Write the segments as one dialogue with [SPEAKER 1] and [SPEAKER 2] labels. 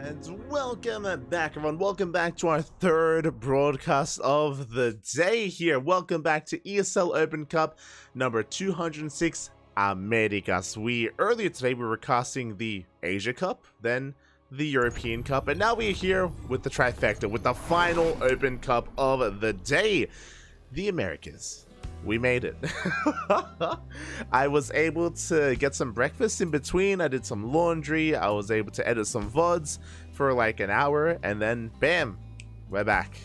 [SPEAKER 1] And welcome back, everyone. Welcome back to our third broadcast of the day here. Welcome back to ESL Open Cup number 206 Americas. Earlier today we were casting the Asia Cup, then the European Cup, and now we're here with the trifecta, with the final Open Cup of the day, the Americas. We made it. I was able to get some breakfast in between. I did some laundry. I was able to edit some VODs for like an hour, and then bam, we're back.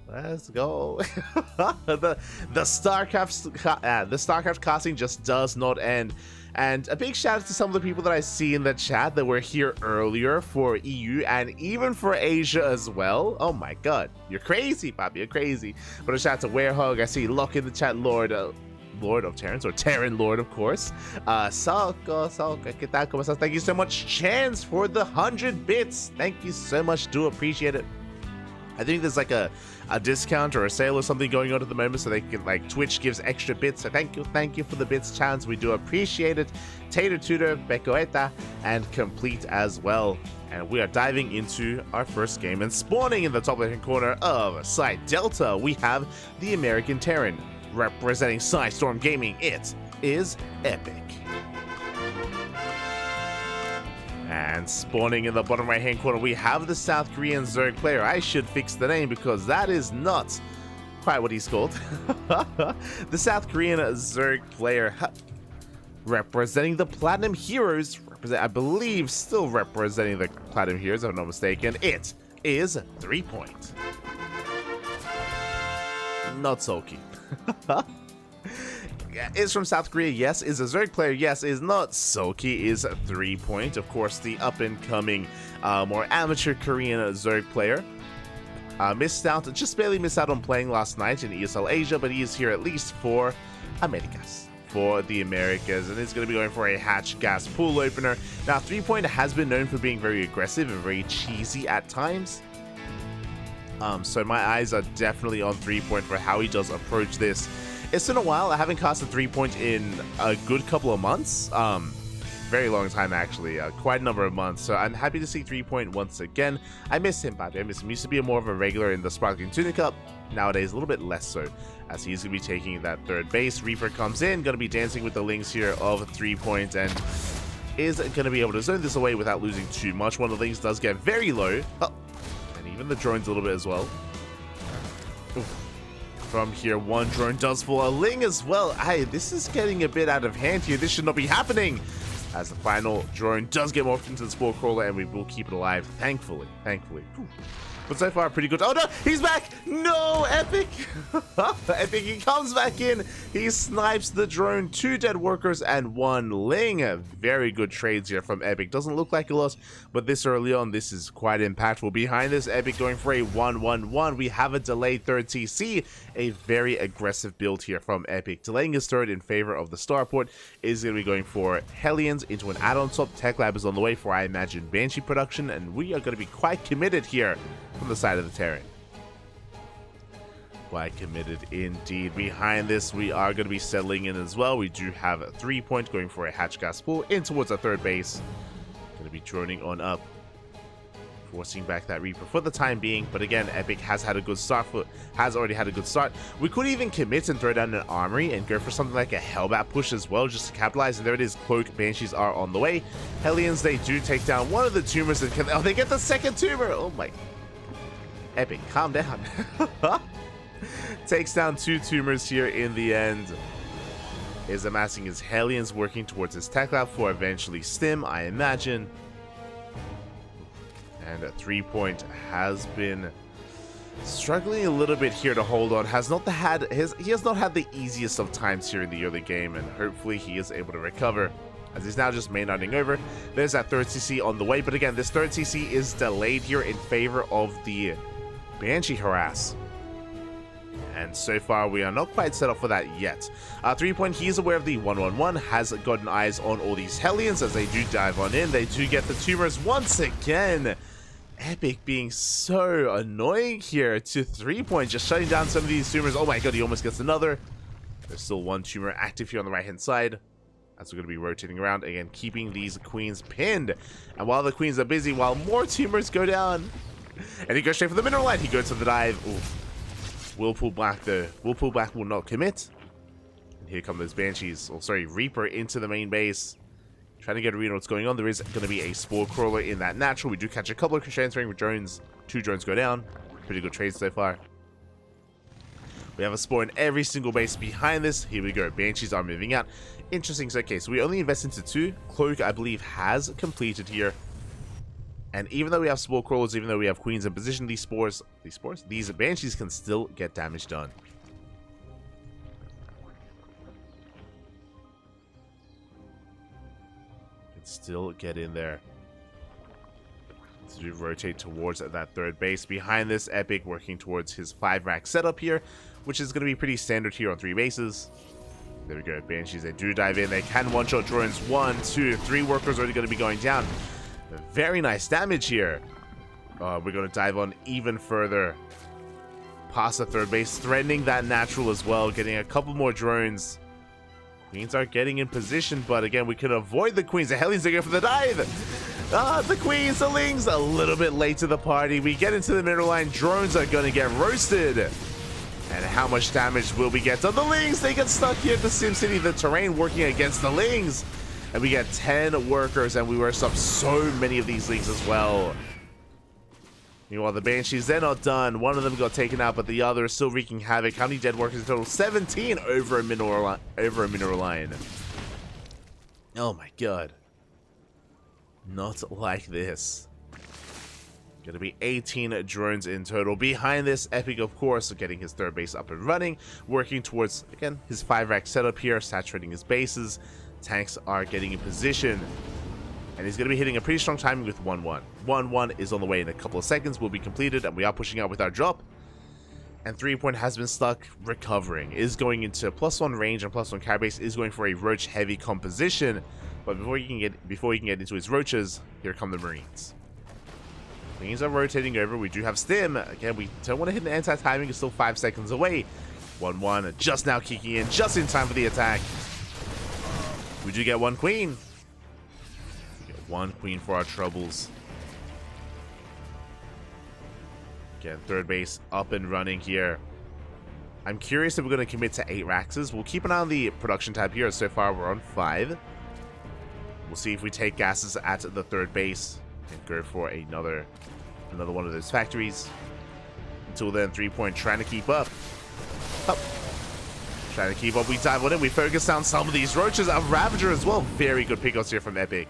[SPEAKER 1] Let's go. the StarCraft casting just does not end. And a big shout out to some of the people that I see in the chat that were here earlier for EU and even for Asia as well. Oh my god, you're crazy, Bobby, you're crazy. But a shout out to Warehug. I see Locke in the chat, Lord of Terrence, or Terran Lord, of course. Salko, ¿qué tal? ¿Cómo estás? Thank you so much, Chance, for the 100 bits. Thank you so much, do appreciate it. I think there's like a discount or a sale or something going on at the moment, so they can, like, Twitch gives extra bits. So thank you for the bits, Chance. We do appreciate it. Tater Tutor, Becoeta, and Complete as well. And we are diving into our first game, and spawning in the top left-hand corner of Site Delta, we have the American Terran. Representing Storm Gaming, it is Epic. And spawning in the bottom right hand corner, we have the South Korean Zerg player. I should fix the name because that is not quite what he's called. The South Korean Zerg player representing the Platinum Heroes. I believe still representing the Platinum Heroes, if I'm not mistaken. It is 3 Point. Not Soki. Is from South Korea, yes. Is a Zerg player, yes. Is not Soki, is 3 Point. Of course, the up-and-coming, more amateur Korean Zerg player. Just barely missed out on playing last night in ESL Asia, but he is here at least for Americas. For the Americas, and is going to be going for a hatch gas pool opener. Now, 3 Point has been known for being very aggressive and very cheesy at times. So my eyes are definitely on 3 Point for how he does approach this. It's been a while. I haven't cast a 3 Point in a good couple of months. Very long time, actually. Quite a number of months. So I'm happy to see 3 Point once again. I miss him, buddy. I miss him. He used to be more of a regular in the Sparkling Tuna Cup. Nowadays, a little bit less so, as he's going to be taking that third base. Reaper comes in, going to be dancing with the links here of 3 Point, and is going to be able to zone this away without losing too much. One of the links does get very low. Oh, and even the drones a little bit as well. Oof. From here, one drone does fall. A Ling as well. Hey, this is getting a bit out of hand here. This should not be happening. As the final drone does get morphed into the Spore Crawler, and we will keep it alive, thankfully. Whew. But so far, pretty good. Oh no, he's back! No, Epic! Epic, he comes back in. He snipes the drone, 2 dead workers and 1 Ling. Very good trades here from Epic. Doesn't look like a lot, but this early on, this is quite impactful. Behind this, Epic going for a 1-1-1. We have a delayed third TC. A very aggressive build here from Epic. Delaying his third in favor of the Starport. Is going to be going for Hellions into an add-on top. Tech Lab is on the way for, I imagine, Banshee production, and we are going to be quite committed here from the side of the Terran. Quite committed indeed. Behind this, we are going to be settling in as well. We do have a 3 Point going for a hatch gas pool in towards a third base. Going to be droning on up, forcing back that Reaper for the time being. But again, Epic has had a good start. Has already had a good start. We could even commit and throw down an armory and go for something like a Hellbat push as well, just to capitalize. And there it is. Cloak Banshees are on the way. Hellions, they do take down one of the tumors. And oh, they get the second tumor. Oh my. Epic, calm down. Takes down 2 tumors here in the end. Is amassing his Hellions, working towards his Tech Lab for eventually Stim, I imagine. And a 3 Point has been struggling a little bit here to hold on. He has not had the easiest of times here in the early game, and hopefully he is able to recover, as he's now just main hunting over. There's that third CC on the way, but again, this third CC is delayed here in favor of the Banshee harass. And so far, we are not quite set up for that yet. 3 Point, he is aware of the 1-1-1, has gotten eyes on all these Hellions as they do dive on in. They do get the tumors once again. Epic being so annoying here to 3 Point, just shutting down some of these tumors. Oh my god, he almost gets another. There's still 1 tumor active here on the right-hand side. as we're going to be rotating around again, keeping these queens pinned. And while the queens are busy, while more tumors go down, and he goes straight for the mineral line. He goes for the dive. Ooh. Will pull back though. Will pull back will not commit. And here come those banshees. Oh, sorry, Reaper into the main base. Trying to get a read on what's going on. There is going to be a spore crawler in that natural. We do catch a couple of transferring with drones. 2 drones go down. Pretty good trades so far. We have a spore in every single base behind this. Here we go. Banshees are moving out. Interesting. So, okay, so we only invest into 2. Cloak, I believe, has completed here. And even though we have spore crawlers, even though we have queens in position, these banshees can still get damage done. Can still get in there. So we rotate towards that third base. Behind this, Epic working towards his 5-rack setup here, which is going to be pretty standard here on 3 bases. There we go. Banshees, they do dive in. They can one-shot drones. 1, 2, 3 workers already going to be going down. Very nice damage here. We're going to dive on even further. Past the third base, threatening that natural as well. Getting a couple more drones. Queens are getting in position, but again, we can avoid the queens. The Hellions are going for the dive. The queens, the lings, a little bit late to the party. We get into the middle line. Drones are going to get roasted. And how much damage will we get on the lings? They get stuck here at the SimCity. The terrain working against the lings. And we get 10 workers, and we roast up so many of these lings as well. Meanwhile, the Banshees, they're not done. One of them got taken out, but the other is still wreaking havoc. How many dead workers in total? 17 over a mineral line. Oh my god. Not like this. Gonna be 18 drones in total. Behind this, Epic, of course, getting his third base up and running. Working towards, again, his 5-rack setup here, saturating his bases. Tanks are getting in position. And he's going to be hitting a pretty strong timing with 1-1. 1-1 is on the way in a couple of seconds. Will be completed, and we are pushing out with our drop. And 3-point has been stuck. Recovering. Is going into +1 range and +1 carry base. Is going for a roach heavy composition. But before you can get into his roaches, here come the Marines. Marines are rotating over. We do have Stim. Again, we don't want to hit an anti-timing. It's still 5 seconds away. 1-1 just now kicking in. Just in time for the attack. We do get 1 queen. We get 1 queen for our troubles. Again, third base up and running here. I'm curious if we're going to commit to 8 Raxes. We'll keep an eye on the production tab here. So far, we're on 5. We'll see if we take gases at the third base and go for another one of those factories. Until then, 3-point trying to keep up. Trying to keep up. We dive on it. We focus down some of these roaches. A Ravager as well. Very good pickups here from Epic.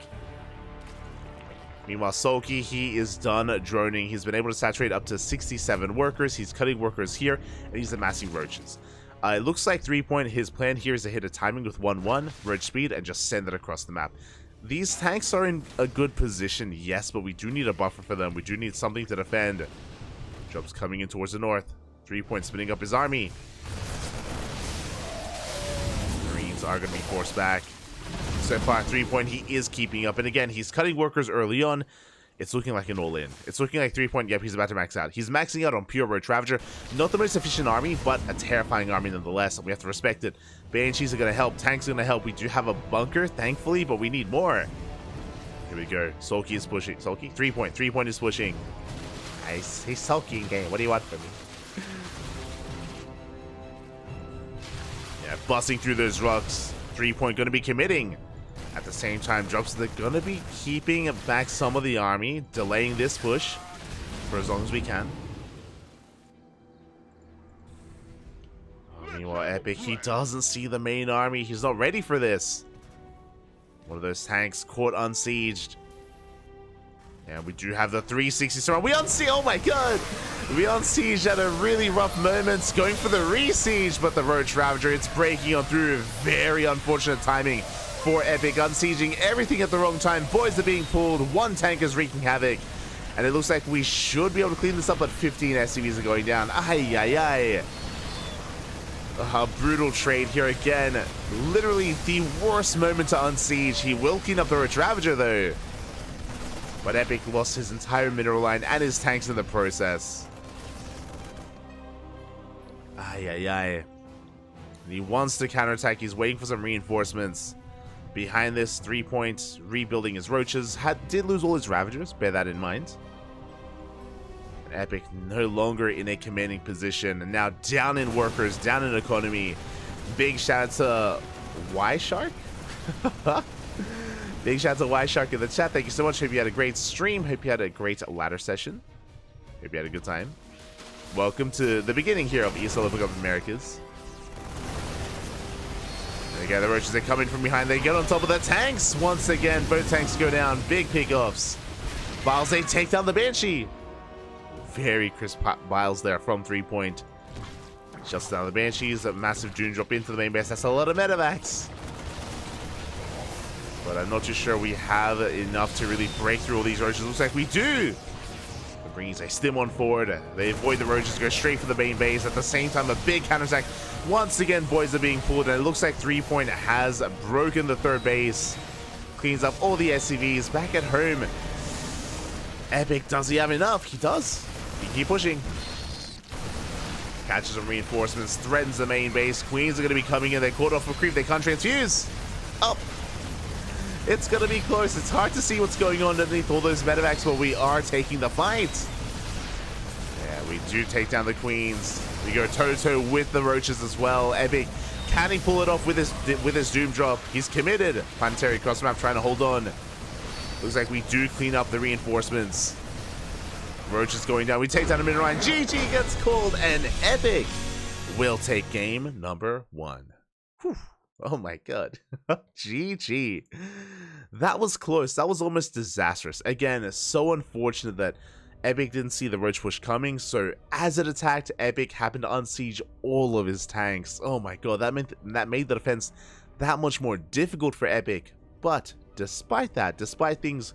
[SPEAKER 1] Meanwhile, Sulky, he is done droning. He's been able to saturate up to 67 workers. He's cutting workers here, and he's amassing roaches. It looks like 3-point, his plan here is to hit a timing with 1-1, roach speed, and just send it across the map. These tanks are in a good position, yes, but we do need a buffer for them. We do need something to defend. Job's coming in towards the north. 3-point spinning up his army. Marines are going to be forced back. So far, 3-point, he is keeping up. And again, he's cutting workers early on. It's looking like an all-in. It's looking like 3-point. Yep, he's about to max out. He's maxing out on pure Roach Ravager. Not the most efficient army, but a terrifying army nonetheless. We have to respect it. Banshees are going to help. Tanks are going to help. We do have a bunker, thankfully, but we need more. Here we go. Sulky is pushing. Sulky? 3-point. 3-point is pushing. Nice. He's sulking game. What do you want from me? Yeah, busting through those rocks. 3-point going to be committing. At the same time, drops, they're going to be keeping back some of the army, delaying this push for as long as we can. Meanwhile, Epic, he doesn't see the main army. He's not ready for this. One of those tanks caught unsieged. And we do have the 360 surround. We unsiege. Oh my god! We unsiege at a really rough moment. Going for the re-siege, but the Roach Ravager, it's breaking on through. Very unfortunate timing for Epic. Unsieging everything at the wrong time. Boys are being pulled. 1 tank is wreaking havoc. And it looks like we should be able to clean this up, but 15 SCVs are going down. Ay, ay, ay. A brutal trade here again. Literally the worst moment to unsiege. He will clean up the Roach Ravager though. But Epic lost his entire mineral line and his tanks in the process. Ay, ay, ay. And he wants to counterattack. He's waiting for some reinforcements. behind this 3 points, rebuilding his roaches. Did lose all his ravagers, bear that in mind. Epic no longer in a commanding position, and now down in workers, down in economy. Big shout out to Y Shark. Big shout out to Y Shark in the chat. Thank you so much. Hope you had a great stream. Hope you had a great ladder session. Hope you had a good time. Welcome to the beginning here of ESL Open Cup Americas. And again, the roaches are coming from behind. They get on top of the tanks. Once again, both tanks go down. Big pickoffs. Biles, they take down the Banshee. Very crisp Biles there from 3 point. Shuts down the Banshees. A massive Doom drop into the main base. That's a lot of medevacs. But I'm not too sure we have enough to really break through all these roaches. Looks like we do. It brings a stim on forward. They avoid the roaches, go straight for the main base. At the same time, a big counterattack. Once again, boys are being pulled, and it looks like 3 point has broken the third base. Cleans up all the SCVs back at home. Epic, does he have enough? He does. He keep pushing. Catches some reinforcements, threatens the main base. Queens are going to be coming in. They're caught off of creep. They can't transfuse. Up. It's going to be close. It's hard to see what's going on underneath all those medevacs, but we are taking the fight. Yeah, we do take down the Queens. We go toe-to-toe with the roaches as well. Epic, can he pull it off with his Doom drop? He's committed. Planetary cross map trying to hold on. Looks like we do clean up the reinforcements. Roach is going down. We take down a mid line. GG gets called, and Epic will take game number 1. Whew. Oh my god. GG. That was close. That was almost disastrous. Again, it's so unfortunate that Epic didn't see the roach push coming, so as it attacked, Epic happened to unsiege all of his tanks. Oh my god, that made the defense that much more difficult for Epic. But despite that, despite things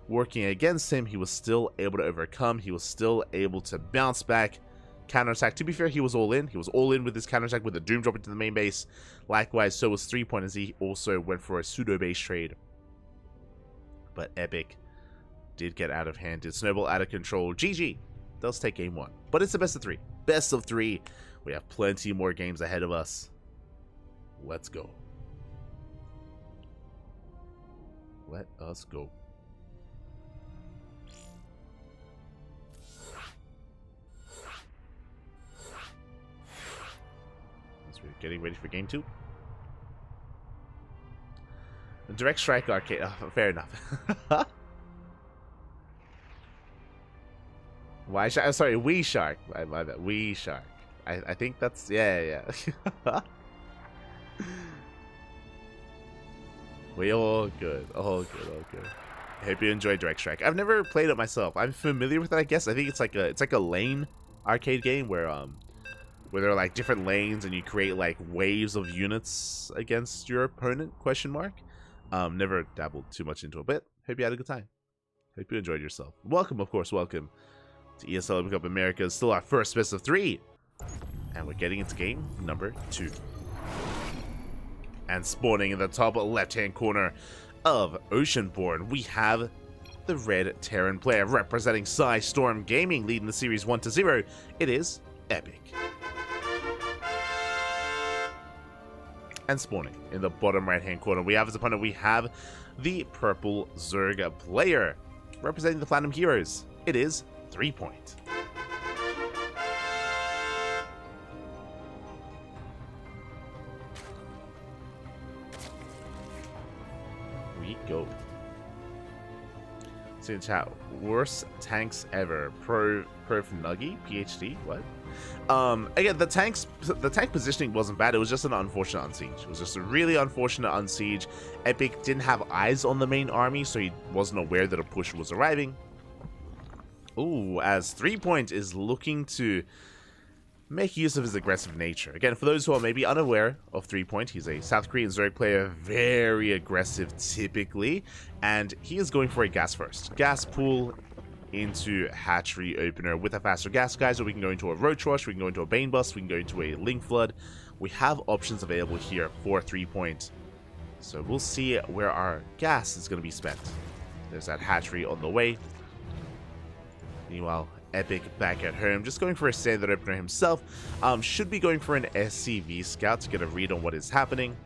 [SPEAKER 1] working against him, he was still able to overcome. He was still able to bounce back, counterattack. To be fair, he was all in. He was all in with his counterattack with a Doom drop into the main base. Likewise, so was 3 point, as he also went for a pseudo base trade. But Epic did get out of hand, did snowball out of control. GG does take game 1, but it's the best of 3. Best of 3. We have plenty more games ahead of us. Let's go. Let us go. Getting ready for game 2. The Direct Strike Arcade. Oh, fair enough. Why Shark? I'm sorry, We Shark. My bad. We Shark. I think that's yeah. We all good. All good. I hope you enjoy Direct Strike. I've never played it myself. I'm familiar with it, I guess. I think it's like a lane arcade game where there are like different lanes and you create like waves of units against your opponent, question mark. Never dabbled too much into it, but hope you had a good time. Hope you enjoyed yourself. Welcome, of course, welcome to ESL Open Cup Americas. Still our first best of 3. And we're getting into game number 2. And spawning in the top left-hand corner of Oceanborn, we have the red Terran player representing Psy Storm Gaming, leading the series 1-0. It is Epic. And spawning in the bottom right-hand corner, we have as opponent, we have the purple Zerg player representing the Platinum Heroes. It is 3 point. We go. See in chat, worst tanks ever. Prof Nuggy? PhD? What? Again, the tank positioning wasn't bad. It was just an unfortunate unsiege. It was just a really unfortunate unsiege. Epic didn't have eyes on the main army, so he wasn't aware that a push was arriving. Ooh, as 3 point is looking to make use of his aggressive nature. Again, for those who are maybe unaware of 3 point, he's a South Korean Zerg player, very aggressive typically, and he is going for a gas first. Gas pool into hatchery opener with a faster gas guy, so we can go into a roach rush, we can go into a bane bust, we can go into a link flood. We have options available here for 3 point, so we'll see where our gas is going to be spent. There's that hatchery on the way. Meanwhile, Epic back at home, just going for a standard opener himself. Should be going for an SCV scout to get a read on what is happening.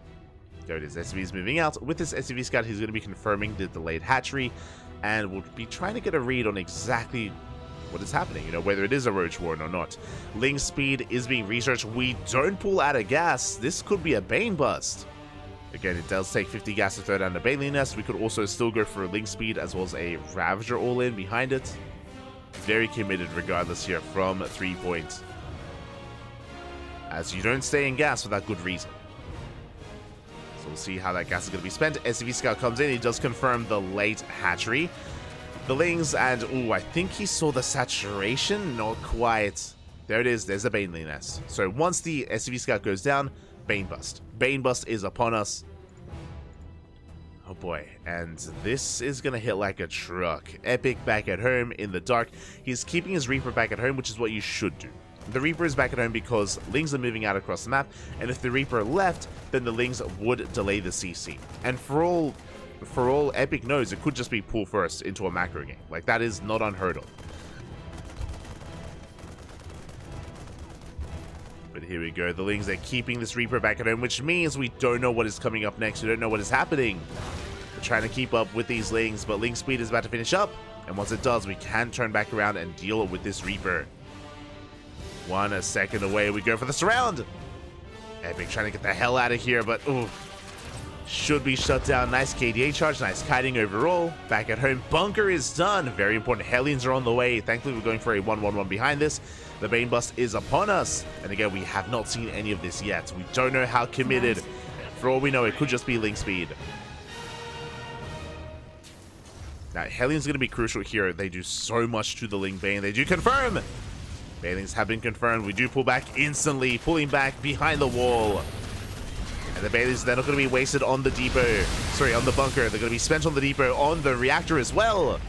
[SPEAKER 1] There it is. SCV is moving out. With this SCV scout, he's going to be confirming the delayed hatchery, and we'll be trying to get a read on exactly what is happening, whether it is a roach warren or not. Ling speed is being researched. We don't pull out of gas. This could be a Bane bust. Again, it does take 50 gas to throw down the Baneling Nest. We could also still go for a Ling speed as well as a Ravager all-in behind it. Very committed regardless here from 3 points, as you don't stay in gas without good reason. So we'll see how that gas is going to be spent. SCV Scout comes in. He does confirm the late hatchery. The Lings, and ooh, I think he saw the saturation. Not quite. There it is. There's the Baneling Nest. So once the SCV Scout goes down, Bane Bust. Bane Bust is upon us. Oh boy, and this is gonna hit like a truck. Epic back at home in the dark. He's keeping his Reaper back at home, which is what you should do. The Reaper is back at home because Lings are moving out across the map, and if the Reaper left, then the Lings would delay the CC. And for all Epic knows, it could just be pull first into a macro game. Like, that is not unheard of. But here we go. The Lings are keeping this Reaper back at home, which means we don't know what is coming up next. We don't know what is happening. We're trying to keep up with these Lings, but Ling speed is about to finish up. And once it does, we can turn back around and deal with this Reaper. 1 second away. We go for the surround. Epic trying to get the hell out of here, but ooh. Should be shut down. Nice KDA charge. Nice kiting overall. Back at home. Bunker is done. Very important. Hellions are on the way. Thankfully, we're going for a 1-1-1 behind this. The Bane Bust is upon us. And again, we have not seen any of this yet. We don't know how committed. For all we know, it could just be Ling speed. Now, Hellions going to be crucial here. They do so much to the Ling Bane. They do confirm. Banelings have been confirmed. We do pull back instantly. Pulling back behind the wall. And the Banelings, they're not going to be wasted on the depot. Sorry, on the bunker. They're going to be spent on the depot, on the reactor as well.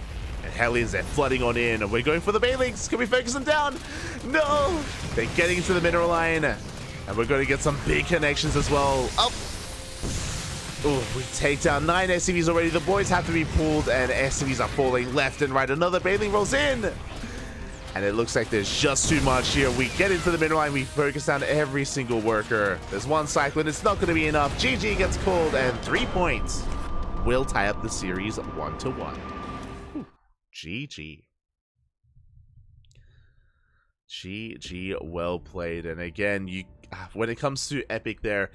[SPEAKER 1] And Hellions, they're flooding on in. And we're going for the Banelings. Can we focus them down? No! They're getting into the mineral line. And we're going to get some big connections as well. Up! Oh, we take down 9 SCVs already. The boys have to be pulled, and SCVs are falling left and right. Another Baneling rolls in. And it looks like there's just too much here. We get into the middle line. We focus down every single worker. There's one cyclone. It's not going to be enough. GG gets called, and 3 points will tie up the series 1-1. GG. GG, well played. And again, when it comes to Epic there,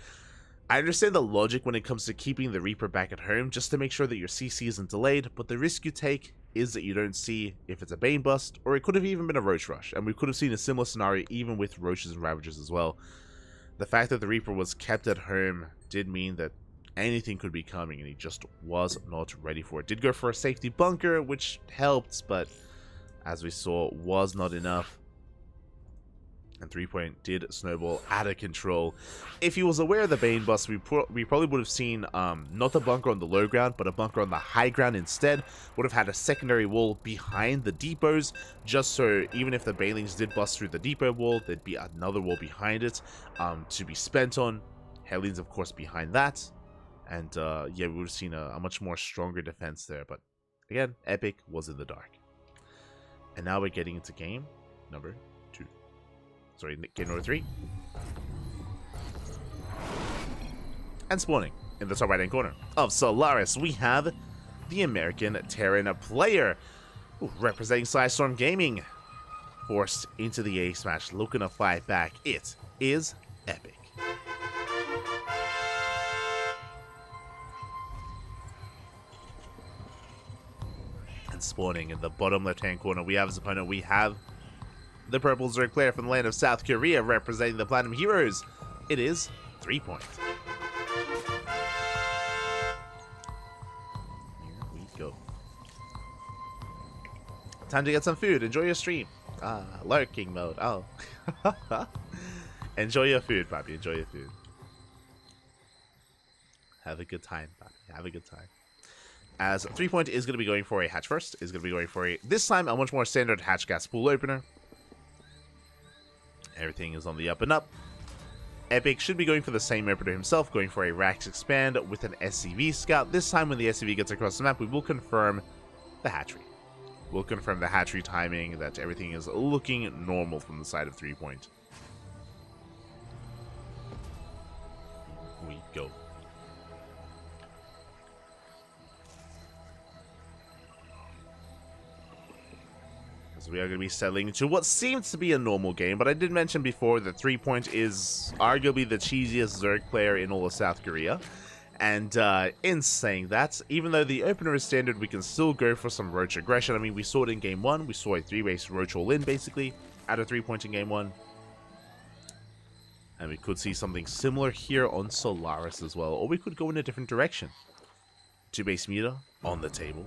[SPEAKER 1] I understand the logic when it comes to keeping the Reaper back at home, just to make sure that your CC isn't delayed, but the risk you take is that you don't see if it's a Bane Bust, or it could have even been a Roach Rush, and we could have seen a similar scenario even with Roaches and Ravagers as well. The fact that the Reaper was kept at home did mean that anything could be coming, and he just was not ready for it. Did go for a safety bunker, which helped, but as we saw, was not enough. And 3-point did snowball out of control. If he was aware of the Bane Bust, we probably would have seen not the bunker on the low ground, but a bunker on the high ground instead. Would have had a secondary wall behind the depots, just so even if the Banelings did bust through the depot wall, there'd be another wall behind it to be spent on. Hellions, of course, behind that. And yeah, we would have seen a much more stronger defense there. But again, Epic was in the dark. And now we're getting into game number 2. Sorry, game number 3. And spawning in the top right hand corner of Solaris, we have the American Terran player representing Sidestorm Gaming, forced into the A smash, looking to fight back. It is Epic. And spawning in the bottom left hand corner, we have his opponent. We have the purple Zerg player from the land of South Korea, representing the Platinum Heroes. It is 3-point. Here we go. Time to get some food. Enjoy your stream. Lurking mode. Oh. Enjoy your food, Papi. Enjoy your food. Have a good time, Papi. Have a good time. As 3-point is going to be going for a hatch first. Is going to be going for this time, a much more standard hatch gas pool opener. Everything is on the up and up. Epic should be going for the same opener himself, going for a Rax Expand with an SCV Scout. This time when the SCV gets across the map, we will confirm the hatchery. We'll confirm the hatchery timing, that everything is looking normal from the side of 3-point. We go. As we are going to be settling into what seems to be a normal game, but I did mention before that 3-Point is arguably the cheesiest Zerg player in all of South Korea. And in saying that, even though the opener is standard, we can still go for some Roach aggression. I mean, we saw it in Game 1. We saw a 3-base Roach all-in, basically, at a 3-point in Game 1. And we could see something similar here on Solaris as well. Or we could go in a different direction. 2-base meter on the table.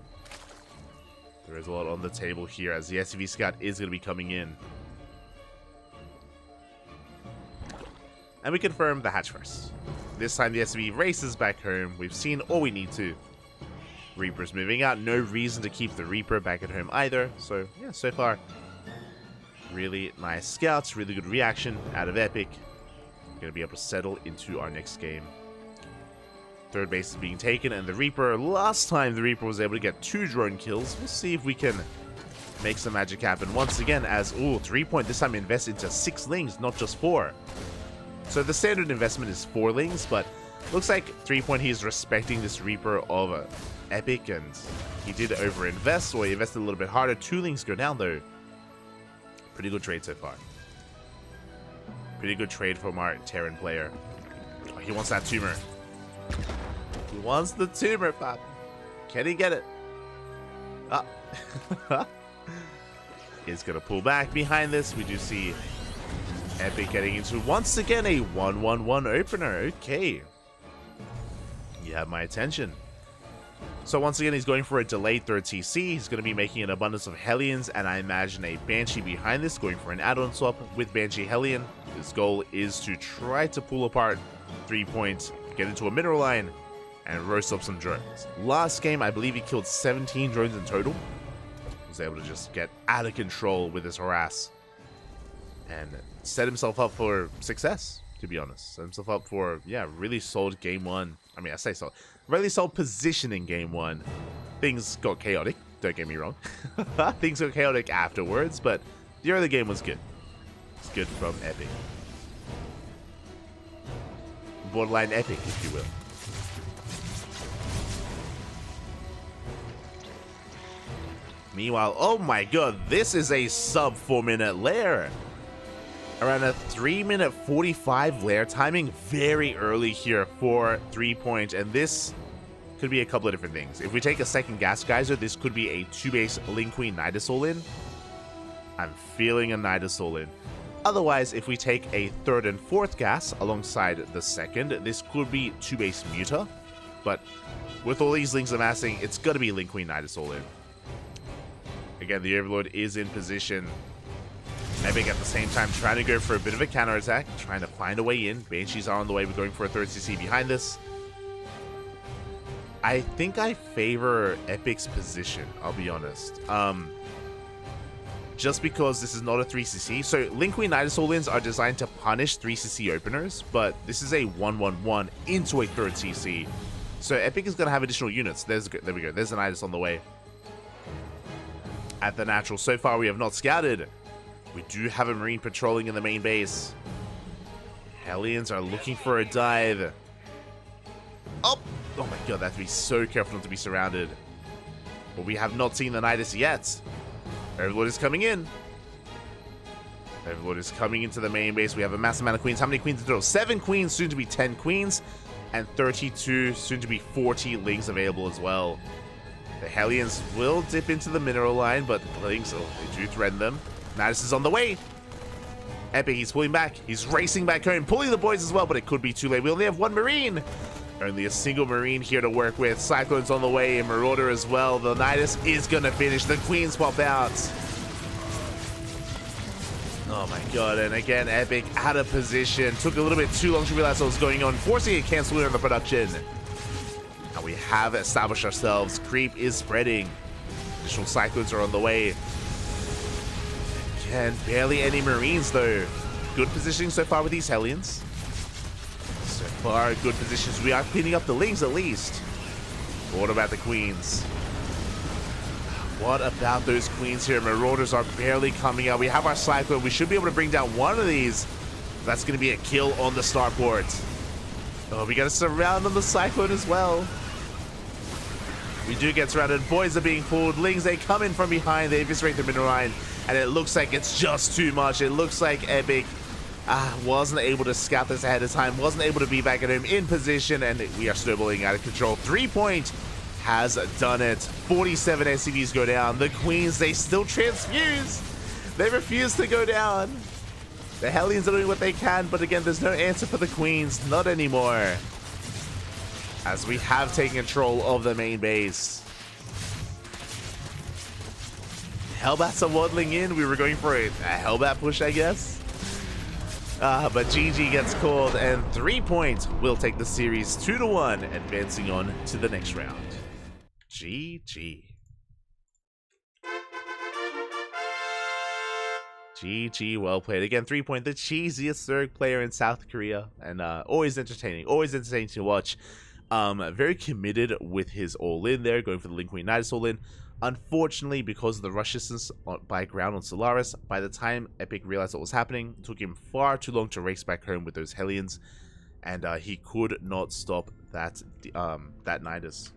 [SPEAKER 1] There is a lot on the table here as the SCV Scout is going to be coming in. And we confirm the hatch first. This time the SCV races back home. We've seen all we need to. Reaper's moving out. No reason to keep the Reaper back at home either. So, yeah, so far, really nice scouts. Really good reaction out of Epic. Going to be able to settle into our next game. Third base is being taken, and the Reaper, last time the Reaper was able to get 2 drone kills. We'll see if we can make some magic happen once again as, ooh, 3-Point this time invest into 6 lings, not just 4. So the standard investment is 4 lings, but looks like 3-Point he is respecting this Reaper of Epic, and he did overinvest, or he invested a little bit harder. 2 lings go down though. Pretty good trade so far. Pretty good trade from our Terran player. Oh, he wants that tumor. He wants the tumor, Pop. Can he get it? Ah. He's going to pull back behind this. We do see Epic getting into, once again, a 1-1-1 opener. Okay. You have my attention. So once again, he's going for a delayed 3rd TC. He's going to be making an abundance of Hellions, and I imagine a Banshee behind this, going for an add-on swap with Banshee Hellion. His goal is to try to pull apart 3-Point, get into a mineral line, and roast up some drones. Last game, I believe he killed 17 drones in total. Was able to just get out of control with his harass and set himself up for success, to be honest. Set himself up for, yeah, really solid Game 1. I mean, I say solid. Really solid position in Game 1. Things got chaotic, don't get me wrong. Things got chaotic afterwards, but the early game was good. It's good from Epic. Borderline epic, if you will. Meanwhile, oh my god, this is a sub 4-minute lair. Around a 3-minute 45 lair timing, very early here for 3-Point, and this could be a couple of different things. If we take a second gas geyser, this could be a 2-base Ling Queen Nidus all-in. I'm feeling a Nidus all-in. Otherwise, if we take a 3rd and 4th gas alongside the 2nd, this could be 2-base Muta. But with all these links amassing, it's going to be Ling Queen Nidus all in. Again, the Overlord is in position. Epic at the same time trying to go for a bit of a counterattack, trying to find a way in. Banshees are on the way. We're going for a 3rd CC behind this. I think I favor Epic's position, I'll be honest. Just because this is not a 3cc. So Ling Queen Nidus all-ins are designed to punish 3cc openers, but this is a 1-1-1 into a 3rd cc. So Epic is going to have additional units. There we go. There's a Nidus on the way. At the natural, so far we have not scouted. We do have a Marine patrolling in the main base. Hellions are looking for a dive. Oh my god, they have to be so careful not to be surrounded. But we have not seen the Nidus yet. Overlord is coming in. Overlord is coming into the main base. We have a massive amount of queens. How many queens in total? 7 queens, soon to be 10 queens. And 32, soon to be 40 lings available as well. The Hellions will dip into the mineral line, but the lings, they do threaten them. Nidus is on the way. Epic, he's pulling back. He's racing back home, pulling the boys as well, but it could be too late. We only have 1 Marine. Only a single Marine here to work with. Cyclone's on the way, and Marauder as well. The Nidus is going to finish. The Queens pop out. Oh my god, and again, Epic out of position. Took a little bit too long to realize what was going on, forcing a cancel in the production. And we have established ourselves. Creep is spreading. Additional Cyclones are on the way. Again, barely any Marines though. Good positioning so far with these Hellions. So far, good positions. We are cleaning up the lings at least. But what about the Queens? What about those Queens here? Marauders are barely coming out. We have our Cyclone. We should be able to bring down one of these. That's going to be a kill on the starport. Oh, we got to surround on the Cyclone as well. We do get surrounded. Boys are being pulled. Lings, they come in from behind. They eviscerate the mineral line. And it looks like it's just too much. It looks like Epic wasn't able to scout this ahead of time, wasn't able to be back at him in position, and we are snowballing out of control. 3-point has done it. 47 SCVs go down. The Queens, they still transfuse. They refuse to go down. The Hellions are doing what they can, but again, there's no answer for the Queens. Not anymore. As we have taken control of the main base. Hellbats are waddling in. We were going for a Hellbat push, I guess. But GG gets called, and 3 points will take the series 2-1, advancing on to the next round. GG. GG, well played. Again, 3-point, the cheesiest Zerg player in South Korea, and always entertaining to watch. Very committed with his all-in there, going for the Link Queen Nidus all-in. Unfortunately, because of the rush distance by ground on Solaris, by the time Epic realized what was happening, it took him far too long to race back home with those Hellions, and he could not stop that Nidus.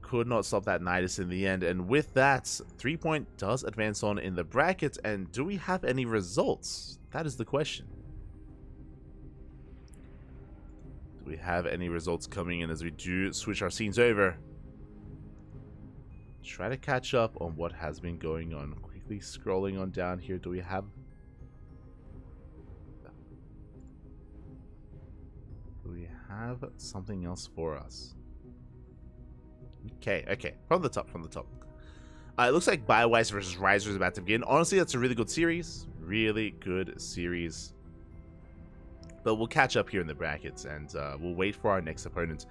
[SPEAKER 1] Could not stop that Nidus in the end, and with that, 3-point does advance on in the bracket. And do we have any results? That is the question. Do we have any results coming in as we do switch our scenes over? Try to catch up on what has been going on. Quickly scrolling on down here. Do we have something else for us? Okay, from the top. It looks like BioWise versus Riser is about to begin. Honestly, that's a really good series. But we'll catch up here in the brackets, and we'll wait for our next opponent.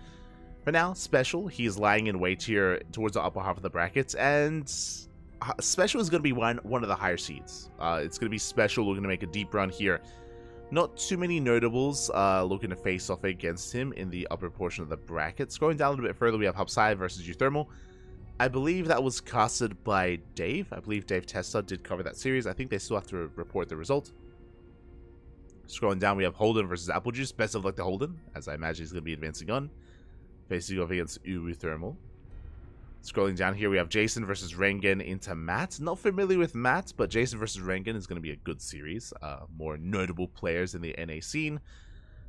[SPEAKER 1] For now, Special, he's lying in wait here towards the upper half of the brackets, and Special is going to be one of the higher seeds. It's going to be Special looking to make a deep run here. Not too many notables looking to face off against him in the upper portion of the bracket. Scrolling down a little bit further, we have Hubsai versus Euthermal. I believe that was casted by Dave. I believe Dave Testa did cover that series. I think they still have to report the result. Scrolling down, we have Holden versus Applejuice. Best of luck to Holden, as I imagine he's going to be advancing on. Facing off against Euthermal. Scrolling down here, we have Jason versus Rengen into Matt. Not familiar with Matt, but Jason versus Rengen is going to be a good series. More notable players in the NA scene.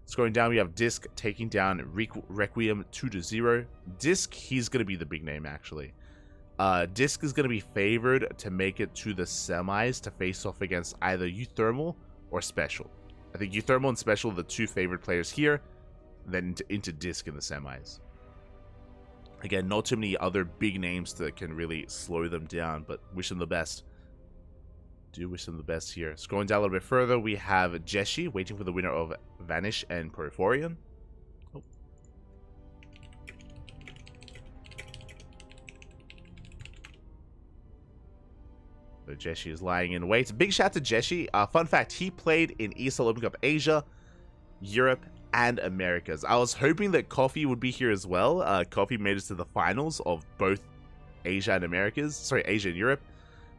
[SPEAKER 1] Scrolling down, we have Disc taking down Requiem 2-0. Disc, he's going to be the big name, actually. Disc is going to be favored to make it to the semis to face off against either Euthermal or Special. I think Euthermal and Special are the two favorite players here, then into Disc in the semis. Again, not too many other big names that can really slow them down, but wish them the best. Do wish them the best here. Scrolling down a little bit further, we have Jeshi waiting for the winner of Vanish and Porphorion. Oh. So Jeshi is lying in wait. Big shout to Jeshi. Fun fact, he played in ESL Open Cup Asia, Europe, and Americas. I was hoping that Coffee would be here as well. Coffee made it to the finals of both Asia and Americas. Sorry, Asia and Europe.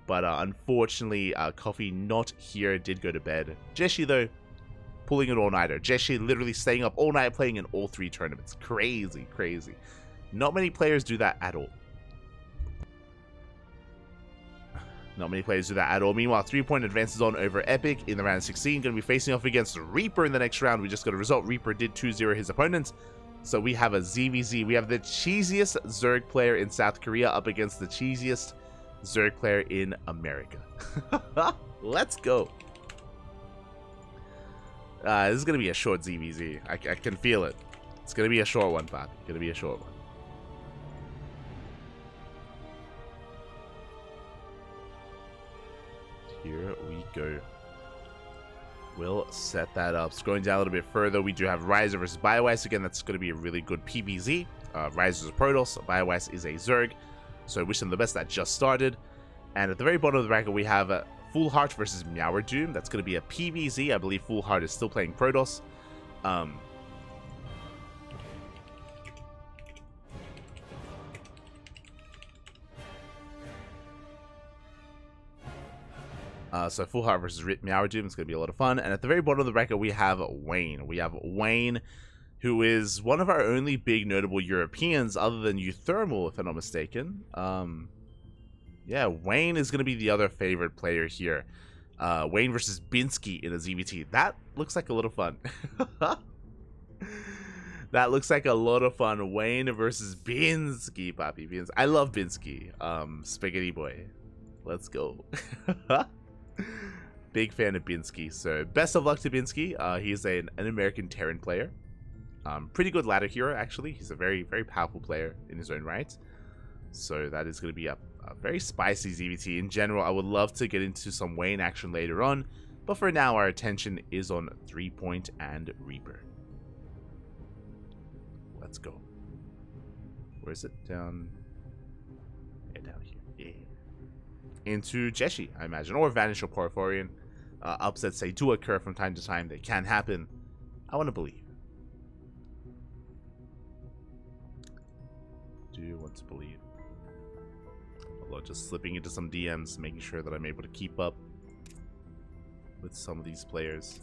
[SPEAKER 1] But unfortunately, Coffee not here, did go to bed. Jeshi, though, pulling an all-nighter. Jeshi literally staying up all night playing in all 3 tournaments. Crazy, crazy. Not many players do that at all. Meanwhile, 3-point advances on over Epic in the round of 16. Going to be facing off against Reaper in the next round. We just got a result. Reaper did 2-0 his opponent. So we have a ZVZ. We have the cheesiest Zerg player in South Korea up against the cheesiest Zerg player in America. Let's go. This is going to be a short ZVZ. I can feel it. It's going to be a short one, Pop. Going to be a short one. Here we go. We'll set that up. Scrolling down a little bit further, we do have Riser versus BioWise. Again, that's going to be a really good PBZ. Riser is a Protoss, BioWise is a Zerg. So wish them the best. That just started. And at the very bottom of the bracket, we have Full Heart versus Meower Doom. That's going to be a PBZ. I believe Full Heart is still playing Protoss. So Full Heart versus Meower Doom is going to be a lot of fun. And at the very bottom of the bracket, we have Wayne. who is one of our only big notable Europeans other than Euthermal, if I'm not mistaken. Yeah, Wayne is going to be the other favorite player here. Wayne versus Binsky in a ZVT. That looks like a lot of fun. That looks like a lot of fun. Wayne versus Binsky, Papi. I love Binsky. Spaghetti boy. Let's go. Big fan of Binsky. So best of luck to Binsky. He's an American Terran player. Pretty good ladder hero, actually. He's a very, very powerful player in his own right. So that is going to be a very spicy ZVT. In general, I would love to get into some Wayne action later on. But for now, our attention is on 3-point and Reaper. Let's go. Where is it? Down. Yeah, down here. Yeah. Into Jeshi, I imagine. Or Vanish or Porphyrion. Upsets, they do occur from time to time. They can happen. I want to believe. Do you want to believe? Although just slipping into some DMs, making sure that I'm able to keep up with some of these players.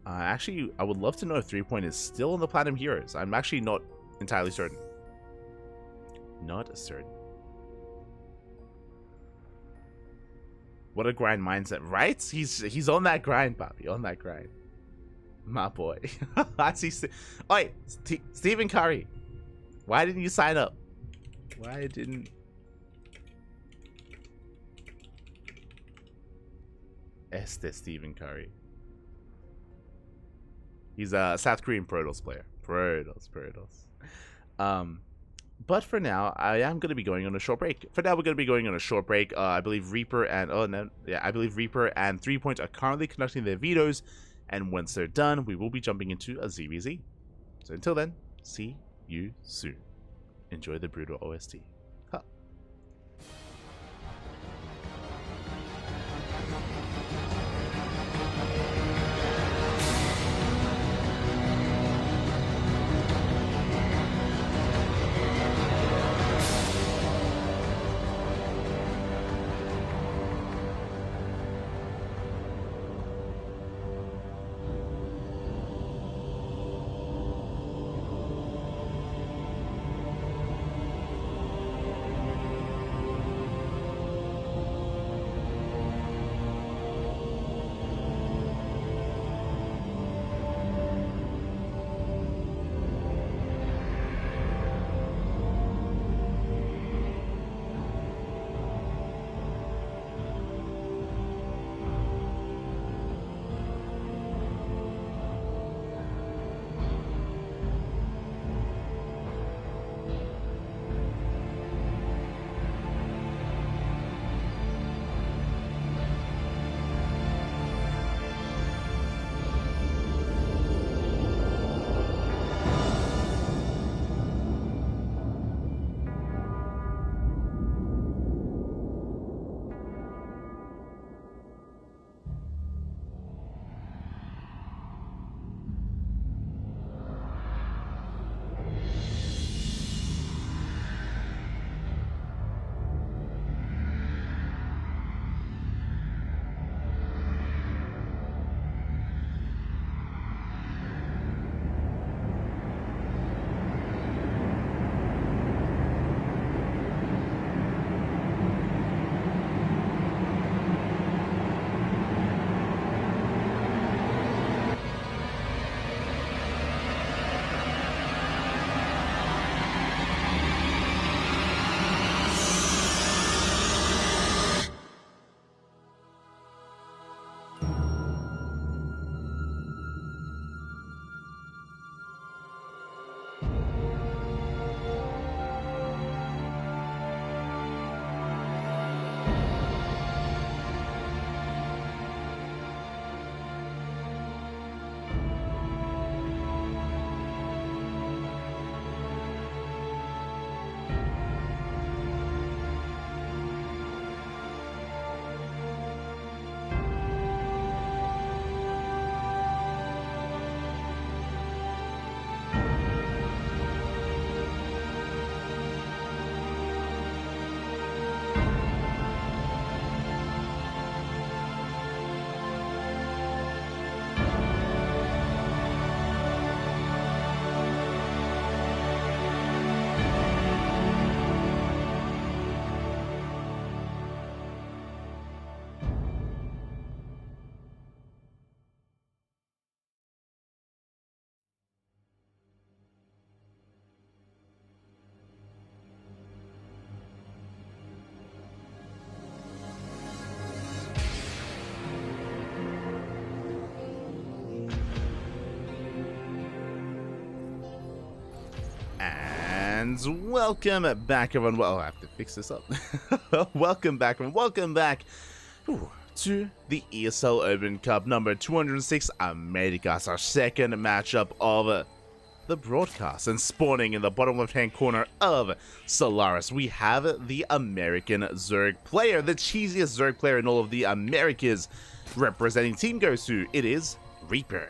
[SPEAKER 1] Actually, I would love to know if 3-point is still in the Platinum Heroes. I'm actually not entirely certain. Not certain. What a grind mindset, right? He's on that grind, Bobby. On that grind. My boy. I see. Oi, Stephen Curry. Why didn't you sign up? Why didn't... Este Stephen Curry. He's a South Korean Protoss player. Protoss. But for now, I am going to be going on a short break. For now, we're going to be going on a short break. I believe Reaper and... Oh, no. Yeah, I believe Reaper and 3-point are currently conducting their vetoes. And once they're done, we will be jumping into a ZVZ. So until then, see you soon. Enjoy the Brutal OST. Huh. And welcome back, everyone. Well, I have to fix this up. Welcome back, everyone. Welcome back to the ESL Open Cup number 206 Americas, our second matchup of the broadcast. And spawning in the bottom left-hand corner of Solaris, we have the American Zerg player, the cheesiest Zerg player in all of the Americas. Representing Team Gosu, it is Reaper.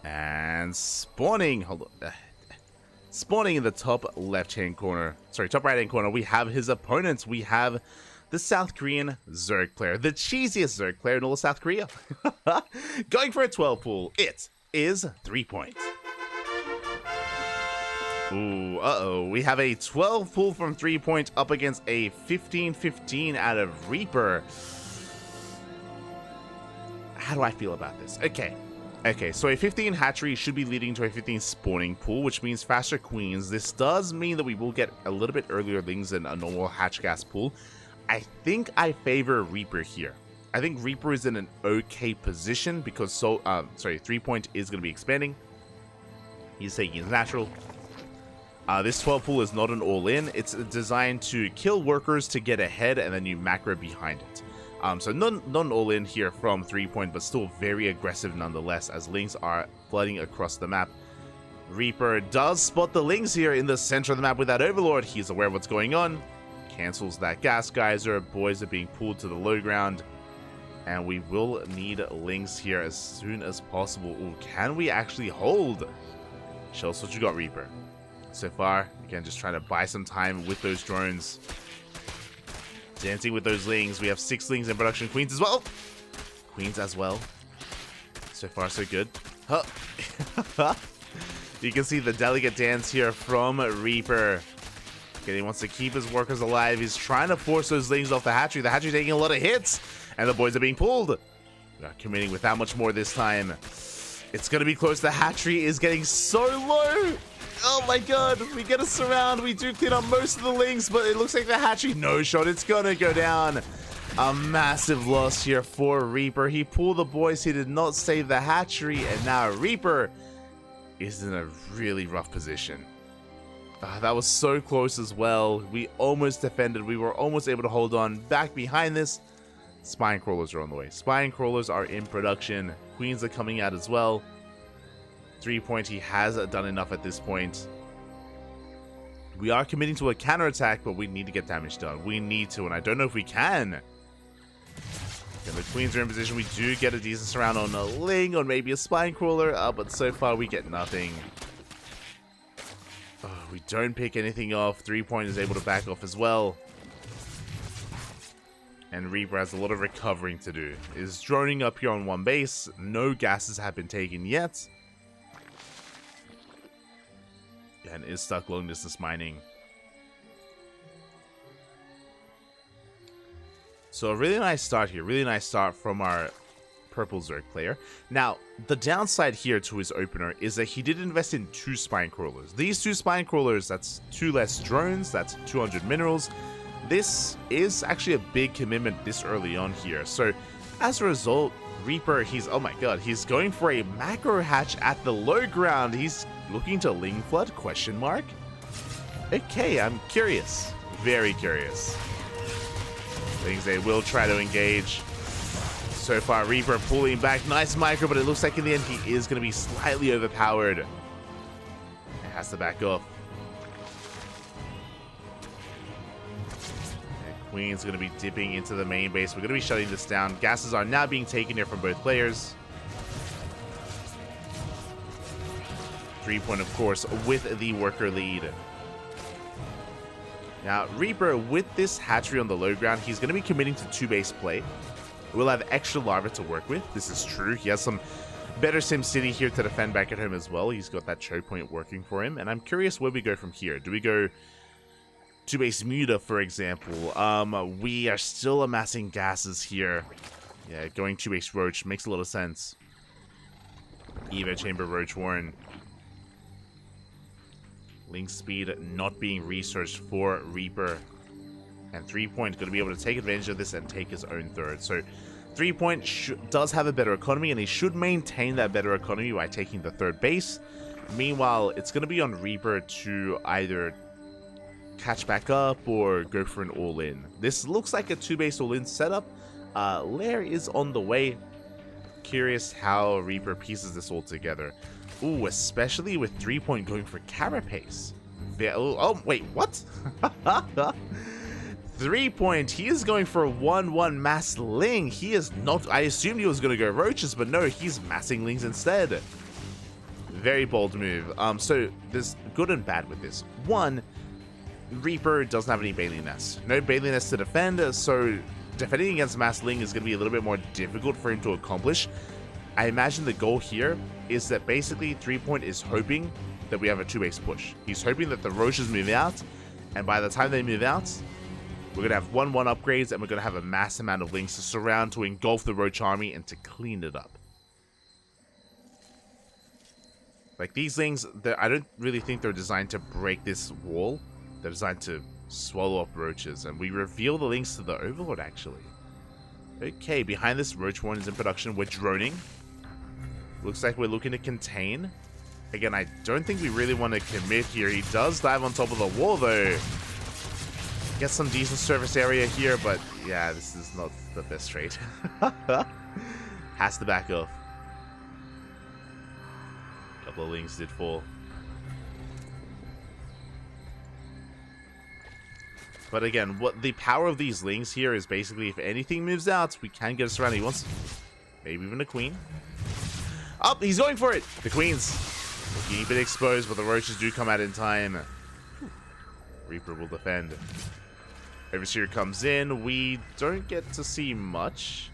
[SPEAKER 1] And spawning, spawning in the top left-hand corner, sorry, top right-hand corner, we have his opponents. We have the South Korean Zerg player, the cheesiest Zerg player in all of South Korea. Going for a 12 pool, it is 3 points. Ooh, uh-oh, we have a 12 pool from 3 point up against a 15-15 out of Reaper. How do I feel about this? Okay, so a 15 hatchery should be leading to a 15 spawning pool, which means faster queens. This does mean that we will get a little bit earlier lings than a normal hatch gas pool. I think I favor Reaper here. I think Reaper is in an okay position because 3 point is going to be expanding. He's taking his natural. This 12 pool is not an all-in. It's designed to kill workers to get ahead, and then you macro behind it. So not all-in here from 3 point, but still very aggressive nonetheless, as lings are flooding across the map. Reaper does spot the lings here in the center of the map with that Overlord. He's aware of what's going on. Cancels that gas geyser. Boys are being pulled to the low ground. And we will need lings here as soon as possible. Ooh, can we actually hold? Show us what you got, Reaper. So far, again, just trying to buy some time with those drones. Dancing with those lings. We have 6 lings in production. Queens as well. Queens as well. So far, so good. Huh. You can see the delicate dance here from Reaper. Okay, he wants to keep his workers alive. He's trying to force those lings off the hatchery. The hatchery taking a lot of hits. And the boys are being pulled. Not committing with that much more this time. It's going to be close. The hatchery is getting so low. Oh my god, we get a surround. We do clean up most of the lings, but it looks like the hatchery, no shot. It's gonna go down. A massive loss here for Reaper. He pulled the boys. He did not save the hatchery, and now Reaper is in a really rough position. That was so close as well. We almost defended. We were almost able to hold on. Back behind this, spine crawlers are on the way. Spine crawlers are in production. Queens are coming out as well. 3 point, he has done enough at this point. We are committing to a counterattack, but we need to get damage done. We need to, and I don't know if we can. Okay, the queens are in position. We do get a decent surround on a ling or maybe a spine crawler, but so far we get nothing. We don't pick anything off. 3 point is able to back off as well. And Reaper has a lot of recovering to do. Is droning up here on one base. No gases have been taken yet. And is stuck long distance mining. So a really nice start here. Really nice start from our purple Zerg player. Now, the downside here to his opener is that he did invest in 2 spine crawlers. These 2 spine crawlers, that's 2 less drones, that's 200 minerals. This is actually a big commitment this early on here. So as a result, Reaper, oh my god, he's going for a macro hatch at the low ground. He's looking to ling flood, question mark? Okay, I'm curious. Very curious. Things they will try to engage. So far, Reaper pulling back. Nice micro, but it looks like in the end he is going to be slightly overpowered. It has to back off. Queen's going to be dipping into the main base. We're going to be shutting this down. Gases are now being taken here from both players. 3 point, of course, with the worker lead. Now, Reaper, with this hatchery on the low ground, he's going to be committing to 2-base play. We'll have extra larvae to work with. This is true. He has some better SimCity here to defend back at home as well. He's got that choke point working for him. And I'm curious where we go from here. Do we go 2-base Muta, for example? We are still amassing gases here. Yeah, going 2-base Roach makes a lot of sense. Evo Chamber Roach Warren. Link speed not being researched for Reaper. And 3 point going to be able to take advantage of this and take his own third. So 3 Point does have a better economy, and he should maintain that better economy by taking the third base. Meanwhile, it's going to be on Reaper to either catch back up or go for an all-in. This looks like a 2-base all-in setup. Lair is on the way. Curious how Reaper pieces this all together. Ooh, especially with 3 Point going for Carapace. Oh, wait, what? 3 Point, he is going for a 1-1 mass Ling. He is not, I assumed he was going to go Roaches, but no, he's massing Lings instead. Very bold move. So there's good and bad with this. One, Reaper doesn't have any Bailey Nests. No Bailey Nests to defend, so defending against mass Ling is going to be a little bit more difficult for him to accomplish. I imagine the goal here is that basically 3 Point is hoping that we have a 2-base push. He's hoping that the Roaches move out, and by the time they move out, we're going to have 1-1 upgrades, and we're going to have a mass amount of Lings to surround, to engulf the Roach army, and to clean it up. Like, these Lings, I don't really think they're designed to break this wall. They're designed to swallow up Roaches, and we reveal the Lings to the Overlord, actually. Okay, behind this, Roach Warren is in production. We're droning. Looks like we're looking to contain. Again, I don't think we really want to commit here. He does dive on top of the wall, though. Gets some decent surface area here, but yeah, this is not the best trade. Has to back off. A couple of Lings did fall. But again, what the power of these Lings here is basically if anything moves out, we can get us around. He wants maybe even a Queen. Oh, he's going for it! The Queens. We'll keep it exposed, but the Roaches do come out in time. Reaper will defend. Overseer comes in. We don't get to see much.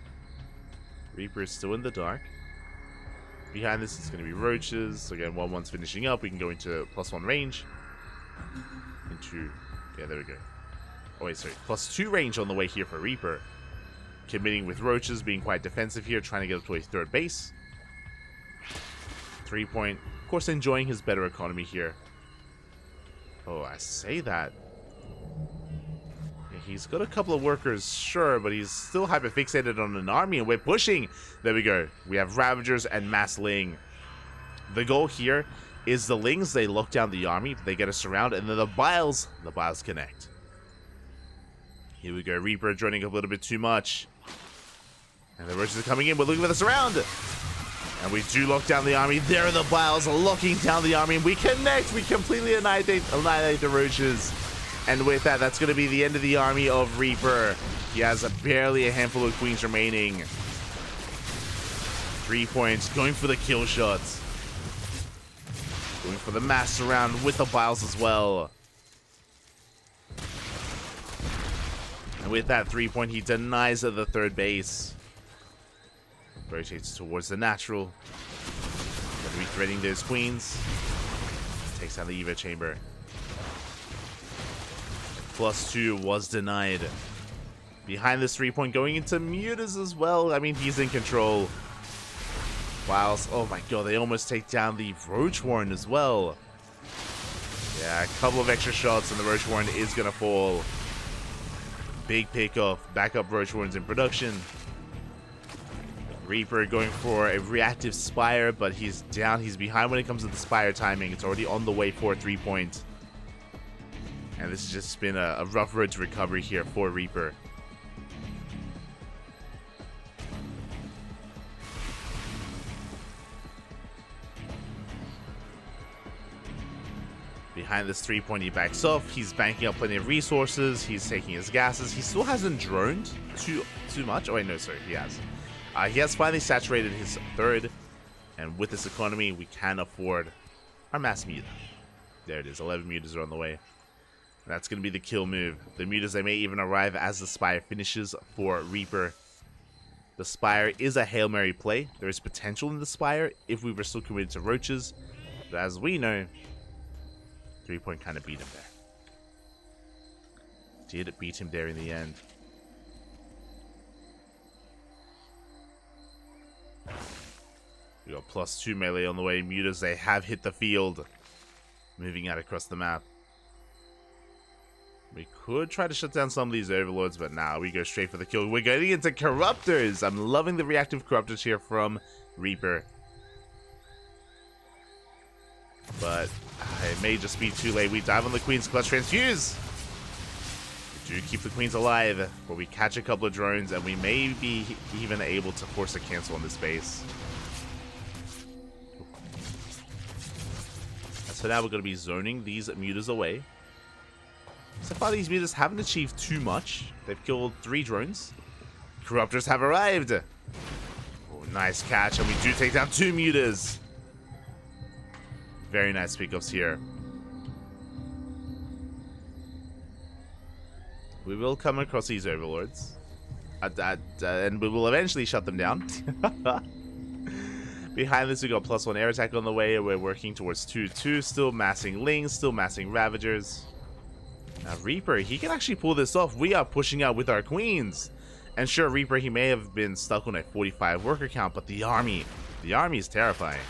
[SPEAKER 1] Reaper is still in the dark. Behind this is going to be Roaches. So again, 1-1's finishing up. We can go into +1 range. Yeah, there we go. Oh wait, sorry. +2 range on the way here for Reaper. Committing with Roaches, being quite defensive here, trying to get up to a third base. 3 Point, of course, enjoying his better economy here. Oh, I say that. Yeah, he's got a couple of workers, sure, but he's still hyperfixated on an army, and we're pushing. There we go. We have Ravagers and Mass Ling. The goal here is the Lings, they lock down the army, they get us around, and then the Biles connect. Here we go, Reaper joining a little bit too much. And the Roaches are coming in, we're looking for this around. And we do lock down the army. There are the Biles locking down the army, and we connect. We completely annihilate the Roaches. And with that, that's going to be the end of the army of Reaper. He has barely a handful of Queens remaining. 3 Points, going for the kill shots. Going for the mass surround with the Biles as well. And with that 3 Point, he denies the third base. Rotates towards the natural. Gonna be threading those Queens. Takes out the Evo Chamber. +2 was denied. Behind this 3 Point, going into Mutas as well. I mean, he's in control. Whilst, oh my god, they almost take down the Roach Warren as well. Yeah, a couple of extra shots and the Roach Warren is gonna fall. Big pickoff. Backup Roach Warren's in production. Reaper going for a reactive Spire, but he's down. He's behind when it comes to the Spire timing. It's already on the way for 3 Point. And this has just been a rough road to recovery here for Reaper. Behind this 3 Point, he backs off. He's banking up plenty of resources. He's taking his gases. He still hasn't droned too much. Oh wait, no, sorry, he has. He has finally saturated his third, and with this economy, we can afford our mass Muta. There it is, 11 Mutas are on the way. That's going to be the kill move. The Mutas, they may even arrive as the Spire finishes for Reaper. The Spire is a Hail Mary play. There is potential in the Spire if we were still committed to Roaches, but as we know, 3 Point kind of beat him there. Did it beat him there in the end? We got +2 melee on the way. Mutas, they have hit the field. Moving out across the map. We could try to shut down some of these overlords, but nah, we go straight for the kill. We're getting into corruptors. I'm loving the reactive corruptors here from Reaper. But it may just be too late. We dive on the queens, clutch transfuse. We do keep the queens alive, but we catch a couple of drones, and we may be even able to force a cancel on this base. So now we're going to be zoning these mutas away. So far, these mutas haven't achieved too much. They've killed 3 drones. Corruptors have arrived. Oh, nice catch, and we do take down 2 mutas. Very nice pickups here. We will come across these overlords. And we will eventually shut them down. Behind this, we got +1 air attack on the way. We're working towards 2-2. Still massing Lings, still massing Ravagers. Now, Reaper, he can actually pull this off. We are pushing out with our queens. And sure, Reaper, he may have been stuck on a 45 worker count, but the army is terrifying.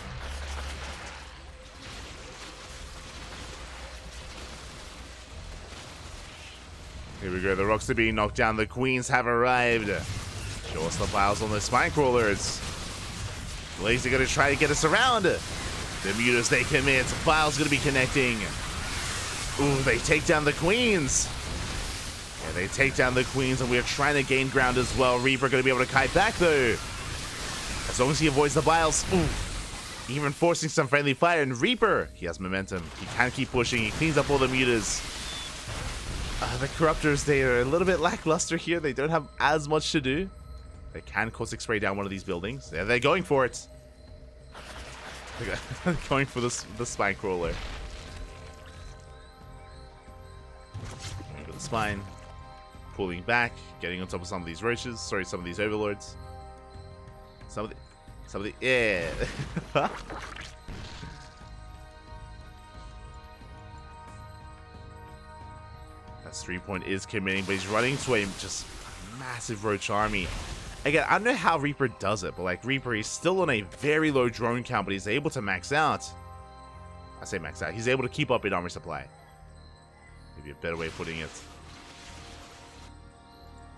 [SPEAKER 1] Here we go, the rocks are being knocked down, the queens have arrived. Show us the files on the spine crawlers. Blaze are going to try to get us around. The mutas, they commit, files going to be connecting. Ooh, they take down the queens. Yeah, they take down the queens, and we're trying to gain ground as well. Reaper going to be able to kite back, though. As long as he avoids the biles. Ooh, even forcing some friendly fire. And Reaper, he has momentum. He can keep pushing. He cleans up all the mutas. The corruptors, they are a little bit lackluster here. They don't have as much to do. They can caustic spray down one of these buildings. Yeah, they're going for it. They're going for the spine crawler. Going for the spine. Pulling back. Getting on top of some of these roaches. Sorry, some of these overlords. Some of the yeah. That 3-point is committing, but he's running to a just massive roach army. Again, I don't know how Reaper does it, but like Reaper, he's still on a very low drone count, but he's able to max out. I say max out. He's able to keep up in armor supply. Maybe a better way of putting it.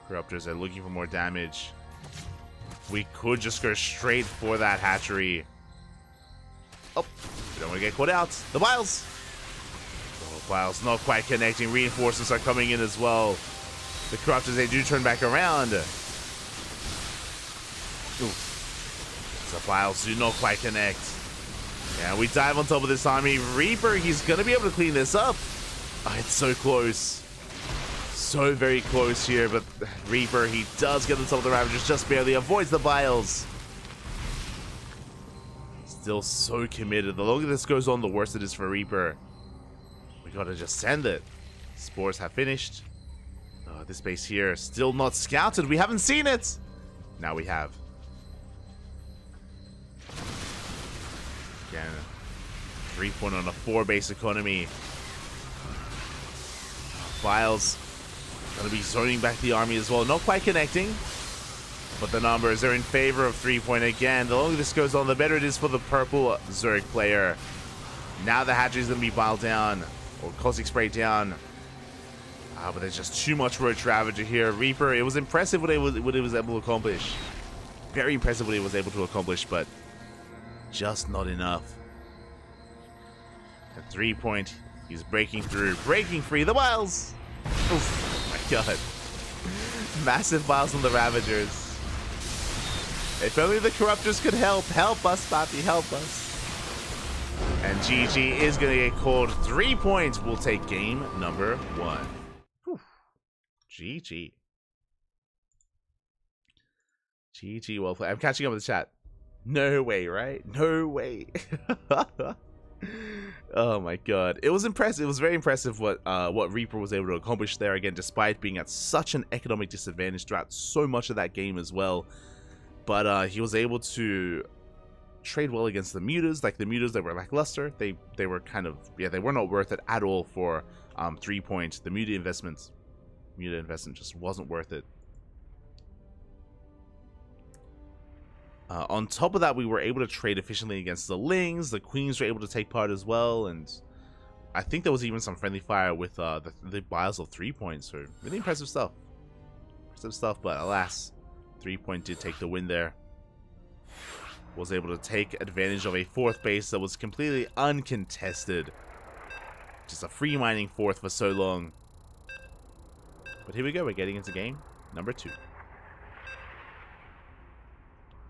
[SPEAKER 1] Corruptors are looking for more damage. We could just go straight for that hatchery. Oh, we don't want to get caught out. The vials. Oh, vials not quite connecting. Reinforcements are coming in as well. The corruptors, they do turn back around. Ooh. The vials do not quite connect. Yeah, we dive on top of this army. Reaper, he's going to be able to clean this up. Oh, it's so close. So very close here, but Reaper, he does get on top of the Ravagers, just barely avoids the vials. Still so committed. The longer this goes on, the worse it is for Reaper. We gotta just send it. Spores have finished. This base here, still not scouted. We haven't seen it. Now we have. Again, 3-point on a 4-base economy. Vials gonna be zoning back the army as well. Not quite connecting, but the numbers are in favor of 3-point again. The longer this goes on, the better it is for the purple Zerg player. Now the hatchery's gonna be biled down, or caustic sprayed down. But there's just too much roach ravager here. Reaper, it was impressive what it was able to accomplish. Very impressive what he was able to accomplish, but just not enough. At 3-point, he's breaking through, breaking free. The vials. Oof, my God. Massive vials on the Ravagers. If only the Corruptors could help. Help us, Papi, help us. And GG is going to get called. 3 points. We'll take game number 1. Whew. GG. GG, well played. I'm catching up with the chat. No way, right? No way. Oh my God, it was impressive. It was very impressive what Reaper was able to accomplish there, again, despite being at such an economic disadvantage throughout so much of that game as well. But he was able to trade well against the mutas. Like the mutas that were lackluster, they were kind of, yeah, they were not worth it at all for 3 points. The muta investment just wasn't worth it. On top of that, we were able to trade efficiently against the Lings. The Queens were able to take part as well, and I think there was even some friendly fire with the Biles of 3 points, so really impressive stuff. Impressive stuff, but alas, 3 point did take the win there. Was able to take advantage of a 4th base that was completely uncontested. Just a free mining 4th for so long. But here we go, we're getting into game number 2.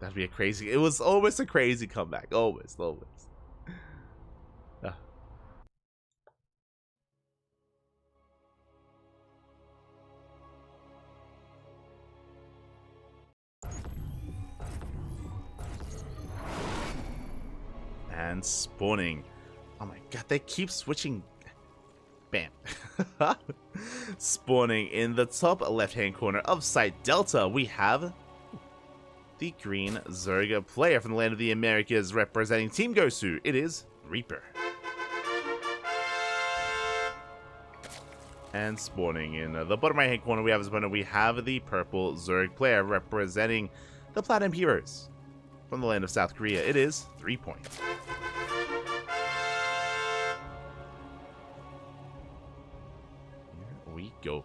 [SPEAKER 1] That'd be a crazy, it was almost a crazy comeback, almost. And spawning. Oh my god, they keep switching. Bam. Spawning in the top left-hand corner of Site Delta, we have the green Zerga player from the land of the Americas representing Team Gosu. It is Reaper. And spawning in the bottom right-hand corner, we have the purple Zerg player representing the Platinum Heroes from the land of South Korea. It is 3 point. Here we go.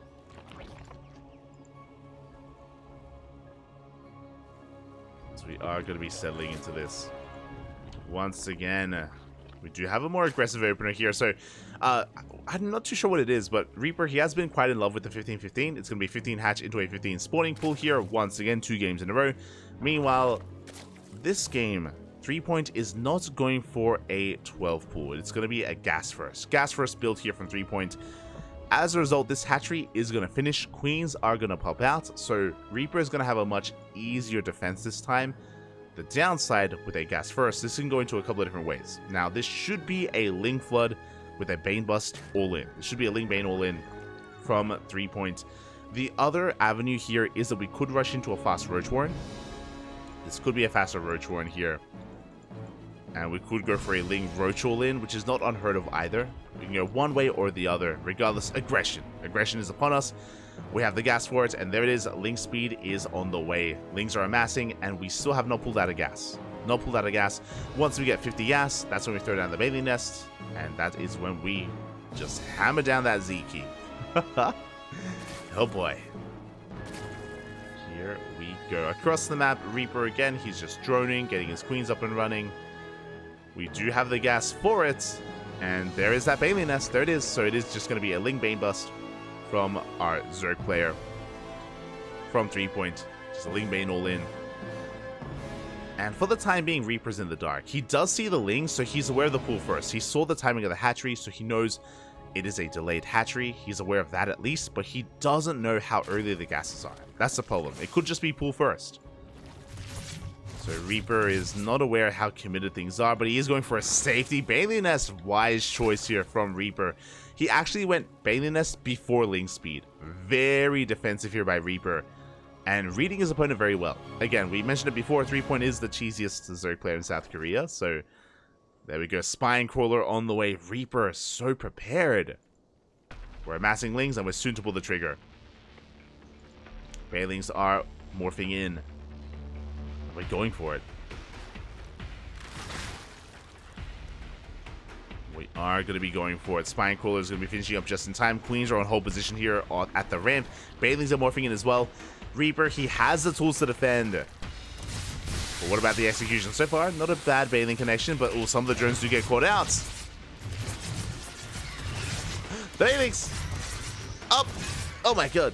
[SPEAKER 1] So we are going to be settling into this. Once again, we do have a more aggressive opener here. So I'm not too sure what it is, but Reaper, he has been quite in love with the 15-15. It's going to be 15 hatch into a 15 spawning pool here. Once again, 2 games in a row. Meanwhile, this game, 3 point is not going for a 12 pool. It's going to be a gas first. Gas first build here from 3 point. As a result, this hatchery is going to finish. Queens are going to pop out. So Reaper is going to have a much easier defense this time. The downside with a gas first, this can go into a couple of different ways. Now, this should be a Ling Flood with a Bane Bust all in. It should be a Ling Bane all in from 3 point. The other avenue here is that we could rush into a fast Roach Warren. This could be a faster Roach Warren here. And we could go for a Ling Roach all in, which is not unheard of either. We can go one way or the other. Regardless, aggression. Aggression is upon us. We have the gas for it, and there it is. Ling speed is on the way. Lings are amassing, and we still have not pulled out of gas. Not pulled out of gas. Once we get 50 gas, that's when we throw down the Bailey Nest, and that is when we just hammer down that Z key. Oh boy. Here we go. Across the map, Reaper again. He's just droning, getting his queens up and running. We do have the gas for it, and there is that Bailey Nest. There it is. So it is just going to be a Ling Bane Bust from our Zerg player from 3 point. Just a Ling Bane all in. And for the time being, Reaper's in the dark. He does see the Ling, so he's aware of the pool first. He saw the timing of the hatchery, so he knows it is a delayed hatchery. He's aware of that at least, but he doesn't know how early the gases are. That's the problem. It could just be pool first. So Reaper is not aware how committed things are, but he is going for a safety Bailey Nest. Wise choice here from Reaper. He actually went Bailey Nest before Ling Speed. Very defensive here by Reaper. And reading his opponent very well. Again, we mentioned it before, 3 point is the cheesiest Zerg player in South Korea. So there we go. Spine Crawler on the way. Reaper so prepared. We're amassing Lings and we're soon to pull the trigger. Bailings are morphing in. We're going for it. We are going to be going for it. Spine Crawler is going to be finishing up just in time. Queens are on hold position here at the ramp. Bailings are morphing in as well. Reaper, he has the tools to defend. But what about the execution? So far, not a bad Bailing connection, but some of the drones do get caught out. Bailings! Up! Oh my god.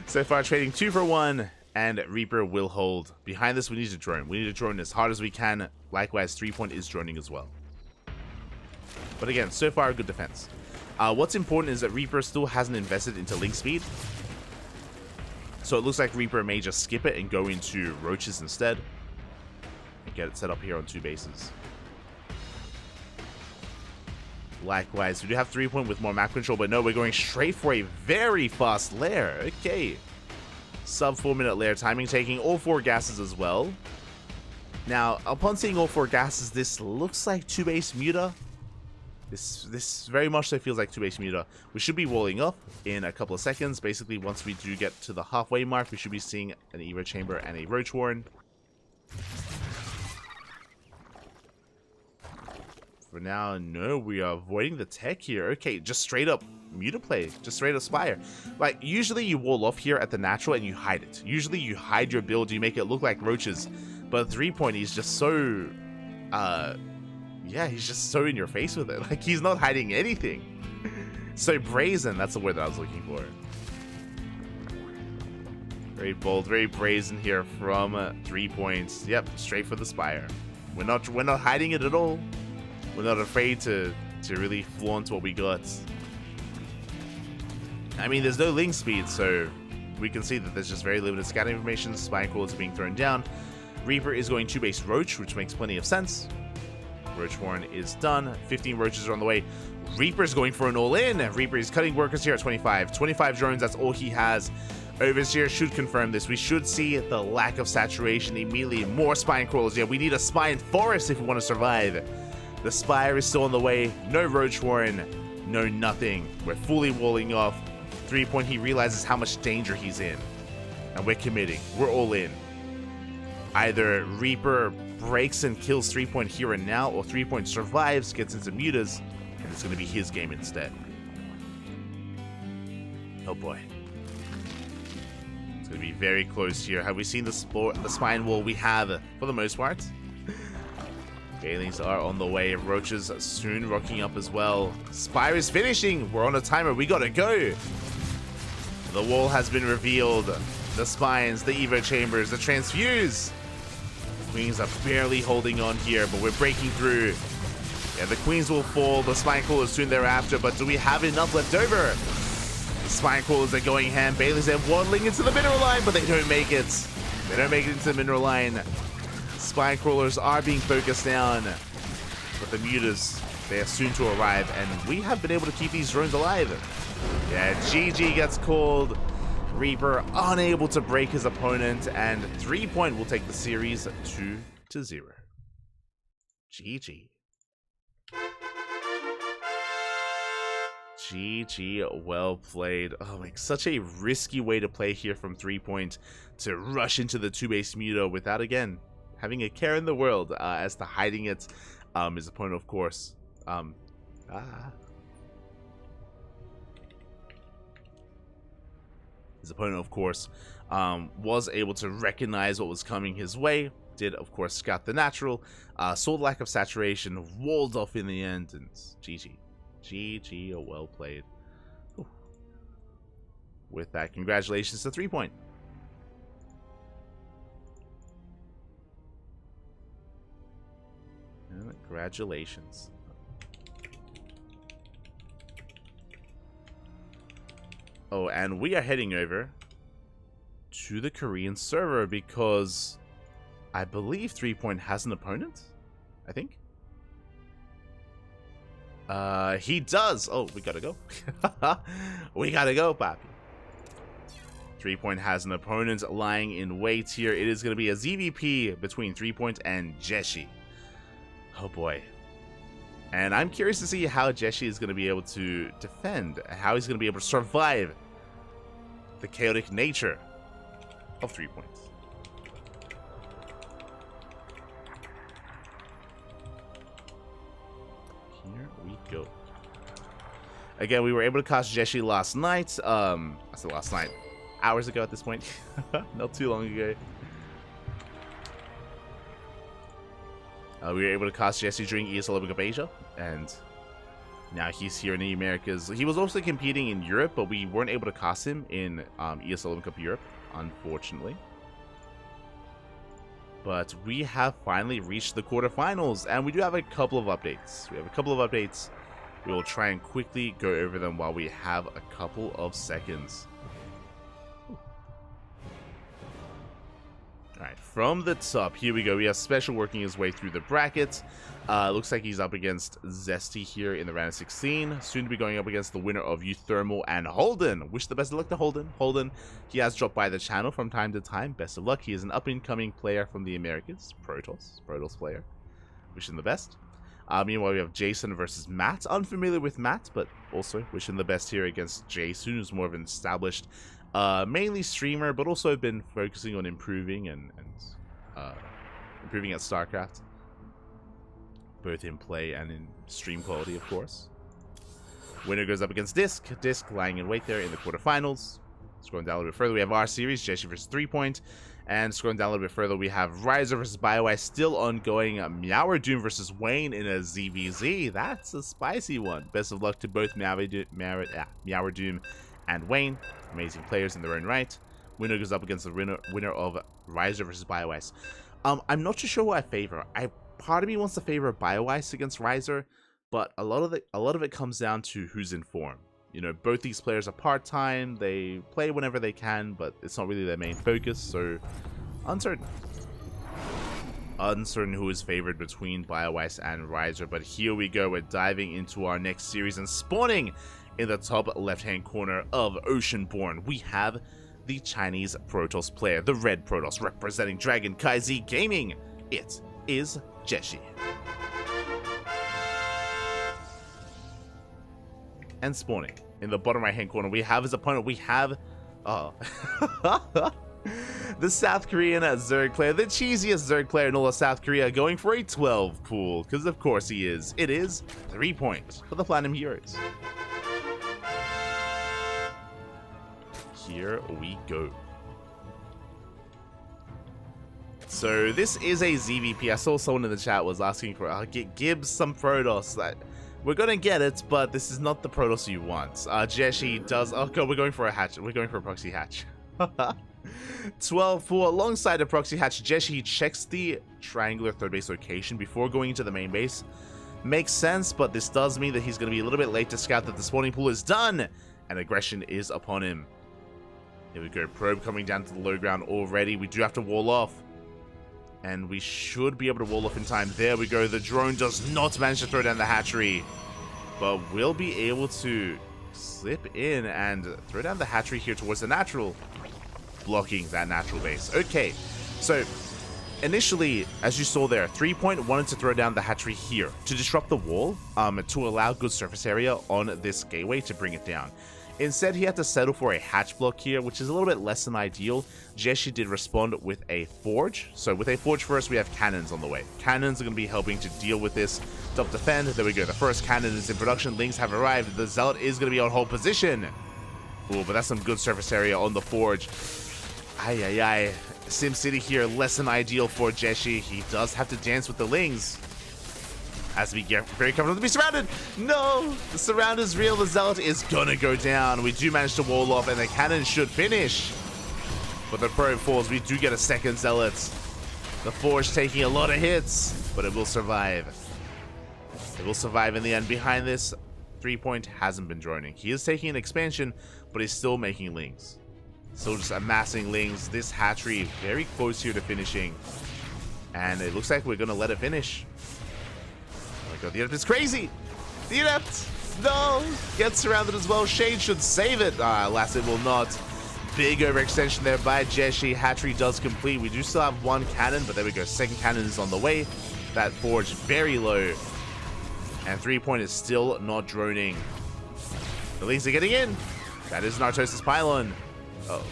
[SPEAKER 1] So far, trading 2 for 1. And Reaper will hold. Behind this, we need a drone. We need a drone as hard as we can. Likewise, 3 point is droning as well. But again, so far, a good defense. What's important is that Reaper still hasn't invested into Ling Speed. So it looks like Reaper may just skip it and go into Roaches instead. And get it set up here on 2 bases. Likewise, we do have 3 point with more map control, but no, we're going straight for a very fast lair. Okay. Sub 4 minute lair timing, taking all 4 gases as well. Now, upon seeing all 4 gases, this looks like 2-base Muta. This very much so feels like 2-base Muta. We should be walling up in a couple of seconds. Basically, once we do get to the halfway mark, we should be seeing an Evo Chamber and a Roach Warren. For now, no, we are avoiding the tech here. Okay, just straight up Muta play, just straight up Spire. Like, usually you wall off here at the natural and you hide it. Usually you hide your build, you make it look like roaches. But 3-point, he's just so, yeah, he's just so in your face with it. Like, he's not hiding anything. So brazen, that's the word that I was looking for. Very bold, very brazen here from 3 points. Yep, straight for the Spire. We're not hiding it at all. We're not afraid to really flaunt what we got. I mean, there's no link speed, so we can see that there's just very limited scouting information. Spine Crawlers are being thrown down. Reaper is going to base Roach, which makes plenty of sense. Roach Warren is done. 15 Roaches are on the way. Reaper's going for an all-in. Reaper is cutting workers here at 25. 25 drones, that's all he has. Overseer should confirm this. We should see the lack of saturation immediately. More Spine Crawlers. Yeah, we need a Spine Forest if we want to survive. The Spire is still on the way. No Roach Warren. No nothing. We're fully walling off. 3-point, he realizes how much danger he's in. And we're committing. We're all in. Either Reaper breaks and kills 3-point here and now, or 3-point survives, gets into mutas, and it's going to be his game instead. Oh boy. It's going to be very close here. Have we seen the spine wall? We have, for the most part. Bailings are on the way. Roaches soon rocking up as well. Spire is finishing. We're on a timer. We gotta go. The wall has been revealed. The spines, the Evo chambers, the transfuse. Queens are barely holding on here, but we're breaking through. Yeah, the queens will fall. The spine crawlers soon thereafter, but do we have enough left over? The spine crawlers are going ham. Bailey's there waddling into the mineral line, but they don't make it. They don't make it into the mineral line. Spine crawlers are being focused down, but the mutas, they are soon to arrive, and we have been able to keep these drones alive. Yeah, GG gets called. Reaper unable to break his opponent, and 3-point will take the series 2-0. GG. GG, well played. Oh, like such a risky way to play here from 3-point, to rush into the 2-base muta without, again, having a care in the world as to hiding it. His opponent, of course, his opponent, of course, was able to recognize what was coming his way. Did, of course, scout the natural, saw the lack of saturation, walled off in the end, and GG. GG, well played. Ooh. With that, congratulations to 3-point. Congratulations. Oh, and we are heading over to the Korean server because I believe 3-point has an opponent, I think. He does. Oh, we gotta go. We gotta go, papi. 3-point has an opponent lying in wait here. It is gonna be a ZVP between 3-point and Jeshi. Oh boy. And I'm curious to see how Jeshi is going to be able to defend, how he's going to be able to survive the chaotic nature of 3 points. Here we go. Again, we were able to cast Jeshi last night. I said last night, hours ago at this point. Not too long ago. We were able to cast Jeshi during ESL Open Cup Asia, and now he's here in the Americas. He was also competing in Europe, but we weren't able to cast him in ESL Open Cup Europe, unfortunately. But we have finally reached the quarterfinals, and we do have a couple of updates. We will try and quickly go over them while we have a couple of seconds. Alright, from the top, here we go. We have Special working his way through the brackets. Looks like he's up against Zesty here in the round of 16. Soon to be going up against the winner of Euthermal and Holden. Wish the best of luck to Holden. Holden, he has dropped by the channel from time to time. Best of luck. He is an up-and-coming player from the Americas. Protoss player. Wish him the best. Meanwhile, we have Jason versus Matt. Unfamiliar with Matt, but also wish him the best here against Jason, who's more of an established mainly streamer, but also been focusing on improving and improving at StarCraft. both in play and in stream quality, of course. Winner goes up against Disc. Disc lying in wait there in the quarterfinals. Scrolling down a little bit further, we have our series, Jeshi versus 3-Point. And scrolling down a little bit further, we have Riser versus BioEye still ongoing. Meower Doom versus Wayne in a ZVZ. That's a spicy one. Best of luck to both Meower Doom and Wayne. Amazing players in their own right. Winner goes up against the winner of Riser versus BioEye. I'm not too sure who I favor. Part of me wants to favor BioEye against Riser, but a lot of it comes down to who's in form. You know, both these players are part-time, they play whenever they can, but it's not really their main focus, so uncertain. Uncertain who is favored between BioEye and Riser, but here we go, we're diving into our next series, and spawning in the top left-hand corner of Oceanborn, we have the Chinese Protoss player, the red Protoss, representing Dragon Kaizi Gaming. It is Jeshi. And spawning in the bottom right hand corner, we have his opponent. We have the South Korean Zerg player, the cheesiest Zerg player in all of South Korea, going for a 12 pool, because of course he is. It is 3-Point for the Platinum Heroes. Here we go. So this is a ZVP. I saw someone in the chat was asking for get Gibbs some Protoss. We're gonna get it, but this is not the Protoss you want. Jeshi does. Oh god, we're going for a hatch. We're going for a proxy hatch. 12 pool alongside a proxy hatch. Jeshi checks the triangular third base location before going into the main base. Makes sense, but this does mean that he's gonna be a little bit late to scout that the spawning pool is done, and aggression is upon him. Here we go. Probe coming down to the low ground already. We do have to wall off. And we should be able to wall off in time. There we go. The drone does not manage to throw down the hatchery, but will be able to slip in and throw down the hatchery here towards the natural, blocking that natural base. Okay, so initially, as you saw there, 3-Point wanted to throw down the hatchery here to disrupt the wall, to allow good surface area on this gateway to bring it down. Instead, he had to settle for a hatch block here, which is a little bit less than ideal. Jeshi did respond with a forge. So with a forge first, we have cannons on the way. Cannons are going to be helping to deal with this. Top defend. There we go. The first cannon is in production. Lings have arrived. The Zealot is going to be on hold position. Ooh, but that's some good surface area on the forge. Ay. SimCity here, less than ideal for Jeshi. He does have to dance with the Lings. As we get very comfortable to be surrounded. No! The surround is real. The Zealot is gonna go down. We do manage to wall off, and the cannon should finish. But the probe falls. We do get a second Zealot. The Forge taking a lot of hits, but it will survive. It will survive in the end. Behind this, 3-Point hasn't been droning. He is taking an expansion, but he's still making Lings. Still just amassing Lings. This hatchery very close here to finishing. And it looks like we're gonna let it finish. Oh my god, the Adept is crazy! The Adept! No! Gets surrounded as well. Shade should save it. Alas, it will not. Big overextension there by Jeshi. Hatchery does complete. We do still have one cannon, but there we go. Second cannon is on the way. That Forge very low. And 3-Point is still not droning. The Lings are getting in. That is Nartosis Pylon. Oh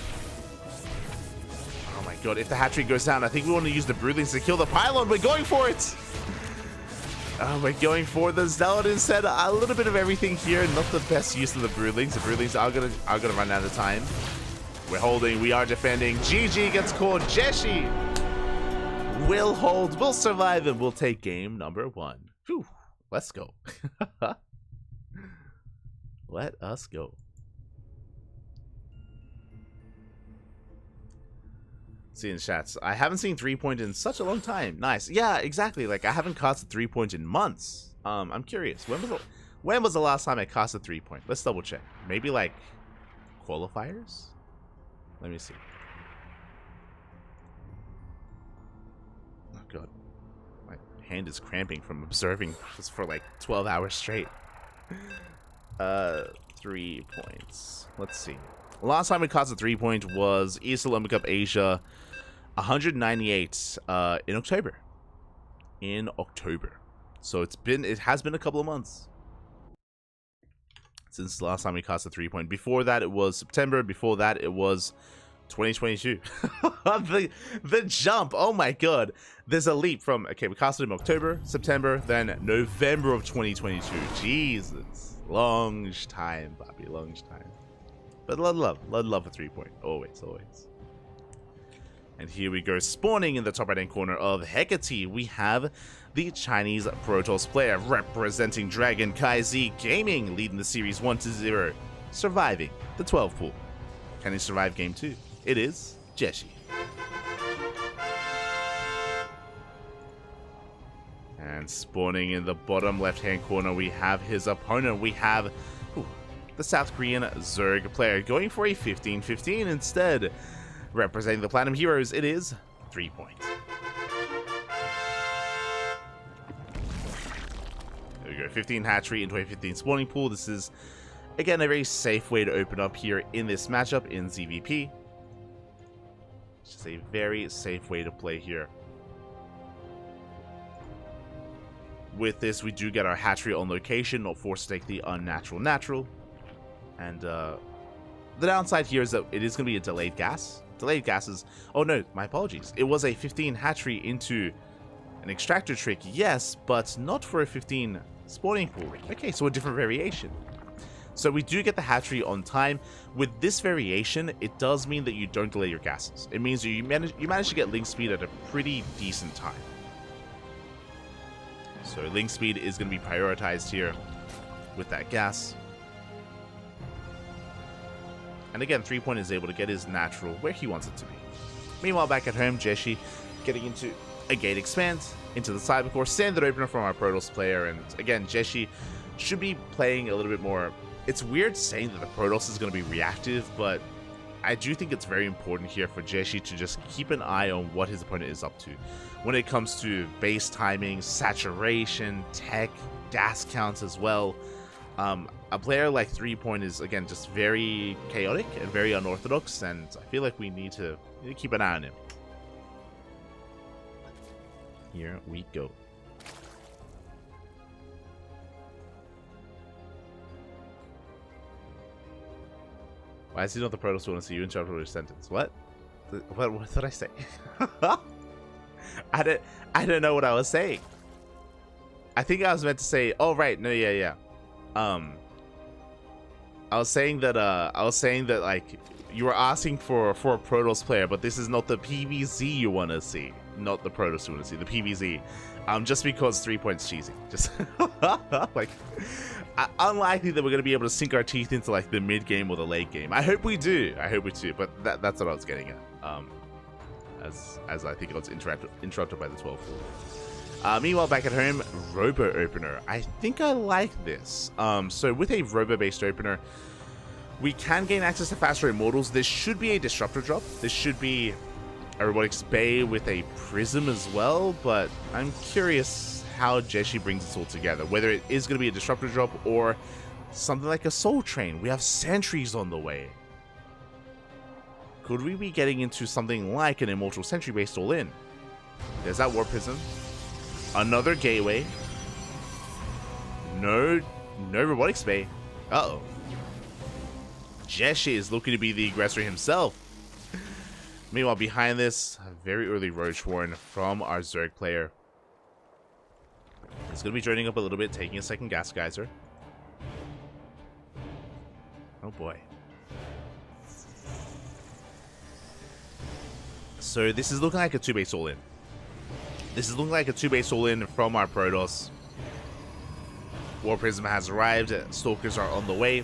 [SPEAKER 1] my god, if the hatchery goes down, I think we want to use the Broodlings to kill the Pylon. We're going for it! We're going for the Zealot instead. A little bit of everything here. Not the best use of the Broodlings. The Broodlings are gonna run out of time. We're holding. We are defending. GG gets caught. Jeshi will hold. Will survive, and we'll take game number 1. Whew. Let's go. Let us go. See in chats, I haven't seen 3-Point in such a long time. Nice. Yeah, exactly. Like, I haven't casted 3-Point in months. I'm curious. When was the last time I casted 3-Point? Let's double check. Maybe like qualifiers? Let me see. Oh god. My hand is cramping from observing this for like 12 hours straight. 3 points. Let's see. The last time we casted 3-Point was ESL Open Cup Asia 198 in October. So it has been a couple of months since the last time we casted 3-Point. Before that it was September. Before that it was 2022. the jump, oh my god. There's a leap from, okay, we casted him October, September, then November of 2022. Jesus. Long time, Bobby, long time. But love for 3-point. Always. And here we go, spawning in the top right-hand corner of Hecate, we have the Chinese Protoss player representing CranKy Z Gaming, leading the series 1-0, surviving the 12 pool. Can he survive game 2? It is Jeshi. And spawning in the bottom left-hand corner, we have his opponent. We have the South Korean Zerg player going for a 15-15 instead. Representing the Platinum Heroes, it is 3-point. There we go, 15 hatchery into a 15 spawning pool. This is, again, a very safe way to open up here in this matchup in ZVP. It's just a very safe way to play here. With this, we do get our hatchery on location, not forced to take the unnatural natural. And the downside here is that it is going to be a delayed gas. Delayed gases. Oh no, my apologies. It was a 15 hatchery into an extractor trick, yes, but not for a 15 spawning pool. Okay, so a different variation. So we do get the hatchery on time. With this variation, it does mean that you don't delay your gases. It means you manage to get link speed at a pretty decent time. So link speed is going to be prioritized here with that gas. And again, 3-point is able to get his natural where he wants it to be. Meanwhile, back at home, Jeshi getting into a gate expand, into the cybercore, standard opener from our Protoss player. And again, Jeshi should be playing a little bit more. It's weird saying that the Protoss is going to be reactive, but I do think it's very important here for Jeshi to just keep an eye on what his opponent is up to. When it comes to base timing, saturation, tech, gas counts as well. A player like 3-point is, again, just very chaotic and very unorthodox, and I feel like we need to keep an eye on him. Here we go. Why is he not the Protoss want to see you interrupt your sentence? What did I say? I don't know what I was saying. I think I was meant to say, oh right, no, yeah. I was saying that like you were asking for a Protoss player, but this is not the PVZ you want to see, not the Protoss you want to see, the PVZ. Just because 3-point's cheesy, just like unlikely that we're gonna be able to sink our teeth into like the mid game or the late game. I hope we do, but that's what I was getting at. As I think I was interrupted by the 12 pool. Meanwhile, back at home, Robo Opener. I think I like this. So with a Robo-based opener, we can gain access to faster immortals. This should be a Disruptor drop. This should be a Robotics Bay with a Prism as well, but I'm curious how Jeshi brings this all together. Whether it is going to be a Disruptor drop or something like a Soul Train. We have Sentries on the way. Could we be getting into something like an Immortal Sentry-based all-in? There's that Warp Prism. Another Gateway. No Robotics Bay. Uh-oh. Jeshi is looking to be the aggressor himself. Meanwhile, behind this, a very early Roach Warren from our Zerg player. He's going to be joining up a little bit, taking a second Gas Geyser. Oh boy. So this is looking like a 2-base all-in. This is looking like a 2-base all-in from our Protoss. War Prism has arrived. Stalkers are on the way.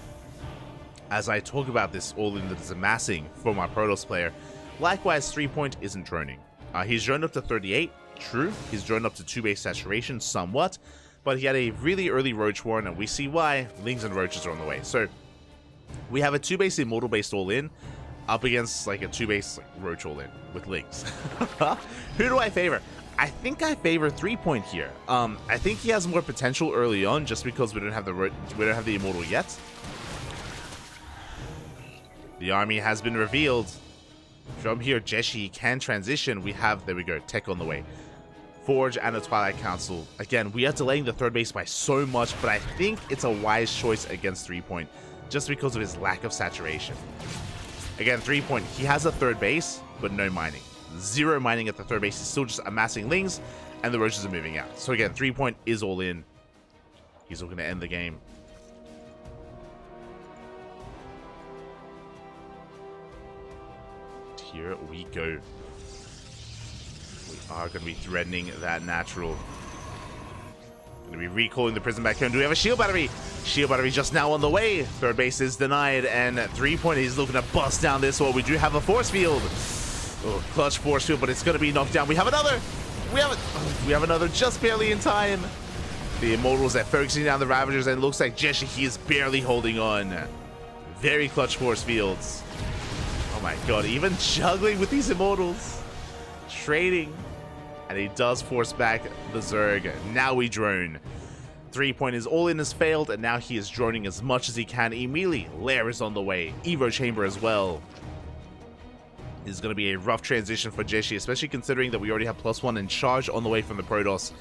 [SPEAKER 1] As I talk about this all-in that is amassing from our Protoss player, likewise 3-point isn't droning. He's droned up to 38, true. He's droned up to 2-base saturation somewhat, but he had a really early Roach Warren, and we see why. Lings and Roaches are on the way. So we have a 2-base Immortal-based all-in up against like a 2-base like, Roach all-in with Lings. Who do I favor? I think I favor 3-point here. I think he has more potential early on just because we don't have the Immortal yet. The army has been revealed. From here, Jeshi can transition. We have, there we go, Tech on the way. Forge and a Twilight Council. Again, we are delaying the 3rd base by so much, but I think it's a wise choice against 3-point just because of his lack of saturation. Again, 3 point. He has a third base, but no mining. 0 mining at the third base. He's still just amassing lings, and the roaches are moving out. So again, 3 point is all in. He's looking to end the game. Here we go. We are going to be threatening that natural. Going to be recalling the prism back home. Do we have a shield battery? Shield battery just now on the way. Third base is denied, and 3 point is looking to bust down this one. We do have a force field. Oh, clutch force field, but it's going to be knocked down. We have another. We have another just barely in time. The Immortals are focusing down the Ravagers, and it looks like Jeshi, he is barely holding on. Very clutch force fields. Oh my god, even juggling with these Immortals. Trading. And he does force back the Zerg. Now we drone. 3 point is all in has failed, and now he is droning as much as he can immediately. Lair is on the way. Evo Chamber as well. This is going to be a rough transition for Jeshi, especially considering that we already have +1 in charge on the way from the Protoss.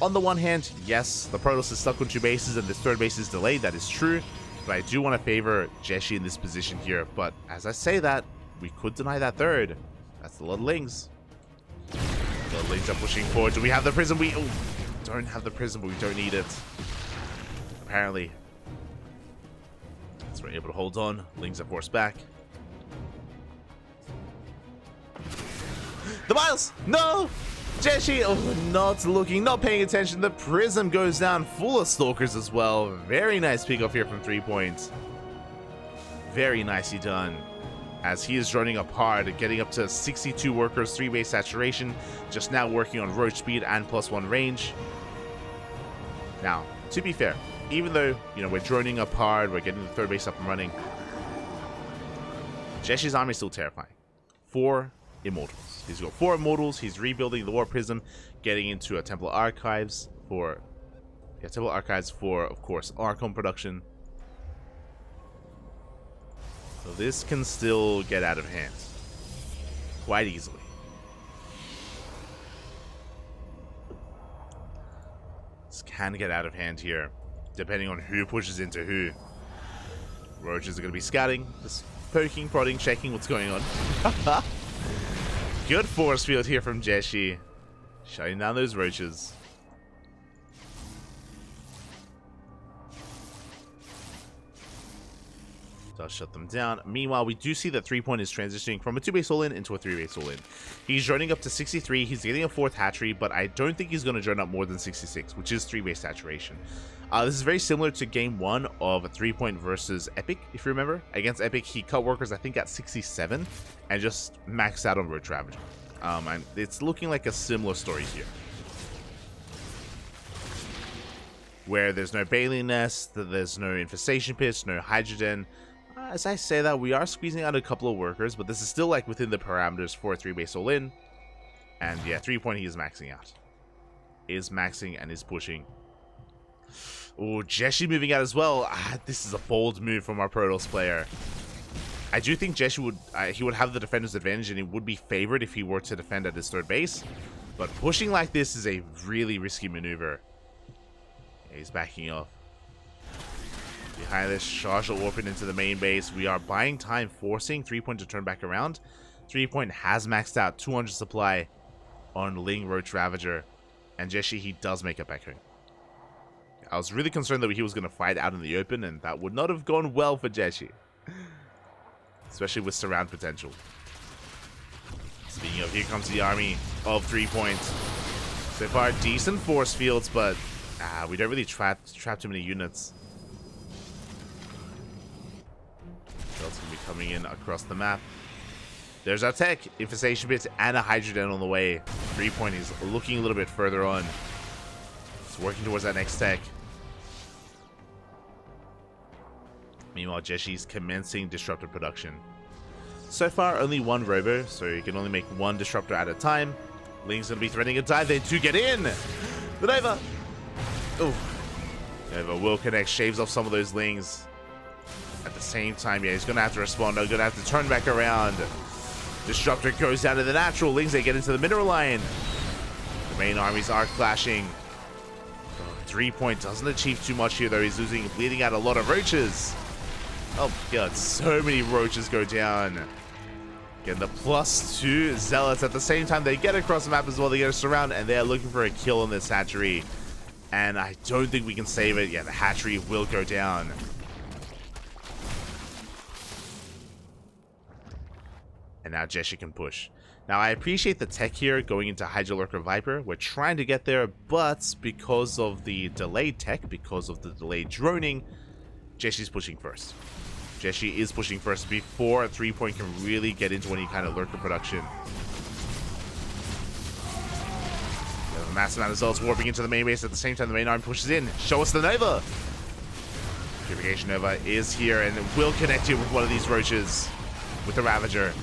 [SPEAKER 1] On the one hand, yes, the Protoss is stuck on 2 bases and this third base is delayed. That is true. But I do want to favor Jeshi in this position here. But as I say that, we could deny that third. That's a lot of lings. The lings are pushing forward. Do we have the prism? We don't have the prism, but we don't need it. Apparently. So we're able to hold on. Lings are forced back. The Miles! No! Jeshi, not looking, not paying attention. The prism goes down, full of stalkers as well. Very nice pick off here from 3 points. Very nicely done. As he is running up hard, getting up to 62 workers, 3 base saturation. Just now working on roach speed and +1 range. Now, to be fair, even though, we're droning up hard, we're getting the third base up and running, Jeshi's army is still terrifying. 4 Immortals. He's got 4 Immortals. He's rebuilding the War Prism, getting into a Temple Archives for, of course, Archon production. So this can still get out of hand quite easily. This can get out of hand here, depending on who pushes into who. Roaches are going to be scouting, just poking, prodding, checking what's going on. Good force field here from Jeshi. Shutting down those roaches. Does shut them down. Meanwhile, we do see that 3 point is transitioning from a 2-base all-in into a 3-base all-in. He's droning up to 63. He's getting a 4th hatchery, but I don't think he's going to drone up more than 66, which is 3-base saturation. This is very similar to game 1 of 3 point versus Epic, if you remember. Against Epic, he cut workers, I think, at 67 and just maxed out on Roach Ravager. And it's looking like a similar story here, where there's no Bailey Nest, there's no Infestation Pits, no Hydrogen. As I say that, we are squeezing out a couple of workers, but this is still like within the parameters for a 3-base all-in. And yeah, 3 point he is maxing out. Is maxing and is pushing. Oh, Jeshi moving out as well. This is a bold move from our Protoss player. I do think Jeshi would have the defender's advantage, and he would be favored if he were to defend at his third base. But pushing like this is a really risky maneuver. Yeah, he's backing off. Behind this, charge will open into the main base. We are buying time, forcing 3 point to turn back around. 3 point has maxed out 200 supply on Ling Roach Ravager, and Jeshi, he does make it back home. I was really concerned that he was going to fight out in the open, and that would not have gone well for Jeshi, especially with surround potential. Speaking of, here comes the army of 3 points. So far, decent force fields, but we don't really trap too many units. What's going to be coming in across the map? There's our tech, Infestation Pits, and a Hydrogen on the way. 3 point is looking a little bit further on. It's working towards that next tech. Meanwhile, Jeshi's commencing disruptor production. So far, only 1 robo, so you can only make 1 disruptor at a time. Ling's going to be threatening a dive. They do get in! The Nova! Oh. Nova will connect, shaves off some of those Lings. At the same time, yeah, he's going to have to respond. They're going to have to turn back around. Disruptor goes down to the natural. Lings, they get into the mineral line. The main armies are clashing. 3 point doesn't achieve too much here, though. He's bleeding out a lot of roaches. Oh god, so many roaches go down. Again, the +2 zealots. At the same time, they get across the map as well. They get a surround, and they're looking for a kill on this hatchery. And I don't think we can save it. Yeah, the hatchery will go down. And now Jessie can push. Now, I appreciate the tech here going into Hydra Lurker Viper. We're trying to get there, but because of the delayed tech, because of the delayed droning, Jessie's pushing first. Jessie is pushing first before a 3-point can really get into any kind of Lurker production. The massive amount of Zealots warping into the main base. At the same time, the main army pushes in. Show us the Nova! Purification Nova is here and will connect you with one of these roaches with the Ravager.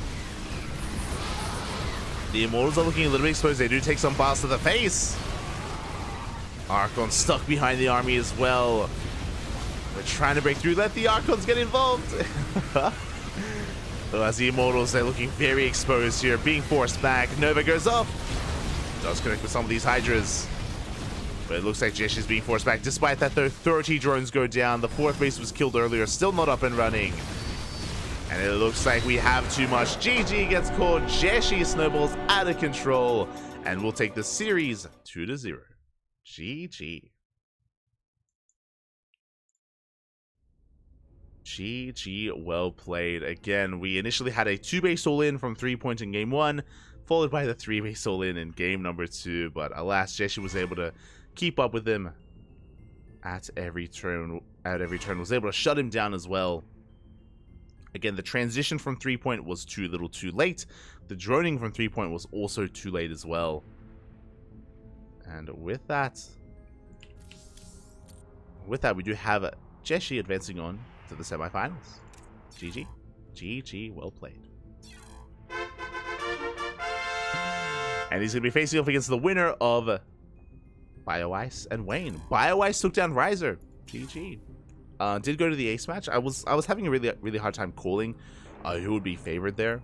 [SPEAKER 1] The Immortals are looking a little bit exposed. They do take some blasts to the face. Archon stuck behind the army as well. We're trying to break through. Let the Archons get involved. So as the Immortals, they're looking very exposed here, being forced back. Nova goes up. Does connect with some of these Hydras. But it looks like Jesh is being forced back. Despite that, though, 30 drones go down. The 4th base was killed earlier, still not up and running. And it looks like we have too much. GG gets caught. Jeshi snowballs out of control. And we'll take the series 2-0. GG. GG, well played. Again, we initially had a 2-base all-in from 3 points in game 1, followed by the 3-base all-in in game number 2. But alas, Jeshi was able to keep up with him at every turn. Was able to shut him down as well. Again, the transition from 3-point was too little too late. The droning from 3-point was also too late as well. And with that, we do have Jeshi advancing on to the semifinals. GG. GG, well played. And he's going to be facing off against the winner of BioIce and Wayne. BioIce took down Riser. GG. Did go to the ace match. I was having a really hard time calling who would be favored there.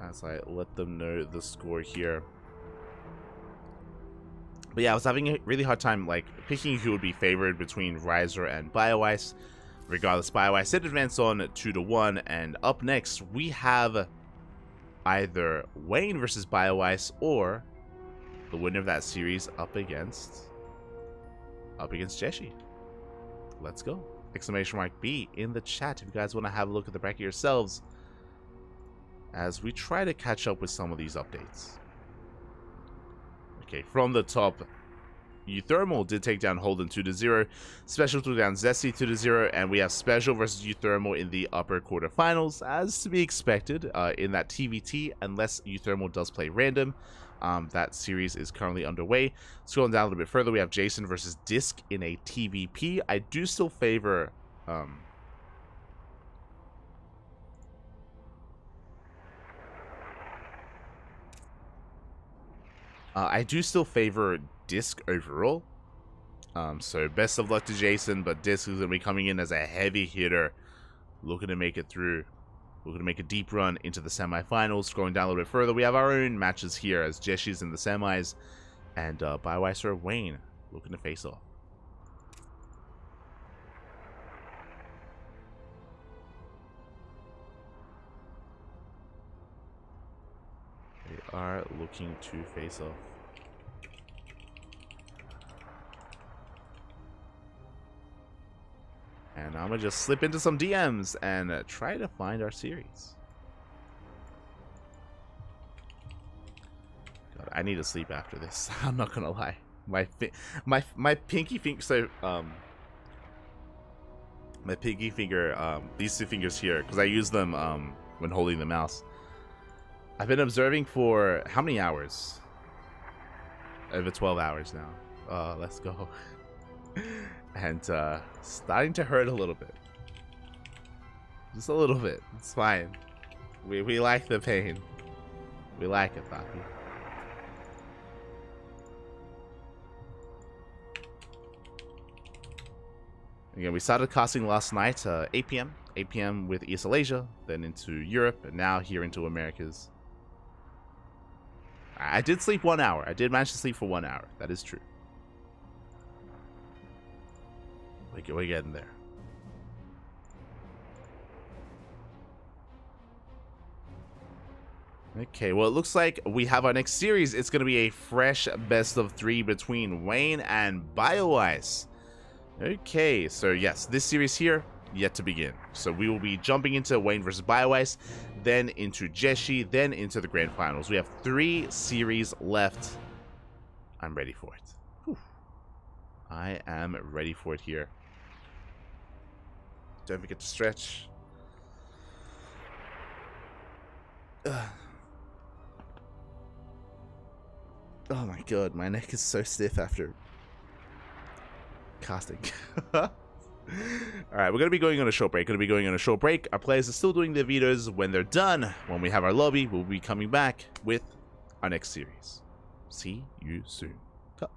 [SPEAKER 1] As I let them know the score here. But yeah, I was having a really hard time like picking who would be favored between Riser and BioIce. Regardless, BioIce did advance on 2-1, and up next we have either Wayne versus BioIce or the winner of that series up against Jeshi. Let's go! Exclamation mark B in the chat if you guys want to have a look at the bracket yourselves as we try to catch up with some of these updates. Okay, from the top, Euthermal did take down Holden 2-0. Special took down Zesty 2-0, and we have Special versus Euthermal in the upper quarterfinals, as to be expected in that TVT, unless Euthermal does play random. That series is currently underway. Scrolling down a little bit further, we have Jason versus Disc in a TVP. I do still favor Disc overall. So best of luck to Jason, but Disc is going to be coming in as a heavy hitter, looking to make it through. Looking to make a deep run into the semifinals. Scrolling down a little bit further, we have our own matches here as Jeshi's in the semis, and BioIce or Wayne looking to face off. They are looking to face off. And I'm going to just slip into some DMs and try to find our series. God, I need to sleep after this. I'm not going to lie. My pinky finger, so, my pinky finger, these 2 fingers here, because I use them when holding the mouse. I've been observing for how many hours? Over 12 hours now. Let's go. And starting to hurt a little bit. Just a little bit. It's fine. We like the pain. We like it, Papi. Again, we started casting last night, 8 p.m. 8 p.m. with ESL Asia, then into Europe, and now here into Americas. I did sleep 1 hour. I did manage to sleep for 1 hour. That is true. We're getting there. Okay, well, it looks like we have our next series. It's going to be a fresh best of 3 between Wayne and BioIce. Okay, so yes, this series here, yet to begin. So we will be jumping into Wayne versus BioIce, then into Jeshi, then into the grand finals. We have 3 series left. I'm ready for it. Whew. I am ready for it here. Don't forget to stretch. Oh my god, my neck is so stiff after casting. Alright, we're going to be going on a short break. Our players are still doing their videos. When they're done, when we have our lobby, we'll be coming back with our next series. See you soon. Cut.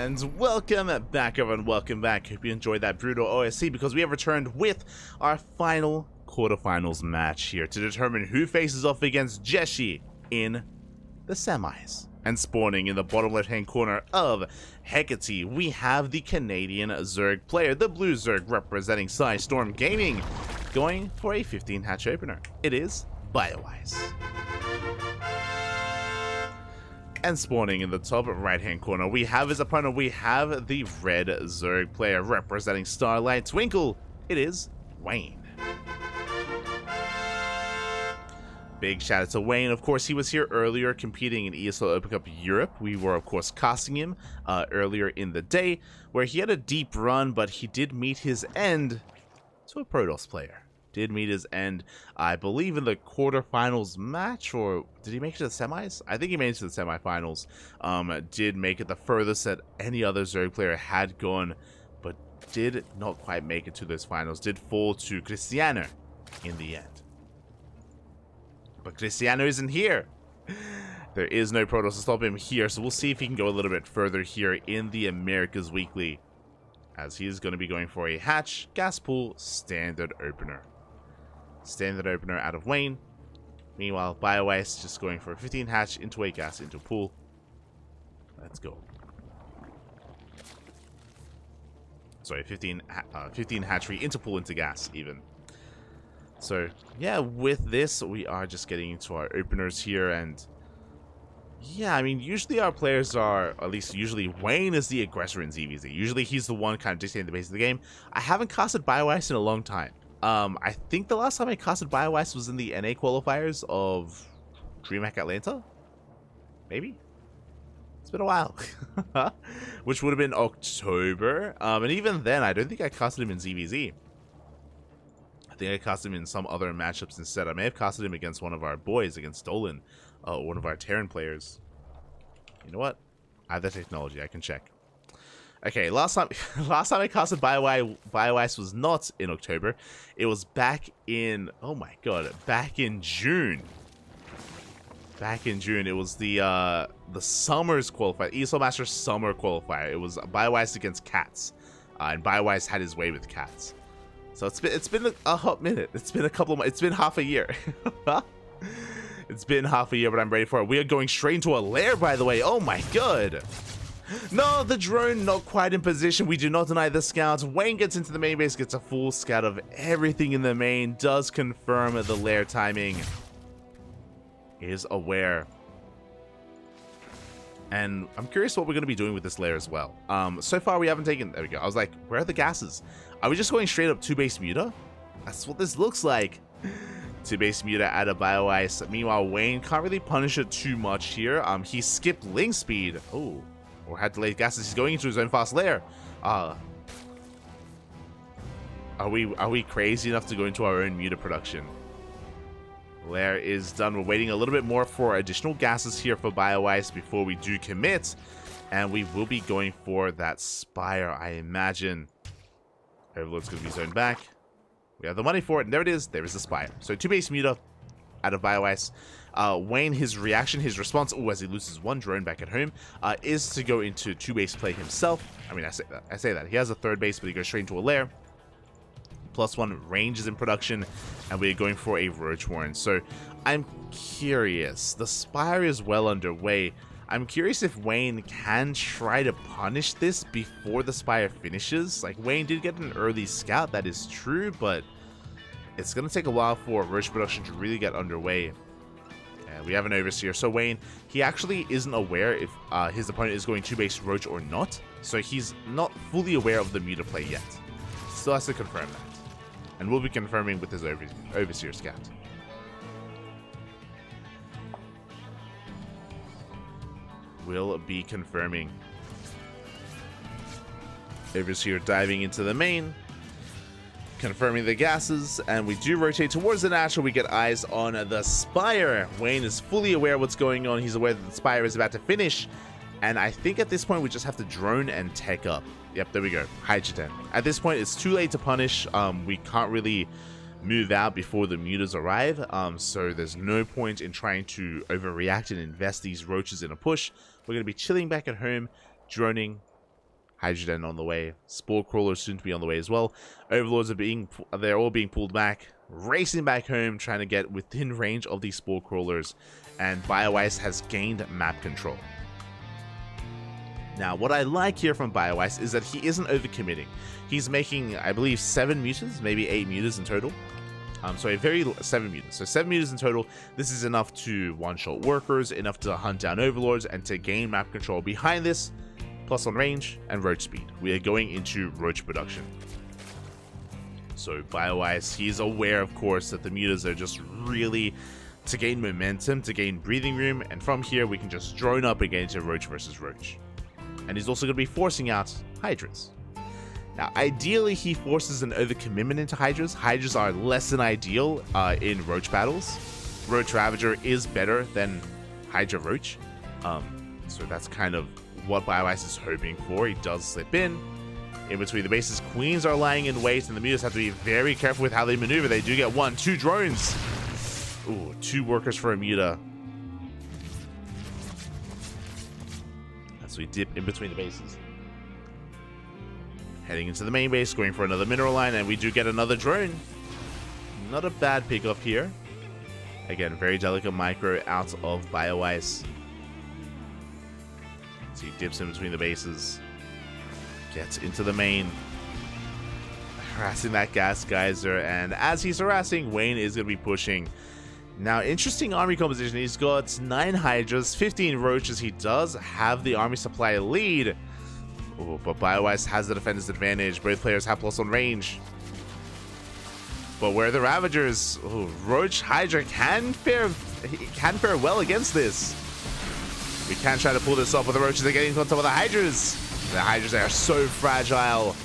[SPEAKER 1] And welcome back, everyone. Welcome back. Hope you enjoyed that brutal OSC, because we have returned with our final quarterfinals match here to determine who faces off against Jeshi in the semis. And spawning in the bottom left-hand corner of Hecate, we have the Canadian Zerg player, the blue Zerg representing Storm Gaming, going for a 15-hatch opener. It is BioIce. And spawning in the top right-hand corner, we have his opponent. We have the red Zerg player representing Starlight Twinkle. It is Wayne. Big shout out to Wayne. Of course, he was here earlier competing in ESL Open Cup Europe. We were, of course, casting him earlier in the day, where he had a deep run, but he did meet his end to a Protoss player. Did meet his end, I believe, in the quarterfinals match, or did he make it to the semis? I think he made it to the semifinals. Did make it the furthest that any other Zerg player had gone, but did not quite make it to those finals. Did fall to Cristiano in the end. But Cristiano isn't here. There is no Protoss to stop him here, so we'll see if he can go a little bit further here in the Americas Weekly, as he is going to be going for a hatch, gas pool, standard opener. Standard opener out of Wayne. Meanwhile, BioIce just going for a 15 hatch into a gas into a pool. Let's go. Sorry, 15 hatchery into pool into gas even. So yeah, with this we are just getting into our openers here, and yeah, I mean, usually our players are, at least usually Wayne is the aggressor in ZVZ. Usually he's the one kind of dictating the pace of the game. I haven't casted BioIce in a long time. I think the last time I casted BioIce was in the NA qualifiers of DreamHack Atlanta? Maybe? It's been a while. Which would have been October. And even then, I don't think I casted him in ZVZ. I think I casted him in some other matchups instead. I may have casted him against one of our boys, against Dolan, one of our Terran players. You know what? I have the technology. I can check. Okay, last time I casted BioIce was not in October. It was back in, oh my god, back in June. Back in June, it was the Summers qualifier, ESL Masters Summer qualifier. It was BioIce against Cats, and BioIce had his way with Cats. So it's been a hot minute. It's been a couple of months. It's been half a year. It's been half a year, but I'm ready for it. We are going straight into a lair, by the way. Oh my god. No, the drone not quite in position. We do not deny the scouts. Wayne gets into the main base, gets a full scout of everything in the main, does confirm the lair timing. Is aware. And I'm curious what we're going to be doing with this lair as well. So far we haven't taken, there we go. I was like, where are the gases? Are we just going straight up 2-base muta? That's what this looks like. 2-base muta out of BioIce. Meanwhile, Wayne can't really punish it too much here. He skipped link speed. Oh. Or had delayed gases. He's going into his own fast lair. Are we crazy enough to go into our own muta production? Lair is done. We're waiting a little bit more for additional gases here for BioIce before we do commit. And we will be going for that Spire, I imagine. Overlord's going to be zoned back. We have the money for it, and there it is. There is the Spire. So 2-base muta out of BioIce. Wayne, his reaction, his response, as he loses one drone back at home, is to go into 2-base play himself. I mean, I say that. He has a 3rd base, but he goes straight into a lair. +1 range is in production, and we're going for a Roach Warren. So I'm curious. The Spire is well underway. I'm curious if Wayne can try to punish this before the Spire finishes. Like, Wayne did get an early scout, that is true, but it's going to take a while for Roach production to really get underway. We have an Overseer. So Wayne, he actually isn't aware if his opponent is going 2-base Roach or not. So he's not fully aware of the muta play yet. Still has to confirm that. And we'll be confirming with his Overseer scout. We'll be confirming. Overseer diving into the main. Confirming the gases, and we do rotate towards the natural. We get eyes on the Spire. Wayne is fully aware of what's going on. He's aware that the Spire is about to finish, and I think at this point we just have to drone and tech up. Yep, there we go. Hydrogen. At this point, it's too late to punish. We can't really move out before the mutas arrive, so there's no point in trying to overreact and invest these roaches in a push. We're going to be chilling back at home, droning. Hydrogen on the way. Spore crawlers soon to be on the way as well. Overlords they're all being pulled back, racing back home, trying to get within range of these spore crawlers. And BioIce has gained map control. Now, what I like here from BioIce is that he isn't overcommitting. He's making, I believe, 7 mutas, maybe 8 mutas in total. 7 mutas. So 7 mutas in total. This is enough to one-shot workers, enough to hunt down overlords, and to gain map control. Behind this, +1 range and roach speed. We are going into roach production. So BioIce, he's aware, of course, that the mutas are just really to gain momentum, to gain breathing room, and from here we can just drone up against a Roach versus Roach. And he's also going to be forcing out Hydras. Now, ideally, he forces an overcommitment into Hydras. Hydras are less than ideal in Roach battles. Roach Ravager is better than Hydra Roach. So that's kind of what BioIce is hoping for. He does slip in between the bases. Queens are lying in wait, and the Mutas have to be very careful with how they maneuver. They do get 1, 2 drones. Ooh, 2 workers for a Muta. As we dip in between the bases. Heading into the main base, going for another mineral line, and we do get another drone. Not a bad pickup here. Again, very delicate micro out of BioIce. So he dips in between the bases. Gets into the main. Harassing that gas geyser, and as he's harassing, Wayne is going to be pushing. Now, interesting army composition. He's got 9 Hydras, 15 Roaches. He does have the army supply lead. Oh, but BioIce has the defender's advantage. Both players have +1 range. But where are the Ravagers? Oh, Roach Hydra can fare well against this. We can try to pull this off, but the Roaches are getting on top of the Hydras. The Hydras are so fragile.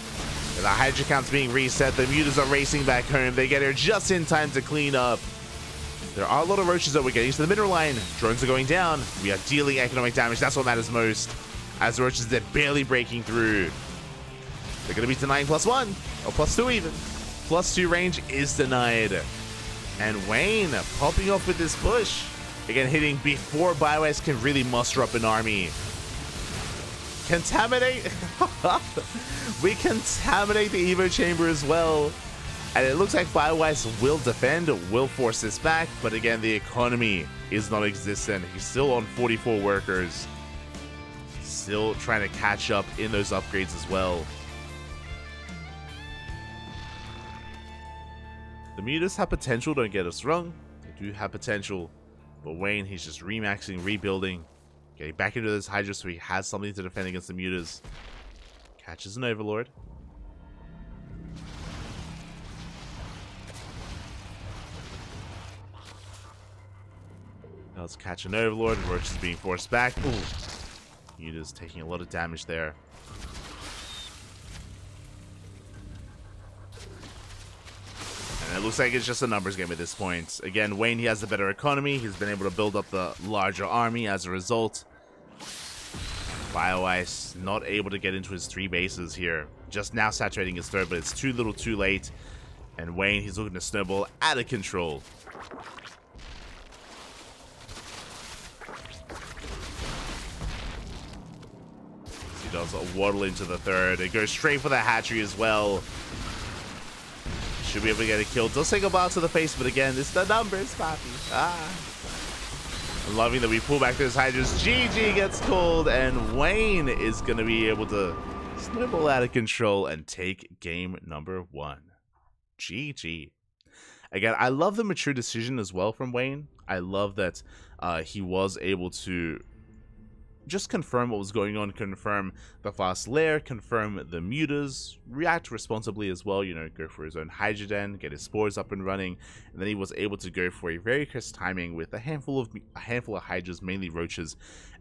[SPEAKER 1] The Hydra count's being reset. The Mutas are racing back home. They get here just in time to clean up. There are a lot of Roaches that we're getting to the mineral line. Drones are going down. We are dealing economic damage. That's what matters most. As the Roaches, they're barely breaking through. They're going to be denying +1, or +2 even. +2 range is denied. And Wayne popping off with this push. Again, hitting before BioIce can really muster up an army. Contaminate. We contaminate the Evo chamber as well. And it looks like BioIce will defend, will force this back. But again, the economy is non-existent. He's still on 44 workers. Still trying to catch up in those upgrades as well. The Mutas have potential, don't get us wrong. They do have potential. But Wayne, he's just remaxing, rebuilding. Getting back into this Hydra so he has something to defend against the Mutas. Catches an Overlord. Does catch an Overlord. Roach is being forced back. Ooh. Mutas taking a lot of damage there. And it looks like it's just a numbers game at this point. Again, Wayne, he has the better economy. He's been able to build up the larger army as a result. BioIce not able to get into his 3 bases here. Just now saturating his 3rd, but it's too little too late. And Wayne, he's looking to snowball out of control. He does waddle into the 3rd. It goes straight for the hatchery as well. Should be able to get a kill. Does take a while to the face, but again, it's the numbers, Papi. I'm loving that we pull back those Hydras. GG gets called, and Wayne is going to be able to snowball out of control and take game number 1. GG. Again, I love the mature decision as well from Wayne. I love that he was able to just confirm what was going on, confirm the fast lair, confirm the Mutas, react responsibly as well, you know, go for his own Hydroden, get his spores up and running, and then he was able to go for a very crisp timing with a handful of Hydras, mainly Roaches,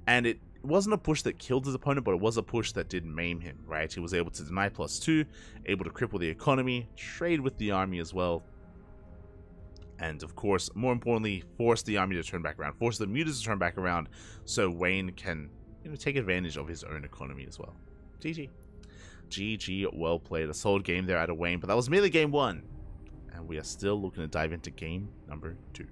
[SPEAKER 1] and it wasn't a push that killed his opponent, but it was a push that did maim him, right? He was able to deny +2, able to cripple the economy, trade with the army as well, and of course, more importantly, force the army to turn back around, force the Mutas to turn back around, so Wayne can, you know, take advantage of his own economy as well. GG. GG, well played. A solid game there out of Wayne, but that was merely game 1. And we are still looking to dive into game number 2.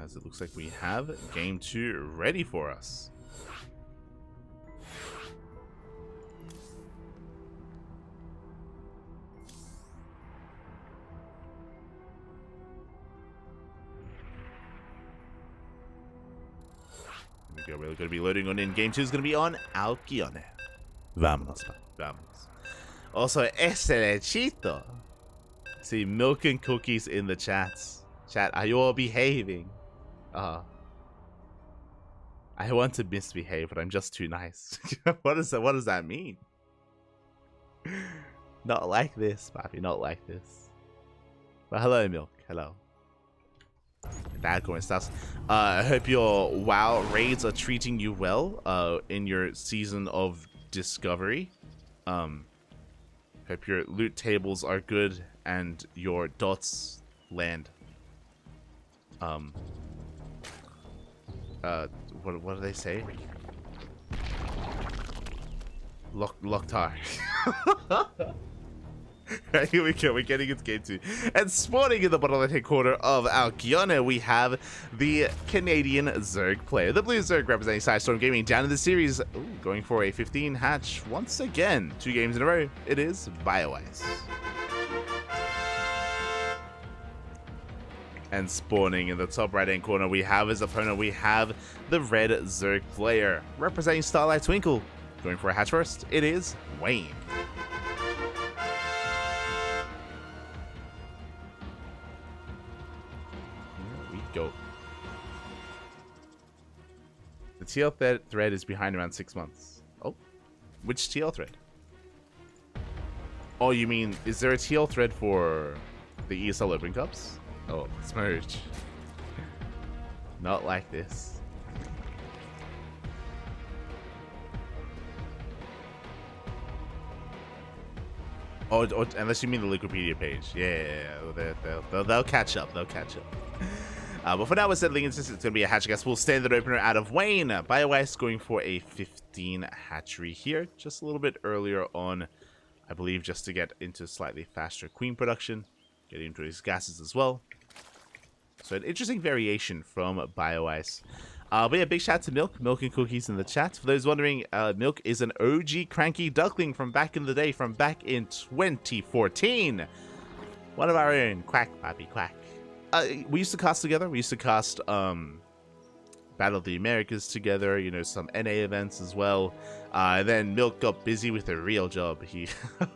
[SPEAKER 1] As it looks like we have game 2 ready for us. Here we go. We're going to be loading on in. Game 2 is going to be on Alquione. Vámonos, vámonos. Also, este lechito. See, milk and cookies in the chats. Chat, are you all behaving? I want to misbehave, but I'm just too nice. What does that mean? Not like this, Bobby, not like this. But hello, Milk. Hello. I hope your WoW raids are treating you well in your season of discovery. Hope your loot tables are good and your dots land. What do they say? Loktar. Right, here we go, we're getting into game 2. And spawning in the bottom left-hand corner of our Kiona, we have the Canadian Zerg player. The blue Zerg representing Sidestorm Gaming down in the series, going for a 15 hatch once again. 2 games in a row, it is BioIce. And spawning in the top right-hand corner, we have his opponent, we have the red Zerg player, representing Starlight Twinkle. Going for a hatch first, it is Wayne. Go. The TL thread is behind around 6 months. Oh, which TL thread? Oh, you mean, is there a TL thread for the ESL Open Cups? Oh, Smurge. Not like this. Oh, unless you mean the Wikipedia page. Yeah. They'll catch up. They'll catch up. But for now, we're settling into it's going to be a hatch. I guess we'll standard opener out of Wayne. BioIce going for a 15 hatchery here. Just a little bit earlier on, I believe, just to get into slightly faster queen production. Getting into his gases as well. So an interesting variation from BioIce. But yeah, big shout out to Milk and Cookies in the chat. For those wondering, Milk is an OG CranKy Duckling from back in the day, from back in 2014. One of our own. Quack, Bobby, quack. We used to cast together. We used to cast Battle of the Americas together, you know, some NA events as well. Then Milk got busy with a real job. He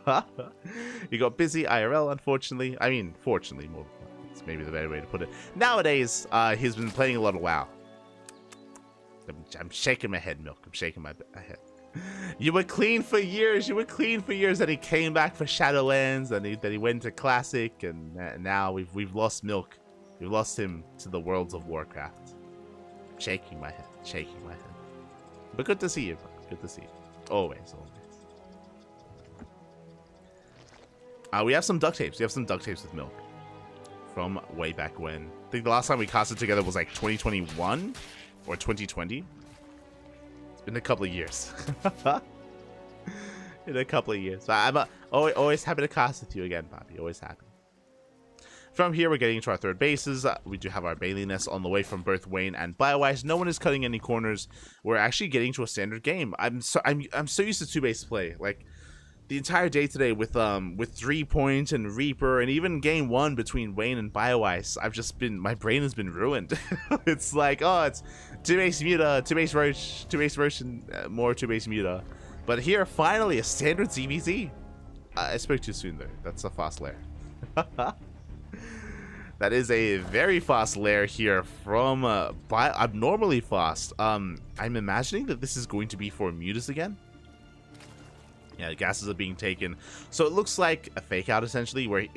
[SPEAKER 1] got busy IRL, unfortunately. I mean, fortunately, more. It's maybe the better way to put it. Nowadays, he's been playing a lot of WoW. I'm shaking my head, Milk. I'm shaking my head. You were clean for years. You were clean for years. And he came back for Shadowlands. And then he went to Classic. And now we've lost Milk. We've lost him to the worlds of Warcraft. Shaking my head. Shaking my head. But good to see you, bro. Good to see you. Always, always. We have some duct tapes. We have some duct tapes with Milk. From way back when. I think the last time we casted together was like 2021 or 2020. It's been a couple of years. In a couple of years. So I'm always happy to cast with you again, Bobby. Always happy. From here, we're getting into our third bases. We do have our Bailey Nest on the way from both Wayne and BioIce. No one is cutting any corners. We're actually getting to a standard game. I'm so used to 2-base play. Like the entire day today with 3-point and Reaper, and even game 1 between Wayne and BioIce, my brain has been ruined. It's like, oh, it's 2-base Muta, 2-base Roach, 2-base Roach, and more 2-base Muta. But here, finally, a standard ZVZ. I spoke too soon, though. That's a fast lair. That is a very fast lair here from abnormally fast. I'm imagining that this is going to be for mutas again. Yeah, the gases are being taken. So it looks like a fake out essentially, where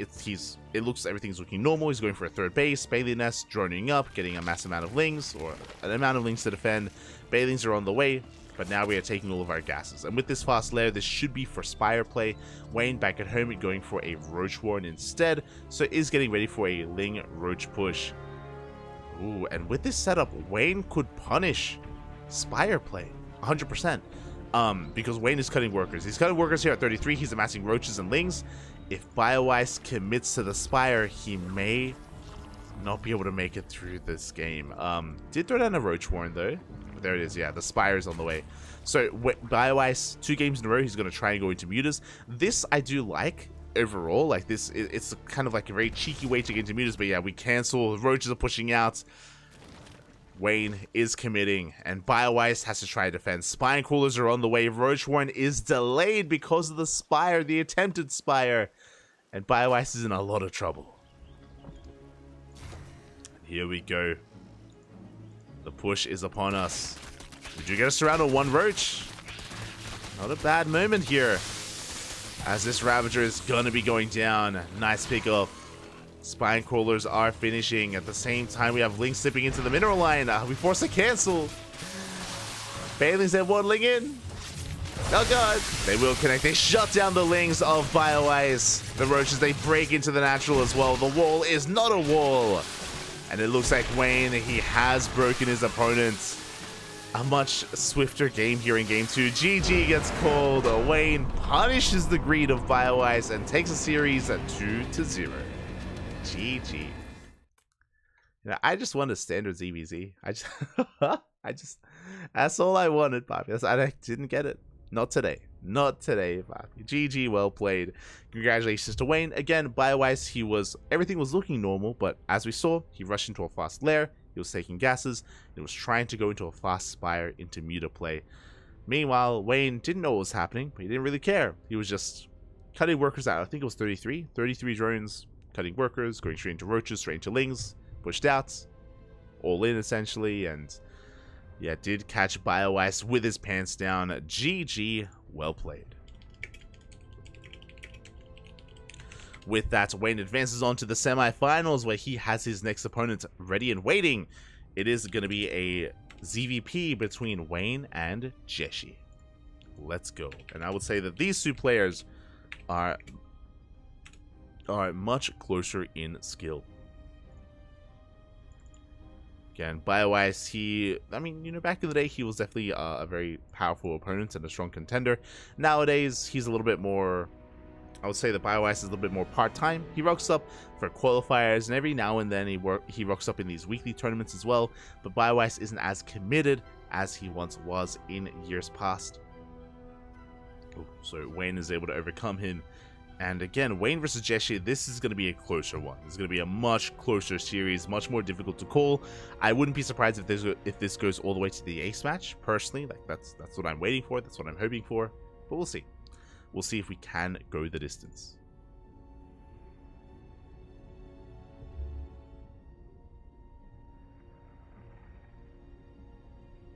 [SPEAKER 1] everything's looking normal. He's going for a third base, Bailey Nest, droning up, getting a massive amount of lings, or an amount of lings to defend. Bailings are on the way, but now we are taking all of our gases. And with this fast lair, this should be for Spire play. Wayne back at home going for a Roach Warren instead, so is getting ready for a Ling Roach push. Ooh, and with this setup, Wayne could punish Spire play 100%. Because Wayne is cutting workers. He's cutting workers here at 33. He's amassing roaches and lings. If BioIce commits to the Spire, he may not be able to make it through this game. Did throw down a Roach Warren though. But there it is. Yeah, the Spire's on the way. So BioIce, 2 games in a row, he's going to try and go into mutas. This I do like overall. Like this, it's kind of like a very cheeky way to get into mutas. But yeah, we cancel. Roaches are pushing out. Wayne is committing, and BioIce has to try to defend. Spine Crawlers are on the way. Roach Warren is delayed because of the Spire, the attempted Spire, and BioIce is in a lot of trouble. here we go. The push is upon us. Did you get us around on one roach? Not a bad moment here. As this Ravager is going to be going down. Nice pickup. Spine Crawlers are finishing. At the same time, we have Link slipping into the mineral line. We force a cancel. Bailey's there waddling in. Oh god. They will connect. They shut down the Lings of BioIce. The Roaches, they break into the natural as well. The wall is not a wall. And it looks like Wayne, he has broken his opponent. A much swifter game here in game 2. GG gets called. Wayne punishes the greed of BioIce and takes a series at 2-0. GG. You know, I just want a standard ZVZ. I just, that's all I wanted, Bobby. I didn't get it. Not today. Not today, Bobby. GG, well played. Congratulations to Wayne. Again, BioIce, everything was looking normal, but as we saw, he rushed into a fast lair. He was taking gases. He was trying to go into a fast spire into muta play. Meanwhile, Wayne didn't know what was happening, but he didn't really care. He was just cutting workers out. I think it was 33 drones, cutting workers, going straight into roaches, straight into lings, pushed out, all in essentially, and yeah, did catch BioIce with his pants down. GG, well played. With that, Wayne advances on to the semifinals where he has his next opponent ready and waiting. It is going to be a ZVP between Wayne and Jeshi. Let's go. And I would say that these two players are much closer in skill. Again, BioIce, I mean, you know, back in the day, he was definitely a very powerful opponent and a strong contender. Nowadays, he's a little bit more, I would say that BioIce is a little bit more part-time. He rocks up for qualifiers, and every now and then he rocks up in these weekly tournaments as well, but BioIce isn't as committed as he once was in years past. So Wayne is able to overcome him. And again, Wayne versus Jeshi, this is going to be a closer one. This is going to be a much closer series, much more difficult to call. I wouldn't be surprised if this goes all the way to the ace match, personally. Like that's what I'm waiting for, that's what I'm hoping for, but we'll see. We'll see if we can go the distance.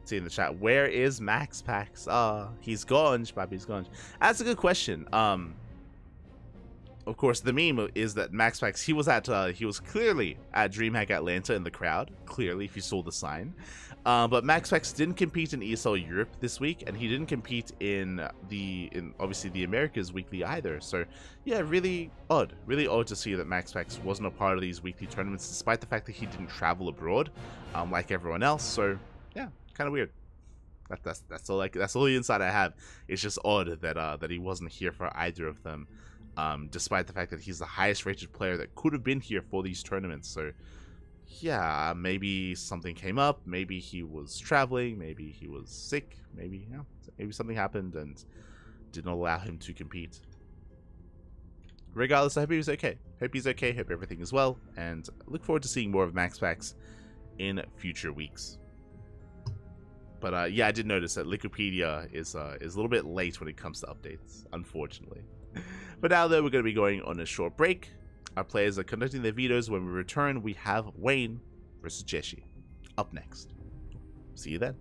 [SPEAKER 1] See in the chat, where is Max Pax? He's gone, Papi's gone. That's a good question. Of course, the meme is that Max Pax, he was clearly at DreamHack Atlanta in the crowd, clearly, if you saw the sign. But Max Pax didn't compete in ESL Europe this week, and he didn't compete in obviously the Americas weekly either. So yeah, really odd to see that Max Pax wasn't a part of these weekly tournaments, despite the fact that he didn't travel abroad, like everyone else. So yeah, kind of weird. That's all the insight I have. It's just odd that he wasn't here for either of them. Despite the fact that he's the highest rated player that could have been here for these tournaments. So yeah, maybe something came up, maybe he was traveling, maybe he was sick, maybe something happened and did not allow him to compete. Regardless, I hope he's okay. Hope everything is well, and look forward to seeing more of Max Pax in future weeks. But yeah, I did notice that Wikipedia is a little bit late when it comes to updates, unfortunately. But now, though, we're going to be going on a short break. Our players are conducting their vetoes. When we return, we have Wayne versus Jeshi up next. See you then.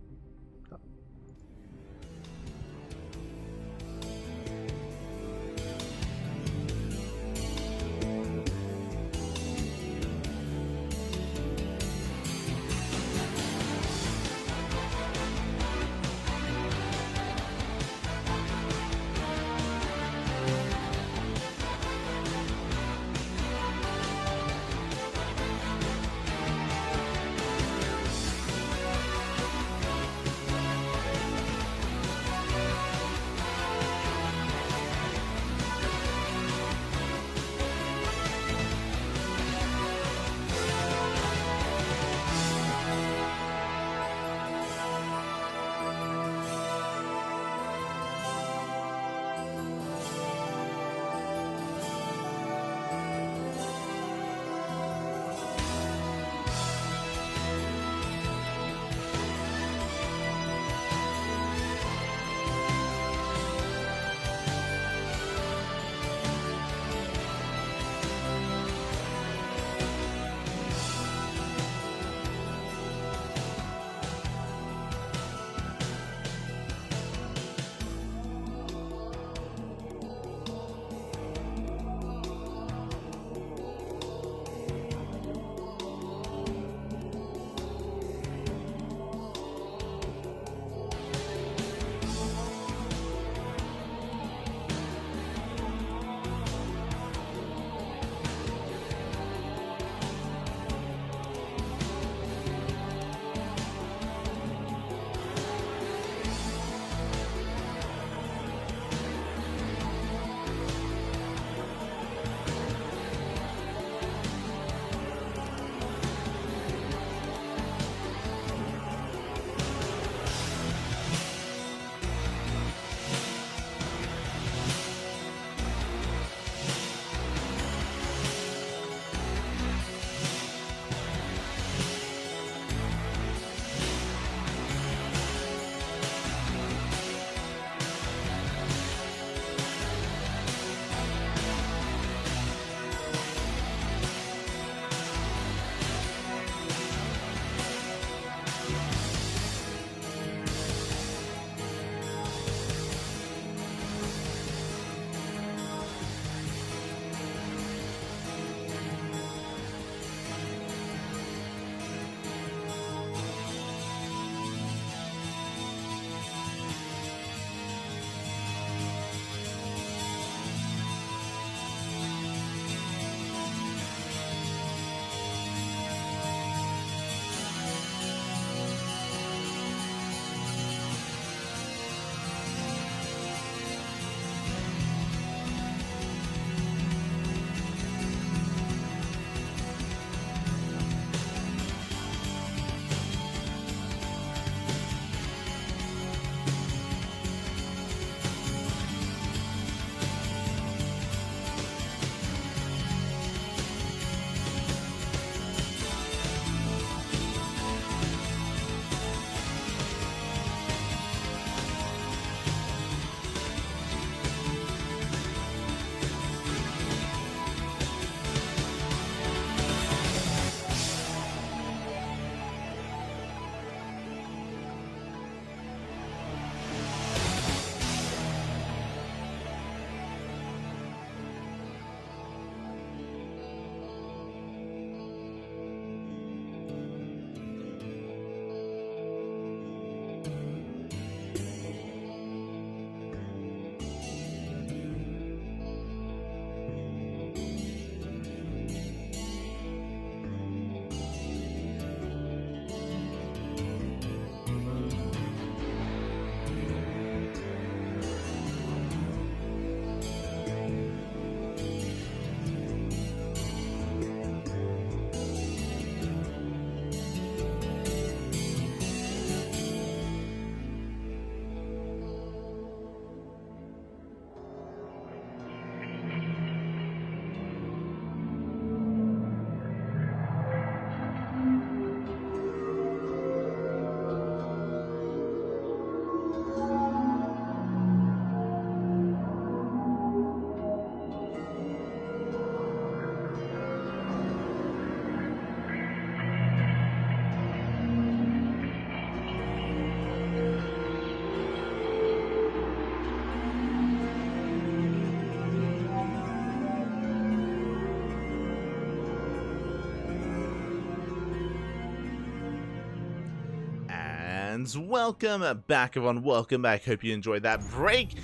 [SPEAKER 1] And welcome back, everyone. Welcome back. Hope you enjoyed that break.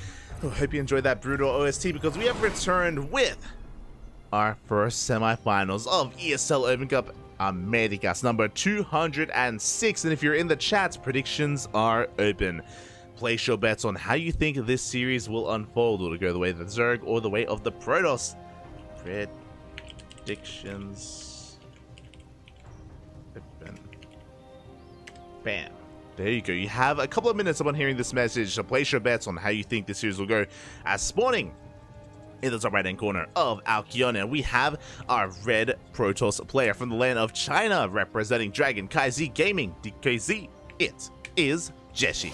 [SPEAKER 1] Hope you enjoyed that brutal OST, because we have returned with our first semifinals of ESL Open Cup Americas number 206. And if you're in the chat, predictions are open. Place your bets on how you think this series will unfold. Will it go the way of the Zerg or the way of the Protoss? Predictions open. Bam. There you go. You have a couple of minutes upon hearing this message to place your bets on how you think this series will go. As spawning in the top right hand corner of Alkiona, we have our red Protoss player from the land of China, representing Dragon KZ Gaming DKZ. It is Jeshi.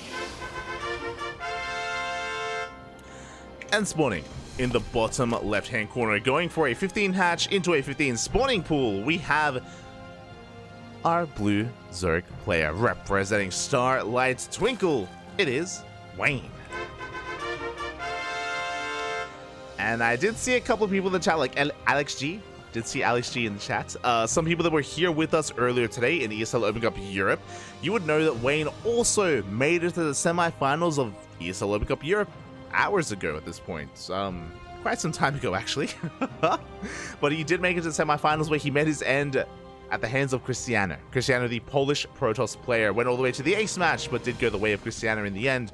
[SPEAKER 1] And spawning in the bottom left hand corner, going for a 15 hatch into a 15 spawning pool, we have our blue Zerg player, representing Starlight Twinkle. It is Wayne. And I did see a couple of people in the chat, like Alex G. Did see Alex G in the chat. Some people that were here with us earlier today in ESL Open Cup Europe. You would know that Wayne also made it to the semifinals of ESL Open Cup Europe hours ago at this point. Quite some time ago, actually. But he did make it to the semifinals, where he met his end at the hands of Cristiano. Cristiano, the Polish Protoss player, went all the way to the ace match, but did go the way of Cristiano in the end.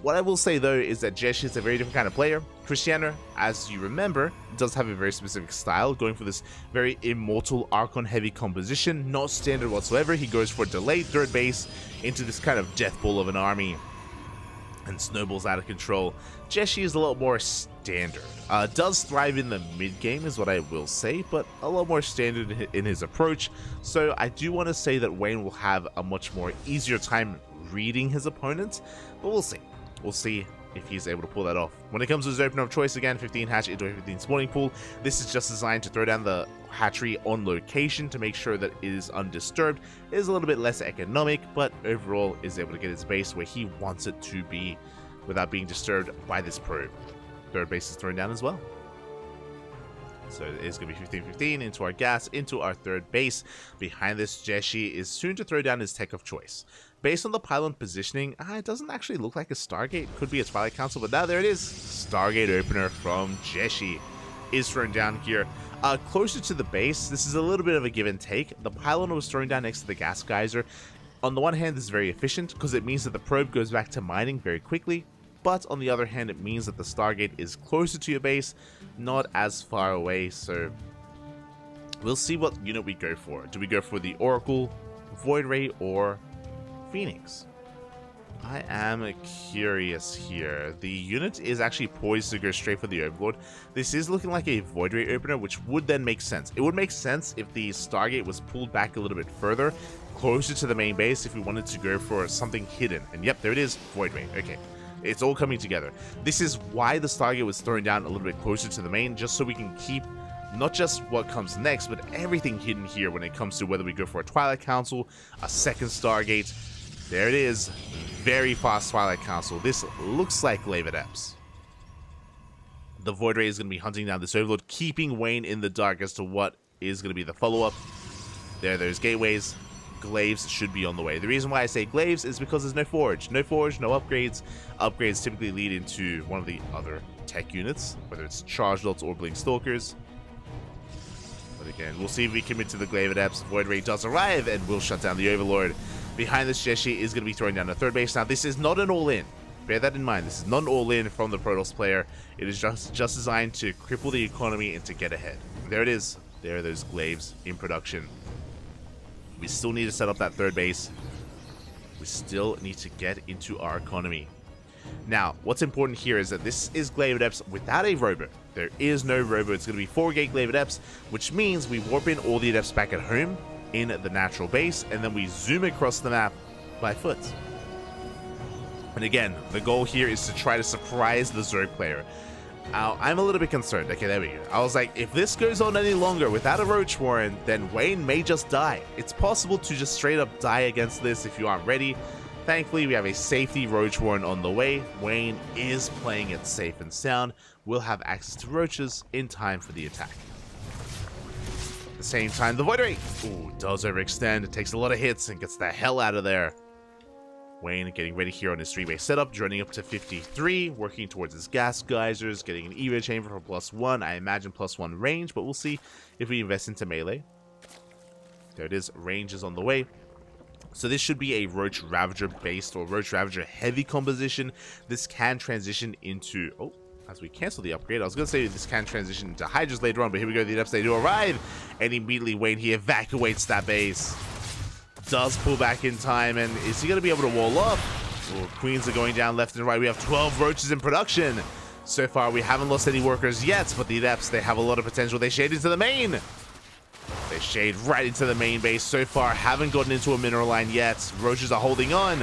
[SPEAKER 1] What I will say, though, is that Jeshi is a very different kind of player. Cristiano, as you remember, does have a very specific style, going for this very immortal Archon-heavy composition, not standard whatsoever. He goes for delayed third base into this kind of death ball of an army and snowballs out of control. Jeshi is a lot more standard. Does thrive in the mid game is what I will say, but a lot more standard in his approach. So I do want to say that Wayne will have a much more easier time reading his opponents, but we'll see. We'll see if he's able to pull that off. When it comes to his opener of choice, again, 15 hatch into a 15 spawning pool. This is just designed to throw down the hatchery on location to make sure that it is undisturbed. It is a little bit less economic, but overall is able to get his base where he wants it to be without being disturbed by this probe. Third base is thrown down as well. So it is going to be 15-15 into our gas, into our third base. Behind this, Jeshi is soon to throw down his tech of choice. Based on the pylon positioning, it doesn't actually look like a Stargate. Could be a Twilight Council, but now there it is. Stargate opener from Jeshi is thrown down here. Closer to the base, this is a little bit of a give and take. The pylon was thrown down next to the gas geyser. On the one hand, this is very efficient because it means that the probe goes back to mining very quickly. But on the other hand, it means that the Stargate is closer to your base, not as far away. So we'll see what unit we go for. Do we go for the Oracle, Void Ray, or Phoenix? I am curious here. The unit is actually poised to go straight for the Overlord. This is looking like a Void Ray opener, which would then make sense. It would make sense if the Stargate was pulled back a little bit further, closer to the main base, if we wanted to go for something hidden. And yep, there it is, Void Ray. Okay. It's all coming together. This is why the Stargate was thrown down a little bit closer to the main, just so we can keep not just what comes next, but everything hidden here when it comes to whether we go for a Twilight Council, a second Stargate. There it is. Very fast Twilight Council. This looks like Glaive Adepts. The Void Ray is going to be hunting down this Overlord, keeping Wayne in the dark as to what is going to be the follow-up. There's gateways. Glaives should be on the way. The reason why I say glaives is because there's no forge. No forge, no upgrades. Upgrades typically lead into one of the other tech units, whether it's charge dots or blink stalkers. But again, we'll see if we commit to the Glaive Adepts. Void Ray does arrive and will shut down the Overlord. Behind this, Jeshi is going to be throwing down a third base. Now, this is not an all-in. Bear that in mind. This is not an all-in from the Protoss player. It is just designed to cripple the economy and to get ahead. There it is. There are those glaives in production. We still need to set up that third base. We still need to get into our economy. Now, what's important here is that this is Glaive Adepts without a robo. There is no robo. It's going to be 4-gate Glaive Adepts, which means we warp in all the Adepts back at home in the natural base, and then we zoom across the map by foot. And again, the goal here is to try to surprise the Zerg player. I'm a little bit concerned. Okay, there we go. I was like, if this goes on any longer without a Roach Warren, then Wayne may just die. It's possible to just straight up die against this if you aren't ready. Thankfully, we have a safety Roach Warren on the way. Wayne is playing it safe and sound. We'll have access to Roaches in time for the attack. At the same time, the Void Ray does overextend. It takes a lot of hits and gets the hell out of there. Wayne getting ready here on his 3-way setup, joining up to 53, working towards his gas geysers, getting an Evo chamber for +1. I imagine +1 range, but we'll see if we invest into melee. There it is, range is on the way. So this should be a Roach Ravager based or Roach Ravager heavy composition. This can transition into, oh, as we cancel the upgrade, I was going to say this can transition into Hydras later on, but here we go, the Adepts, they do arrive, and immediately Wayne, he evacuates that base. Does pull back in time, and is he going to be able to wall up? Oh, Queens are going down left and right. We have 12 Roaches in production. So far, we haven't lost any workers yet, but the Adepts, they have a lot of potential. They shade into the main. They shade right into the main base. So far, haven't gotten into a mineral line yet. Roaches are holding on,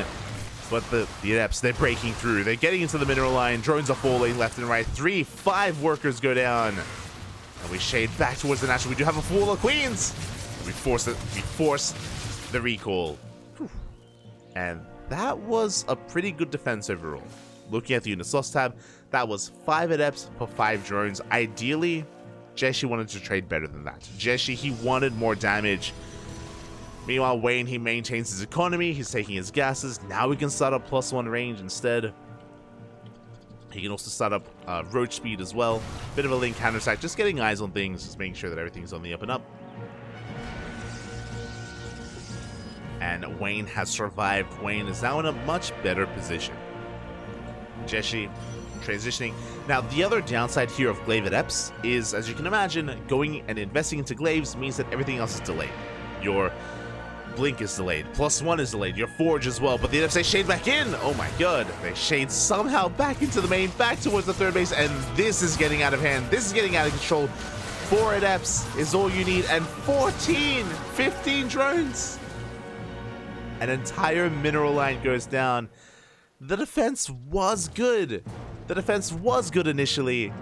[SPEAKER 1] but the Adepts, they're breaking through. They're getting into the mineral line. Drones are falling left and right. 5 workers go down. And we shade back towards the National. We do have a full of Queens. We force the recall. And that was a pretty good defense overall. Looking at the unit loss tab, that was 5 Adepts for 5 drones. Ideally, Jeshi wanted to trade better than that. Jeshi, he wanted more damage. Meanwhile, Wayne, he maintains his economy. He's taking his gases. Now we can start up +1 range instead. He can also start up roach speed as well. Bit of a link counterattack. Just getting eyes on things. Just making sure that everything's on the up and up. And Wayne has survived. Wayne is now in a much better position. Jeshi transitioning. Now, the other downside here of Glaive Adepts is, as you can imagine, going and investing into Glaives means that everything else is delayed. Your Blink is delayed. +1 is delayed. Your Forge as well. But the Adepts, they shade back in. Oh my god. They shade somehow back into the main, back towards the 3rd base, and this is getting out of hand. This is getting out of control. 4 Adepts is all you need, and 15 drones. An entire mineral line goes down. The defense was good. The defense was good initially,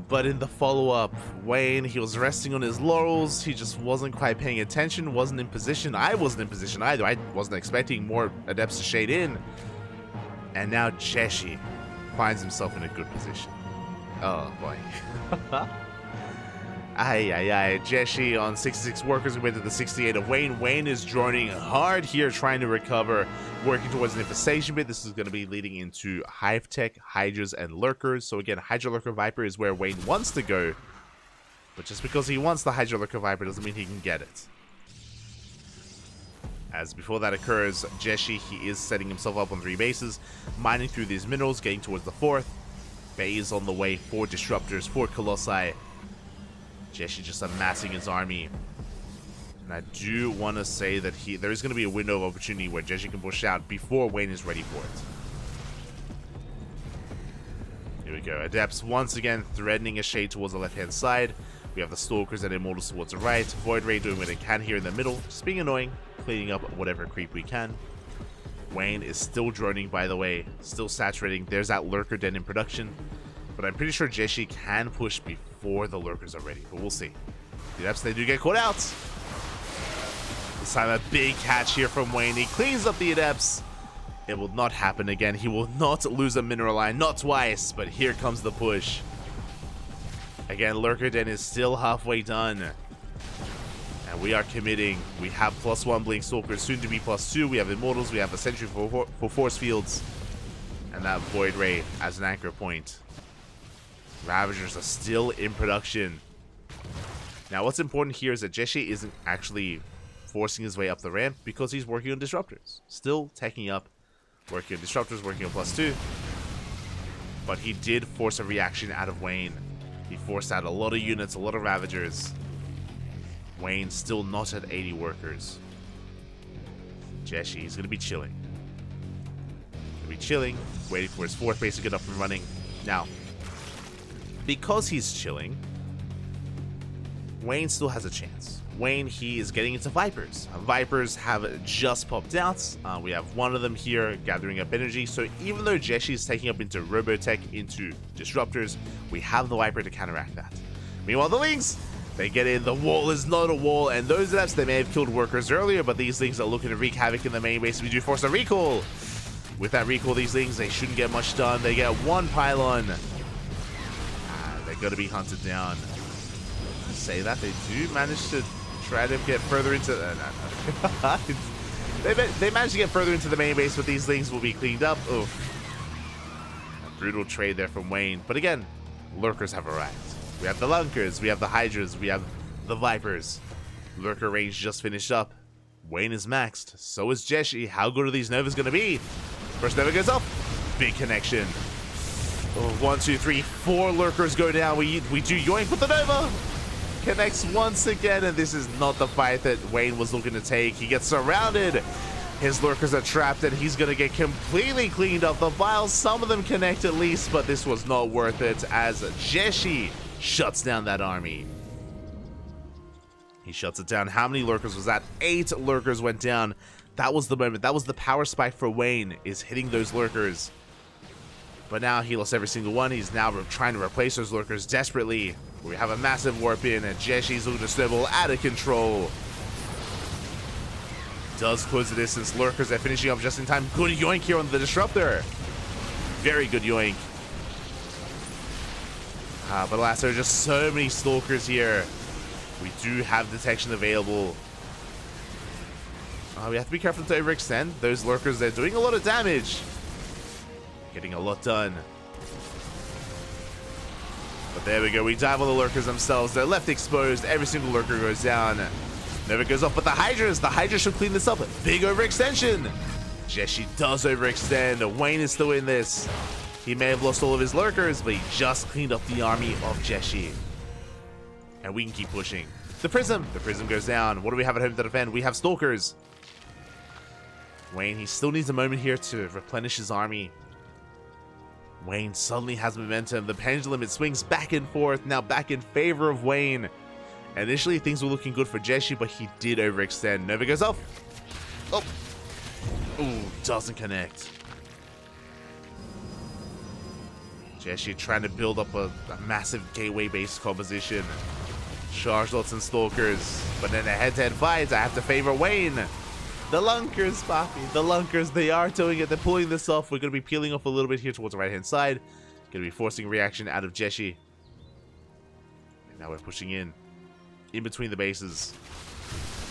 [SPEAKER 1] but in the follow-up, Wayne, he was resting on his laurels. He just wasn't quite paying attention, wasn't in position. I wasn't in position either. I wasn't expecting more Adepts to shade in. And now Jeshi finds himself in a good position. Oh boy. Jeshi on 66 workers compared to the 68 of Wayne. Wayne is droning hard here, trying to recover, working towards an infestation bit. This is going to be leading into Hive Tech, Hydras, and Lurkers. So again, Hydra Lurker Viper is where Wayne wants to go. But just because he wants the Hydra Lurker Viper doesn't mean he can get it. As before that occurs, Jeshi, he is setting himself up on 3 bases, mining through these minerals, getting towards the 4th. Bay is on the way, 4 Disruptors, 4 Colossi. Jeshi just amassing his army. And I do want to say that there is going to be a window of opportunity where Jeshi can push out before Wayne is ready for it. Here we go. Adepts once again threatening a shade towards the left-hand side. We have the Stalkers and Immortals towards the right. Void Ray doing what it can here in the middle. Just being annoying, cleaning up whatever creep we can. Wayne is still droning, by the way. Still saturating. There's that Lurker Den in production. But I'm pretty sure Jeshi can push before the Lurkers are ready. But we'll see. The Adepts, they do get caught out. This time a big catch here from Wayne. He cleans up the Adepts. It will not happen again. He will not lose a mineral line. Not twice. But here comes the push. Again, Lurker Den is still halfway done. And we are committing. We have +1 Blink Stalkers, soon to be +2. We have Immortals. We have a Sentry for Force Fields. And that Void Ray as an anchor point. Ravagers are still in production. Now, what's important here is that Jeshi isn't actually forcing his way up the ramp because he's working on Disruptors. Still taking up, working on Disruptors, working on +2. But he did force a reaction out of Wayne. He forced out a lot of units, a lot of Ravagers. Wayne still not at 80 workers. Jeshi is going to be chilling. Waiting for his 4th base to get up and running. Now, because he's chilling, Wayne still has a chance. Wayne, he is getting into Vipers. Vipers have just popped out. We have one of them here gathering up energy. So even though Jeshi is taking up into Robotech, into Disruptors, we have the Viper to counteract that. Meanwhile, the Lings, they get in. The wall is not a wall. And those Adepts, they may have killed workers earlier, but these Lings are looking to wreak havoc in the main base. We do force a recall. With that recall, these Lings, they shouldn't get much done. They get 1 pylon. They're going to be hunted down. Say that they do manage to try to get further into They managed to get further into the main base, but these things will be cleaned up. Oof. A brutal trade there from Wayne. But again, lurkers have arrived. We have the lunkers, we have the hydras, we have the vipers. Lurker range just finished up. Wayne is maxed. So is Jeshi. How good are these Novas going to be? First Nova goes up. Big connection. Oh, 1, 2, 3, 4 lurkers go down. We do yoink with the Nova. Connects once again, and this is not the fight that Wayne was looking to take. He gets surrounded. His lurkers are trapped, and he's going to get completely cleaned up. The vials, some of them connect at least, but this was not worth it as Jeshi shuts down that army. He shuts it down. How many lurkers was that? 8 lurkers went down. That was the moment. That was the power spike for Wayne, is hitting those lurkers. But now he lost every single one. He's now trying to replace those lurkers desperately. We have a massive warp in, and Jeshi's looking to snowball out of control. Does close the distance. Lurkers are finishing up just in time. Good yoink here on the disruptor. Very good yoink. But alas, there are just so many stalkers here. We do have detection available. We have to be careful to overextend. Those lurkers, they're doing a lot of damage. Getting a lot done. But there we go. We dive on the lurkers themselves. They're left exposed. Every single lurker goes down. Never goes off. But the hydras should clean this up. Big overextension. Jeshi does overextend. Wayne is still in this. He may have lost all of his lurkers, but he just cleaned up the army of Jeshi. And we can keep pushing. The prism goes down. What do we have at home to defend? We have stalkers. Wayne, he still needs a moment here to replenish his army. Wayne suddenly has momentum. The pendulum, it swings back and forth, now back in favor of Wayne. Initially, things were looking good for Jeshi, but he did overextend. Nova goes off. Oh. Ooh, doesn't connect. Jeshi trying to build up a massive gateway-based composition. Charge lots and stalkers. But in a head-to-head fight, I have to favor Wayne. The lunkers, Papi. The lunkers, they are doing it. They're pulling this off. We're going to be peeling off a little bit here towards the right-hand side. Going to be forcing reaction out of Jeshi. And now we're pushing in between the bases.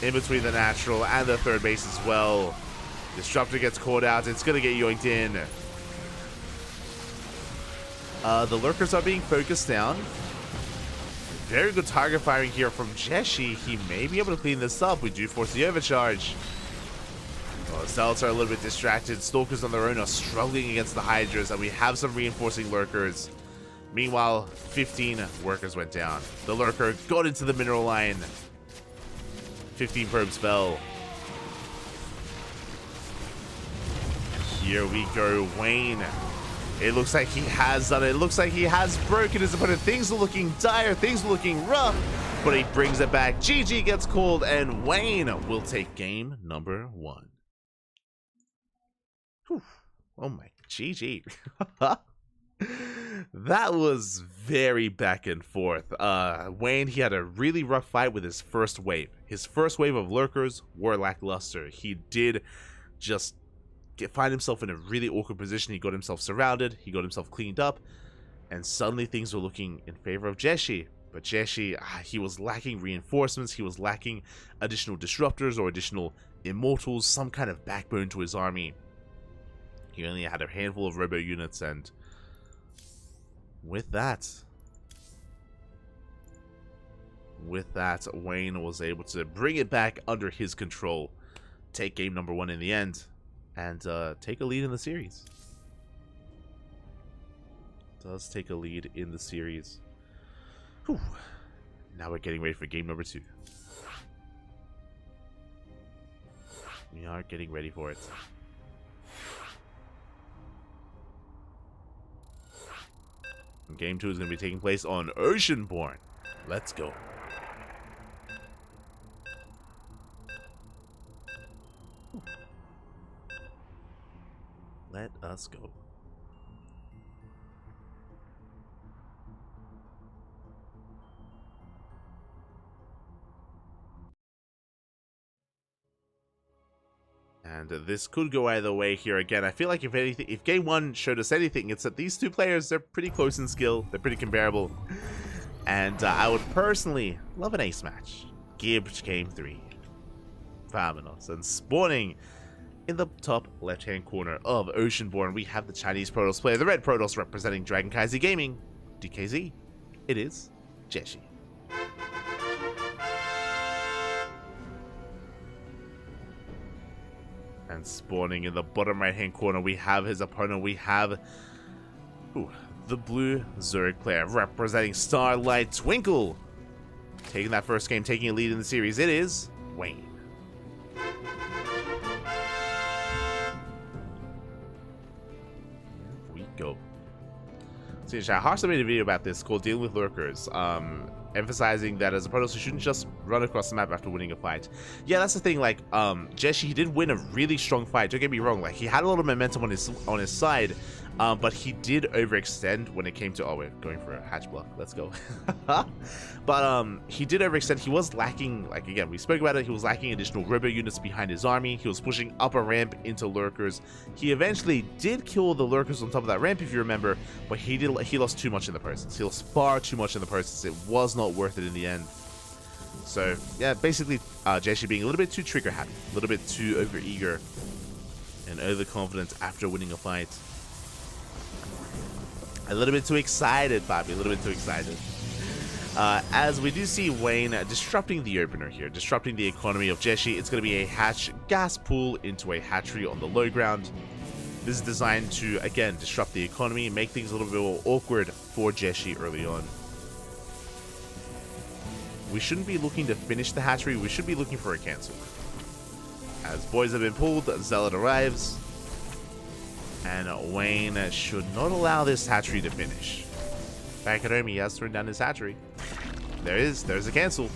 [SPEAKER 1] In between the natural and the third base as well. Disruptor gets caught out. It's going to get yoinked in. The lurkers are being focused down. Very good target firing here from Jeshi. He may be able to clean this up. We do force the overcharge. Well, the Zealots are a little bit distracted. Stalkers on their own are struggling against the Hydras, and we have some reinforcing lurkers. Meanwhile, 15 workers went down. The lurker got into the mineral line. 15 probes fell. Here we go, Wayne. It looks like he has done it. It looks like he has broken his opponent. Things are looking dire. Things are looking rough. But he brings it back. GG gets called, and Wayne will take game number 1. Whew. Oh my, GG. That was very back and forth. Wayne, he had a really rough fight with his first wave. His first wave of lurkers were lackluster. He did just find himself in a really awkward position. He got himself surrounded, he got himself cleaned up, and suddenly things were looking in favor of Jeshi. But Jeshi, he was lacking reinforcements, he was lacking additional disruptors or additional immortals, some kind of backbone to his army. He only had a handful of robo units, and with that, Wayne was able to bring it back under his control, take game number 1 in the end, and take a lead in the series. Does take a lead in the series. Whew. Now we're getting ready for game number 2. We are getting ready for it. And game 2 is going to be taking place on Oceanborn. Let's go. Let us go. And this could go either way here again. I feel like if anything, if game 1 showed us anything, it's that these two players, they're pretty close in skill. They're pretty comparable. And I would personally love an ace match. Gibbs game 3. Vamonos. And spawning in the top left-hand corner of Oceanborn, we have the Chinese Protoss player, the red Protoss representing CranKy Gaming, DKZ. It is Jeshi. And spawning in the bottom right-hand corner, we have his opponent. We have the blue Zerg player representing Starlight Twinkle. Taking that first game, taking a lead in the series, it is Wayne. Go. So Harsh made a video about this called Dealing with Lurkers, emphasizing that as a Protoss, you shouldn't just run across the map after winning a fight. Yeah, that's the thing, like, Jeshi, he did win a really strong fight, don't get me wrong, like, he had a lot of momentum on his side, but he did overextend when it came to, oh, we're going for a hatch block, let's go. But he did overextend. He was lacking, like, again, we spoke about it, he was lacking additional robo units behind his army. He was pushing up a ramp into lurkers. He eventually did kill the lurkers on top of that ramp, if you remember, but he lost too much in the process. He lost far too much in the process. It was not worth it in the end. So yeah, basically Jeshi being a little bit too trigger happy, a little bit too overeager and overconfident after winning a fight. A little bit too excited, Bobby, a little bit too excited. As we do see Wayne disrupting the opener here, disrupting the economy of Jeshi. It's going to be a hatch gas pool into a hatchery on the low ground. This is designed to, again, disrupt the economy, make things a little bit more awkward for Jeshi early on. We shouldn't be looking to finish the hatchery, we should be looking for a cancel. As boys have been pulled, Zealot arrives. And Wayne should not allow this hatchery to finish. Back at home, he has thrown down his hatchery. There's a cancel.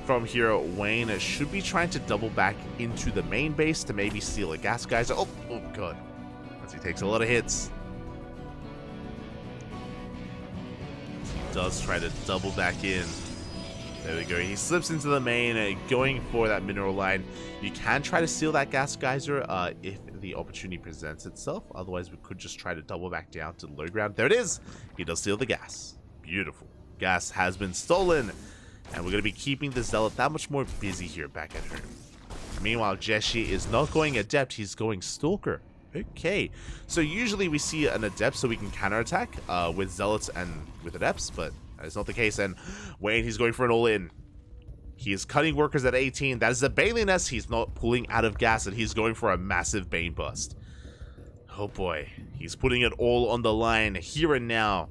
[SPEAKER 1] From here, Wayne should be trying to double back into the main base to maybe steal a gas geyser. Oh god. As he takes a lot of hits. He does try to double back in. There we go. He slips into the main, going for that mineral line. You can try to steal that gas geyser if the opportunity presents itself. Otherwise, we could just try to double back down to the low ground. There it is. He does steal the gas. Beautiful. Gas has been stolen. And we're going to be keeping the Zealot that much more busy here back at home. Meanwhile, Jeshi is not going Adept. He's going Stalker. Okay. So usually we see an Adept so we can counterattack with Zealots and with Adepts, but that is not the case. And Wayne, he's going for an all-in. He is cutting workers at 18. That is a Bailey Nest. He's not pulling out of gas, and he's going for a massive Bane Bust. Oh boy. He's putting it all on the line here and now.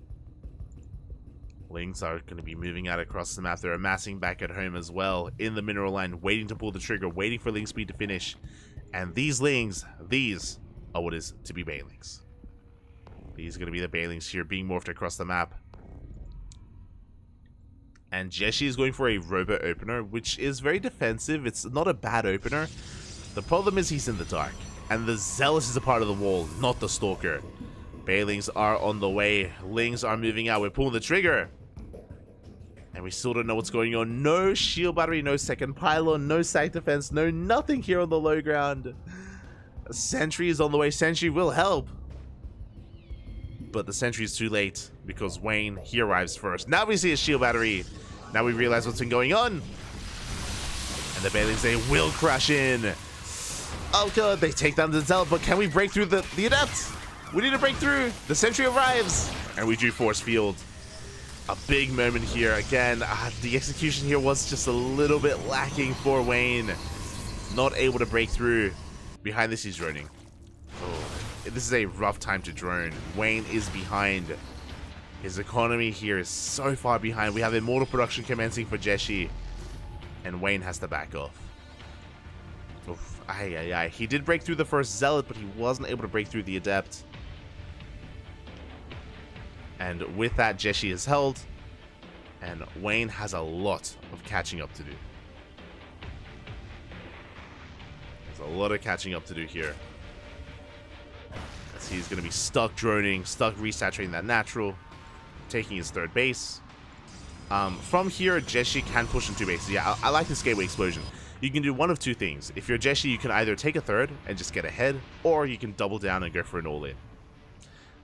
[SPEAKER 1] Lings are going to be moving out across the map. They're amassing back at home as well in the mineral line, waiting to pull the trigger, waiting for Ling speed to finish. And these Lings, these are what is to be Banelings. These are going to be the Banelings here being morphed across the map. And Jeshi is going for a Robo Opener, which is very defensive. It's not a bad opener. The problem is he's in the dark. And the Zealous is a part of the wall, not the Stalker. Banelings are on the way. Lings are moving out. We're pulling the trigger. And we still don't know what's going on. No shield battery, no second pylon, no sack defense, no nothing here on the low ground. A sentry is on the way. Sentry will help. But the sentry is too late because Wayne, he arrives first. Now we see a shield battery. Now we realize what's been going on. And the Banelings, they will crash in. Oh god, they take down the Zealot, but can we break through the Adept? We need to break through. The sentry arrives. And we do force field. A big moment here. Again, the execution here was just a little bit lacking for Wayne. Not able to break through. Behind this, he's droning. Oh, this is a rough time to drone. Wayne is behind. His economy here is so far behind. We have immortal production commencing for Jeshi. And Wayne has to back off. Oof. He did break through the first Zealot, but he wasn't able to break through the Adept. And with that, Jeshi is held. And Wayne has a lot of catching up to do. There's a lot of catching up to do here. As he's going to be stuck droning, stuck resaturating that natural. Taking his third base. From here, Jeshi can push in two bases. Yeah, I like this Gateway Explosion. You can do one of two things. If you're Jeshi, you can either take a third and just get ahead, or you can double down and go for an all-in.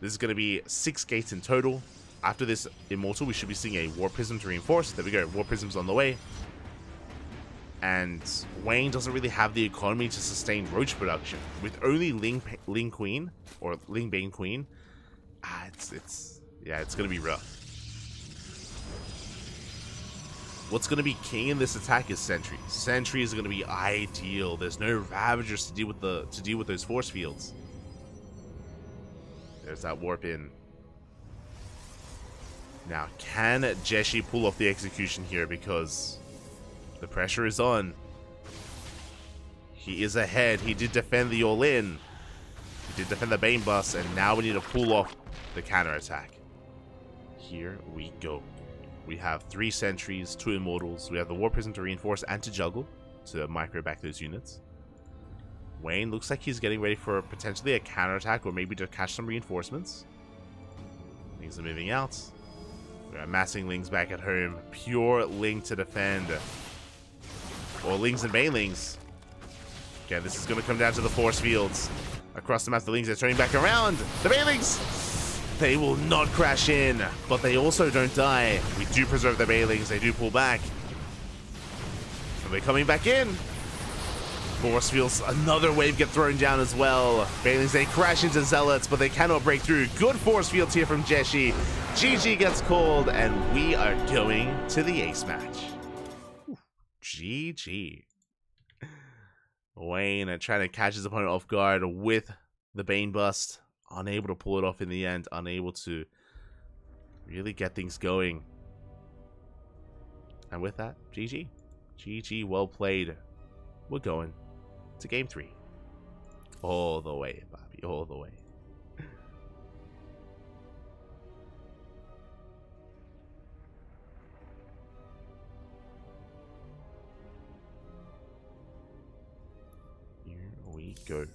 [SPEAKER 1] This is going to be 6 gates in total. After this Immortal, we should be seeing a War Prism to reinforce. There we go, War Prism's on the way. And Wayne doesn't really have the economy to sustain roach production. With only Ling Queen, or Ling Bane Queen, it's gonna be rough. What's gonna be king in this attack is Sentry. Sentry is gonna be ideal. There's no Ravagers to deal with those force fields. There's that warp in. Now, can Jeshi pull off the execution here? Because the pressure is on. He is ahead. He did defend the all-in. He did defend the Bane Bust, and now we need to pull off the counter-attack. Here we go. We have 3 sentries, 2 immortals. We have the War Prism to reinforce and to juggle, to micro back those units. Wayne looks like he's getting ready for potentially a counterattack, or maybe to catch some reinforcements. Things are moving out. We're amassing Lings back at home. Pure Ling to defend. Or Lings and Banelings. Okay, this is going to come down to the force fields. Across the map, the Lings are turning back around. The Banelings! They will not crash in, but they also don't die. We do preserve the Banelings. They do pull back. Are they coming back in? Force fields, another wave get thrown down as well. Banelings, they crash into Zealots, but they cannot break through. Good force fields here from Jeshi. GG gets called, and we are going to the ace match. GG. Wayne trying to catch his opponent off guard with the Bane Bust. Unable to pull it off in the end. Unable to really get things going. And with that, GG. GG, well played. We're going to game 3. All the way, Bobby. All the way. Here we go.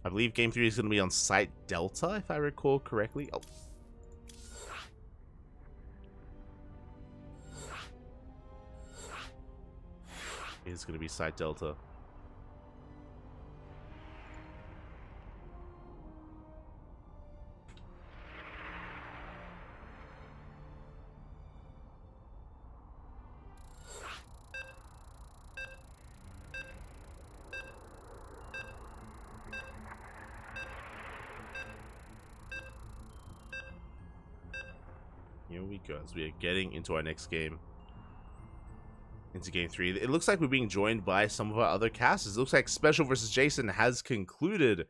[SPEAKER 1] I believe game 3 is going to be on Site Delta, if I recall correctly. Oh. It's going to be Site Delta. Here we go, as we are getting into our next game. Into game 3. It looks like we're being joined by some of our other casters. It looks like Special versus Jason has concluded.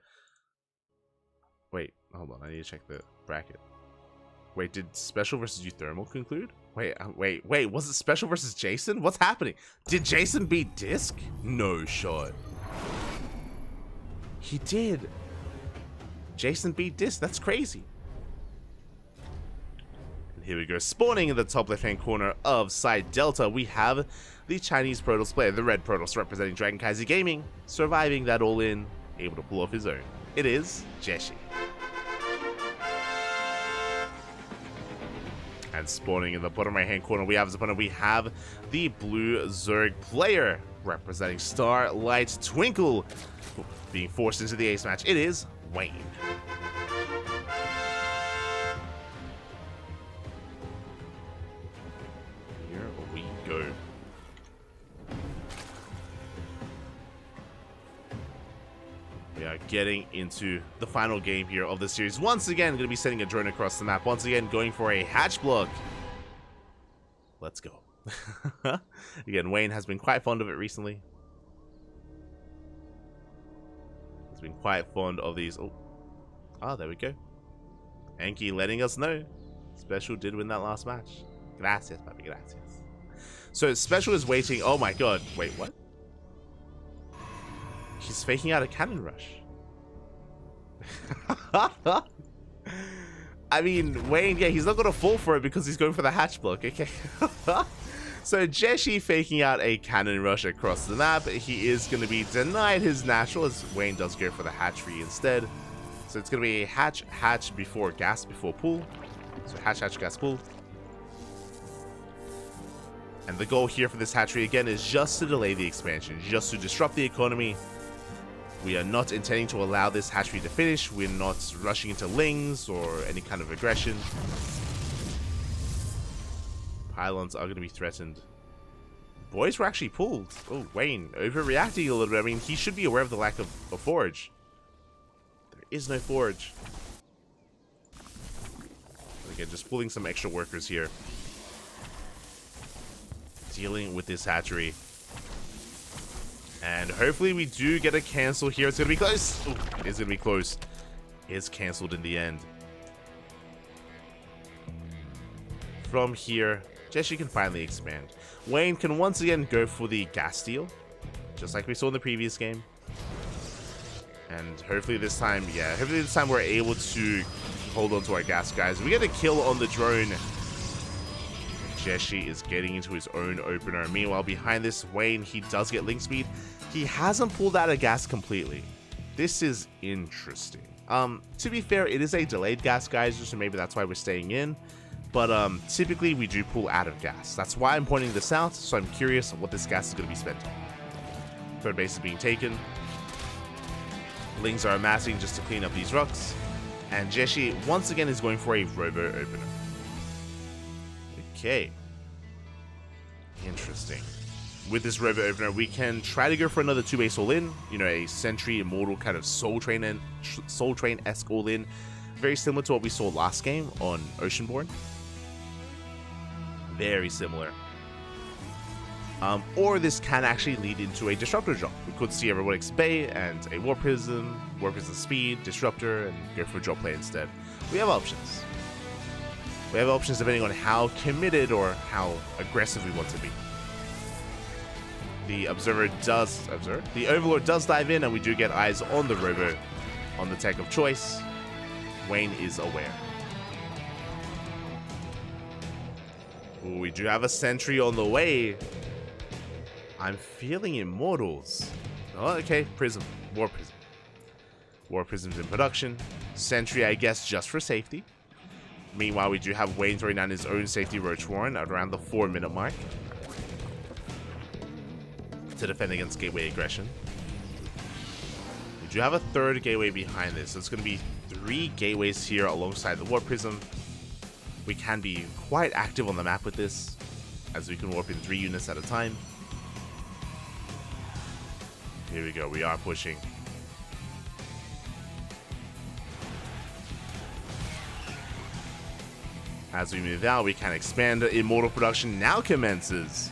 [SPEAKER 1] Wait, hold on. I need to check the bracket. Wait, did Special versus Euthermal conclude? Wait, was it Special versus Jason? What's happening? Did Jason beat Disc? No shot. He did. Jason beat Disc. That's crazy. Here we go, spawning in the top left-hand corner of Side Delta, we have the Chinese Protoss player, the red Protoss representing CranKy Gaming, surviving that all-in, able to pull off his own. It is Jeshi. And spawning in the bottom right-hand corner, we have his opponent, we have the blue Zerg player, representing Starlight Twinkle, being forced into the ace match. It is Wayne. We are getting into the final game here of the series. Once again, going to be sending a drone across the map. Once again, going for a hatch block. Let's go. Again, Wayne has been quite fond of it recently. He's been quite fond of these. Oh, there we go. Enki letting us know. Special did win that last match. Gracias, papi, gracias. So Special is waiting. Oh my god. Wait, what? He's faking out a cannon rush. I mean, Wayne, yeah, he's not going to fall for it because he's going for the hatch block. Okay. So Jeshi faking out a cannon rush across the map. He is going to be denied his natural as Wayne does go for the hatchery instead. So it's going to be a hatch before gas before pool. So hatch gas pool. And the goal here for this hatchery again is just to delay the expansion, just to disrupt the economy. We are not intending to allow this hatchery to finish. We're not rushing into Lings or any kind of aggression. Pylons are going to be threatened. boys were actually pulled. Oh, Wayne, overreacting a little bit. I mean, he should be aware of the lack of a forge. There is no forge. Again, just pulling some extra workers here. Dealing with this hatchery. And hopefully we do get a cancel here. It's going to be close. Ooh, it's going to be close. It's canceled in the end. From here, Jessie can finally expand. Wayne can once again go for the gas steal, just like we saw in the previous game. And hopefully this time, yeah, hopefully this time we're able to hold on to our gas, guys. We get a kill on the drone. Jessie is getting into his own opener. Meanwhile, behind this, Wayne, he does get link speed. He hasn't pulled out a gas completely. This is interesting. To be fair, it is a delayed gas, guys, so maybe that's why we're staying in. But typically we do pull out of gas. That's why I'm pointing this out, so I'm curious what this gas is going to be spent on. Third base is being taken. Lings are amassing just to clean up these rocks. And Jessie once again is going for a robo opener. Okay. Interesting. With this robo opener, we can try to go for another 2-base all-in. You know, a Sentry Immortal kind of Soul Train-esque all-in. Very similar to what we saw last game on Oceanborn. Very similar. Or this can actually lead into a Disruptor drop. We could see a Robotics Bay and a Warp Prism Speed, Disruptor, and go for a drop play instead. We have options. We have options depending on how committed or how aggressive we want to be. The the Overlord does dive in, and we do get eyes on the Robo on the tech of choice. Wayne is aware. Ooh, we do have a Sentry on the way. I'm feeling Immortals. Oh, okay, Prism. War Prism. War Prism's in production. Sentry, I guess, just for safety. Meanwhile, we do have Wayne throwing down his own safety Roach Warren at around the 4-minute mark to defend against gateway aggression. We do have a third gateway behind this, so it's going to be 3 gateways here alongside the Warp Prism. We can be quite active on the map with this, as we can warp in 3 units at a time. Here we go, we are pushing. As we move out, we can expand. Immortal production now commences.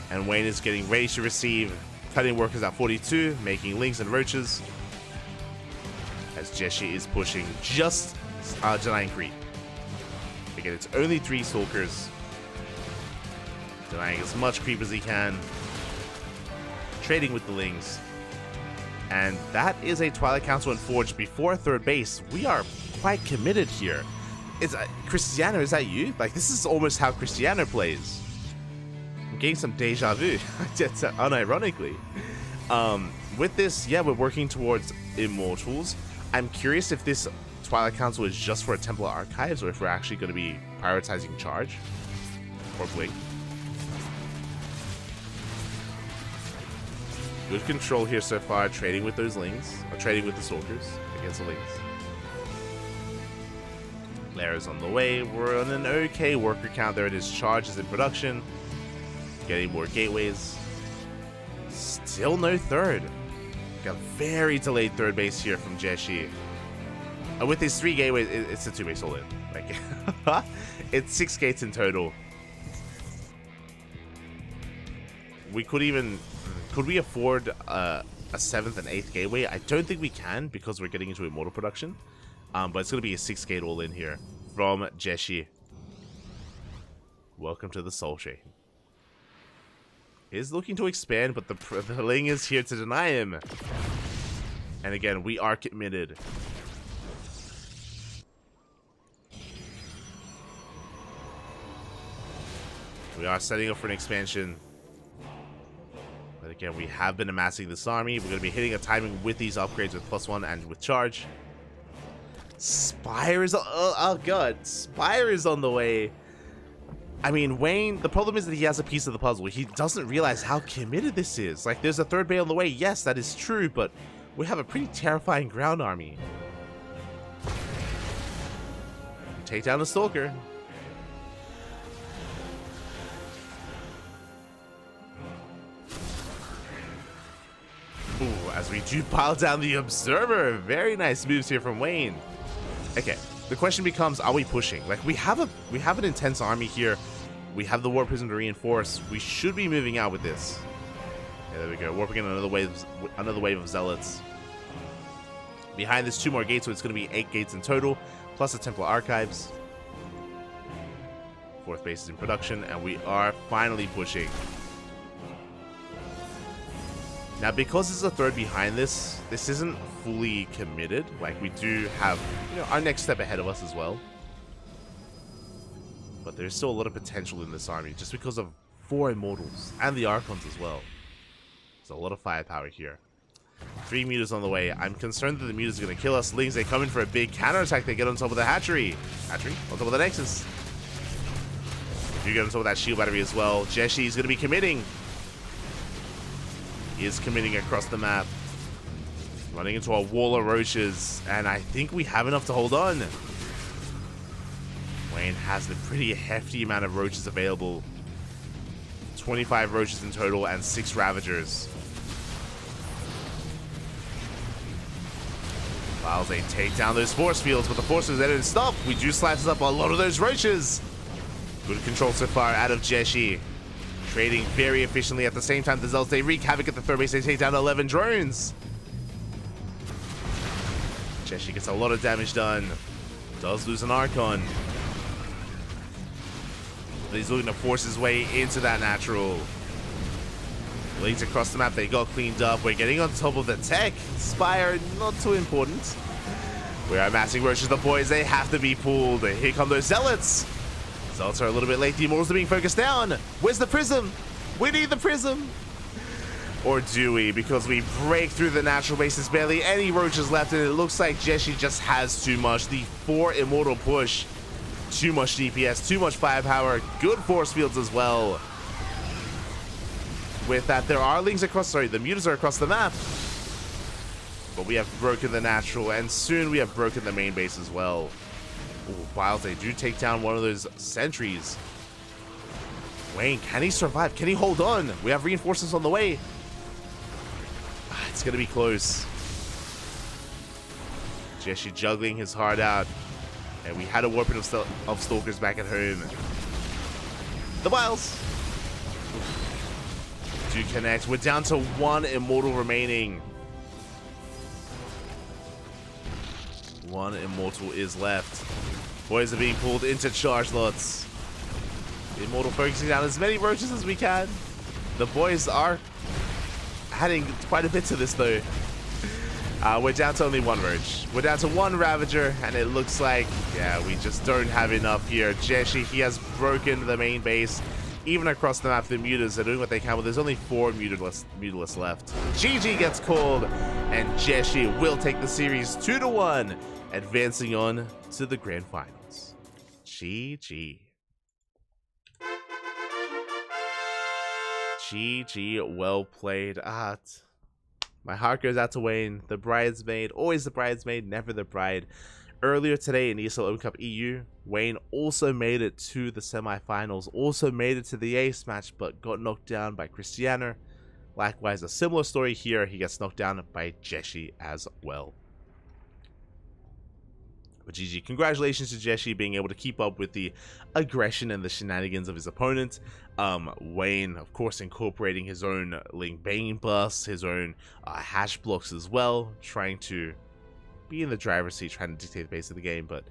[SPEAKER 1] And Wayne is getting ready to receive. Cutting workers at 42, making links and roaches. As Jessie is pushing, just denying creep. Again, it's only 3 Stalkers. Denying as much creep as he can. Trading with the Lings. And that is a Twilight Council and Forge before third base. We are quite committed here. Cristiano, is that you? Like, this is almost how Cristiano plays. I'm getting some deja vu, unironically. With this, yeah, we're working towards Immortals. I'm curious if this Twilight Council is just for Templar Archives or if we're actually going to be prioritizing Charge or Blink. Good control here so far, trading with those Lings, or trading with the Stalkers against the Lings. Lara's on the way. We're on an okay worker count. There it is. Charge is in production. Getting more gateways. Still no third. Got a very delayed third base here from Jessie. With his 3 gateways, it's a 2-base all in. Like, it's 6 gates in total. We could even... Could we afford a 7th and 8th gateway? I don't think we can because we're getting into Immortal production. But it's going to be a 6-gate all in here from Jessie. Welcome to the Soul Train. Is looking to expand, but the Ling is here to deny him. And again, we are committed. We are setting up for an expansion. But again, we have been amassing this army. We're going to be hitting a timing with these upgrades with +1 and with Charge. Spire is... Oh god. Spire is on the way. I mean, Wayne, the problem is that he has a piece of the puzzle. He doesn't realize how committed this is. Like, there's a third bay on the way. Yes, that is true, but we have a pretty terrifying ground army. take down the Stalker. Ooh, as we do pile down the Observer. Very nice moves here from Wayne. Okay, the question becomes, are we pushing? Like, we have an intense army here. We have the Warp Prism to reinforce. We should be moving out with this. Yeah, there we go. Warping in another wave of Zealots. Behind this, 2 more gates, so it's going to be 8 gates in total, plus the Templar Archives. 4th base is in production, and we are finally pushing. Now, because there's a 3rd behind this, this isn't fully committed. Like, we do have, you know, our next step ahead of us as well. But there's still a lot of potential in this army, just because of 4 Immortals, and the Archons as well. There's a lot of firepower here. 3 Mutas on the way. I'm concerned that the Mutas are going to kill us. Lings, they come in for a big counterattack. They get on top of the Hatchery. Hatchery? On top of the Nexus. They do get on top of that shield battery as well. Jeshi is going to be committing. He is committing across the map. Running into a wall of roaches. And I think we have enough to hold on. Wayne has a pretty hefty amount of roaches available. 25 roaches in total and 6 Ravagers. Files, they take down those force fields, but the force fields didn't stop. We do slice up a lot of those roaches. Good control so far out of Jeshi. Trading very efficiently at the same time. The Zealots, they wreak havoc at the 3rd base. They take down 11 drones. Jeshi gets a lot of damage done. Does lose an Archon. But he's looking to force his way into that natural. Leads across the map, they got cleaned up. We're getting on top of the tech. Spire, not too important. We are massing roaches, the boys. They have to be pulled. Here come those Zealots. Zealots are a little bit late. The Immortals are being focused down. Where's the Prism? We need the Prism. Or do we? Because we break through the natural base. There's barely any roaches left, and it looks like Jeshi just has too much. The 4 Immortal push. Too much DPS, too much firepower. Good force fields as well. With that, there are Lings across, sorry, the Mutas are across the map. But we have broken the natural, and soon we have broken the main base as well. Ooh, Biles, they do take down one of those sentries. Wayne, can he survive? Can he hold on? We have reinforcements on the way. It's going to be close. Jeshi juggling his heart out. And we had a warping of Stalkers back at home. The Biles do connect. We're down to 1 Immortal remaining. 1 Immortal is left. Boys are being pulled into charge lots. The Immortal focusing down as many roaches as we can. The boys are adding quite a bit to this though. We're down to only 1 roach. We're down to 1 Ravager, and it looks like, yeah, we just don't have enough here. Jeshi, he has broken the main base. Even across the map, the Mutas are doing what they can, but there's only 4 Mutalists left. GG gets called, and Jeshi will take the series 2-1, advancing on to the grand finals. GG. GG, well played. My heart goes out to Wayne, the bridesmaid, always the bridesmaid, never the bride. Earlier today in ESL Open Cup EU, Wayne also made it to the semi-finals, also made it to the ace match, but got knocked down by Cristiano. Likewise, a similar story here, he gets knocked down by Jeshi as well. But GG, congratulations to Jeshi being able to keep up with the aggression and the shenanigans of his opponent. Wayne, of course, incorporating his own Ling Bane busts, his own hash blocks as well, trying to be in the driver's seat, trying to dictate the pace of the game. But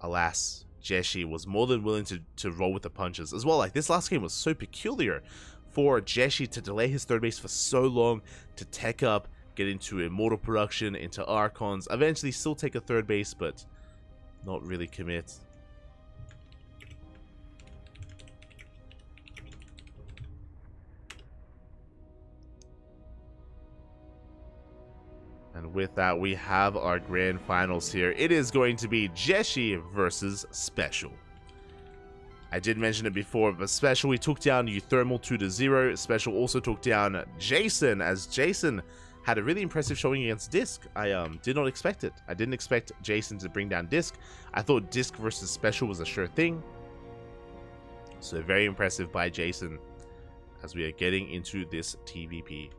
[SPEAKER 1] alas, Jeshi was more than willing to roll with the punches as well. Like, this last game was so peculiar for Jeshi to delay his 3rd base for so long, to tech up, get into Immortal production, into Archons, eventually still take a 3rd base, but not really commit. And with that, we have our grand finals here. It is going to be Jeshi versus Special. I did mention it before, but Special, we took down Euthermal 2-0. Special also took down Jason, as Jason had a really impressive showing against Disc. I did not expect it. I didn't expect Jason to bring down Disc. I thought Disc versus Special was a sure thing. So very impressive by Jason as we are getting into this TVP.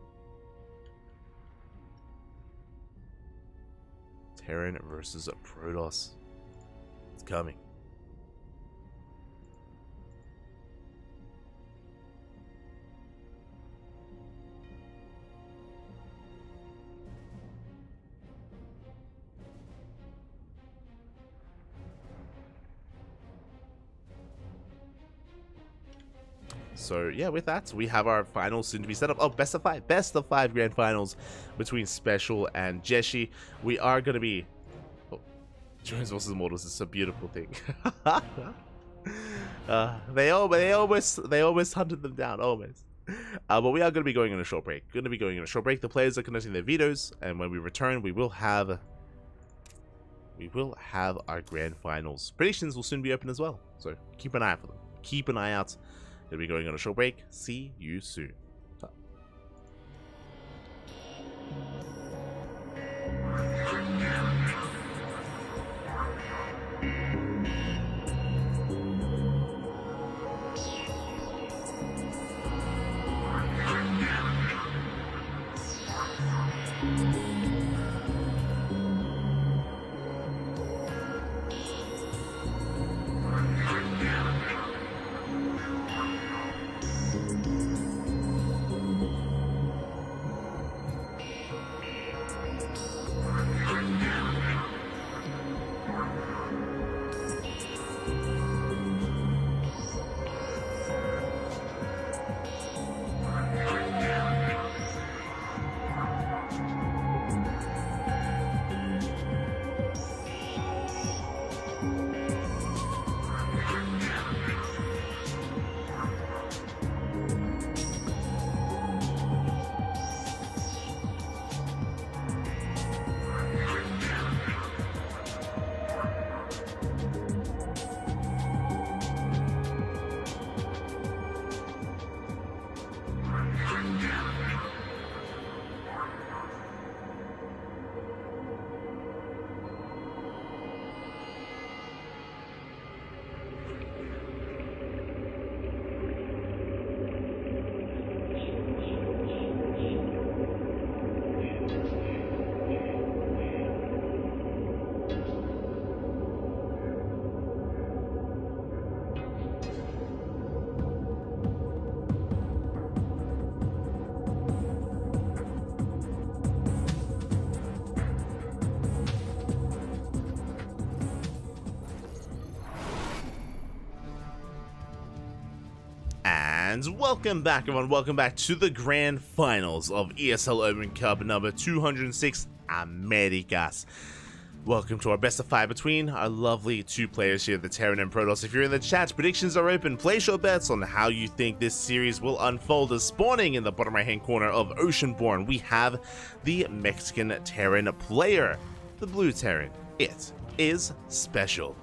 [SPEAKER 1] Terran versus Protoss. It's coming. So yeah, with that, we have our finals soon to be set up. Oh, best of five grand finals between Special and Jeshi. We are going to be... Oh, Drones versus Immortals is a beautiful thing. They almost hunted them down, almost. But we are going to be going on a short break. The players are conducting their vetoes, and when we return, we will have our grand finals. Predictions will soon be open as well, so keep an eye out for them. Keep an eye out. We'll be going on a short break. See you soon. And welcome back, everyone. Welcome back to the grand finals of ESL Open Cup number 206 Americas. Welcome to our best of 5 between our lovely two players here, the Terran and Protoss. If you're in the chat, predictions are open. Place your bets on how you think this series will unfold. As spawning in the bottom right hand corner of Oceanborn, we have the Mexican Terran player, the blue Terran. It is Special.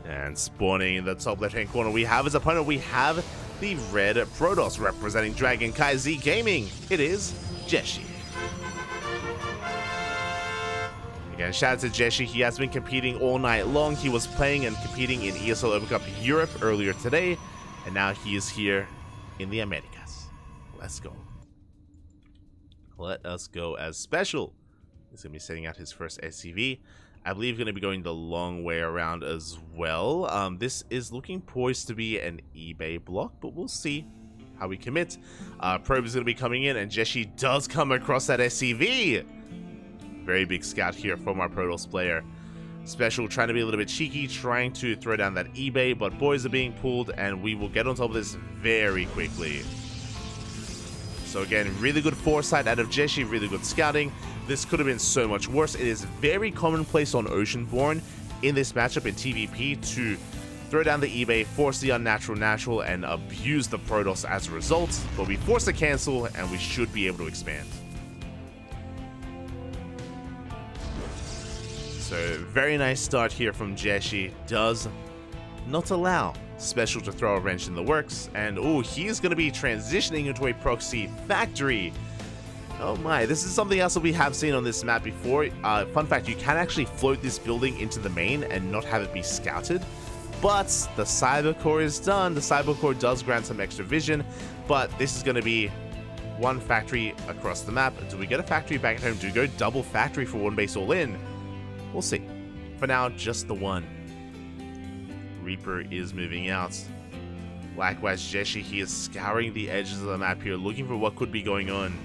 [SPEAKER 1] And spawning in the top left-hand corner, we have his opponent. We have the red Protoss representing CranKy Z Gaming. It is Jeshi. Again, shout out to Jeshi. He has been competing all night long. He was playing and competing in ESL Open Cup Europe earlier today, and now he is here in the Americas. Let's go. Let us go as Special. He's going to be setting out his first SCV. I believe going to be going the long way around as well. This is looking poised to be an eBay block, but we'll see how we commit. Probe is going to be coming in, and Jeshi does come across that SCV. Very big scout here from our Protoss player. Special trying to be a little bit cheeky, trying to throw down that eBay, but boys are being pulled, and we will get on top of this very quickly. So again, really good foresight out of Jeshi, really good scouting. This could have been so much worse. It is very commonplace on Oceanborn in this matchup in TVP to throw down the eBay, force the unnatural natural, and abuse the Protoss as a result. But we force a cancel, and we should be able to expand. So very nice start here from Jeshi. Does not allow Special to throw a wrench in the works, and oh, he's going to be transitioning into a proxy factory. Oh my, this is something else that we have seen on this map before. Fun fact, you can actually float this building into the main and not have it be scouted. But the Cyber Core is done. The Cyber Core does grant some extra vision, but this is going to be one factory across the map. Do we get a factory back at home? Do we go double factory for one base all in? We'll see. For now, just the one. Reaper is moving out. Likewise, Jeshi, he is scouring the edges of the map here, looking for what could be going on.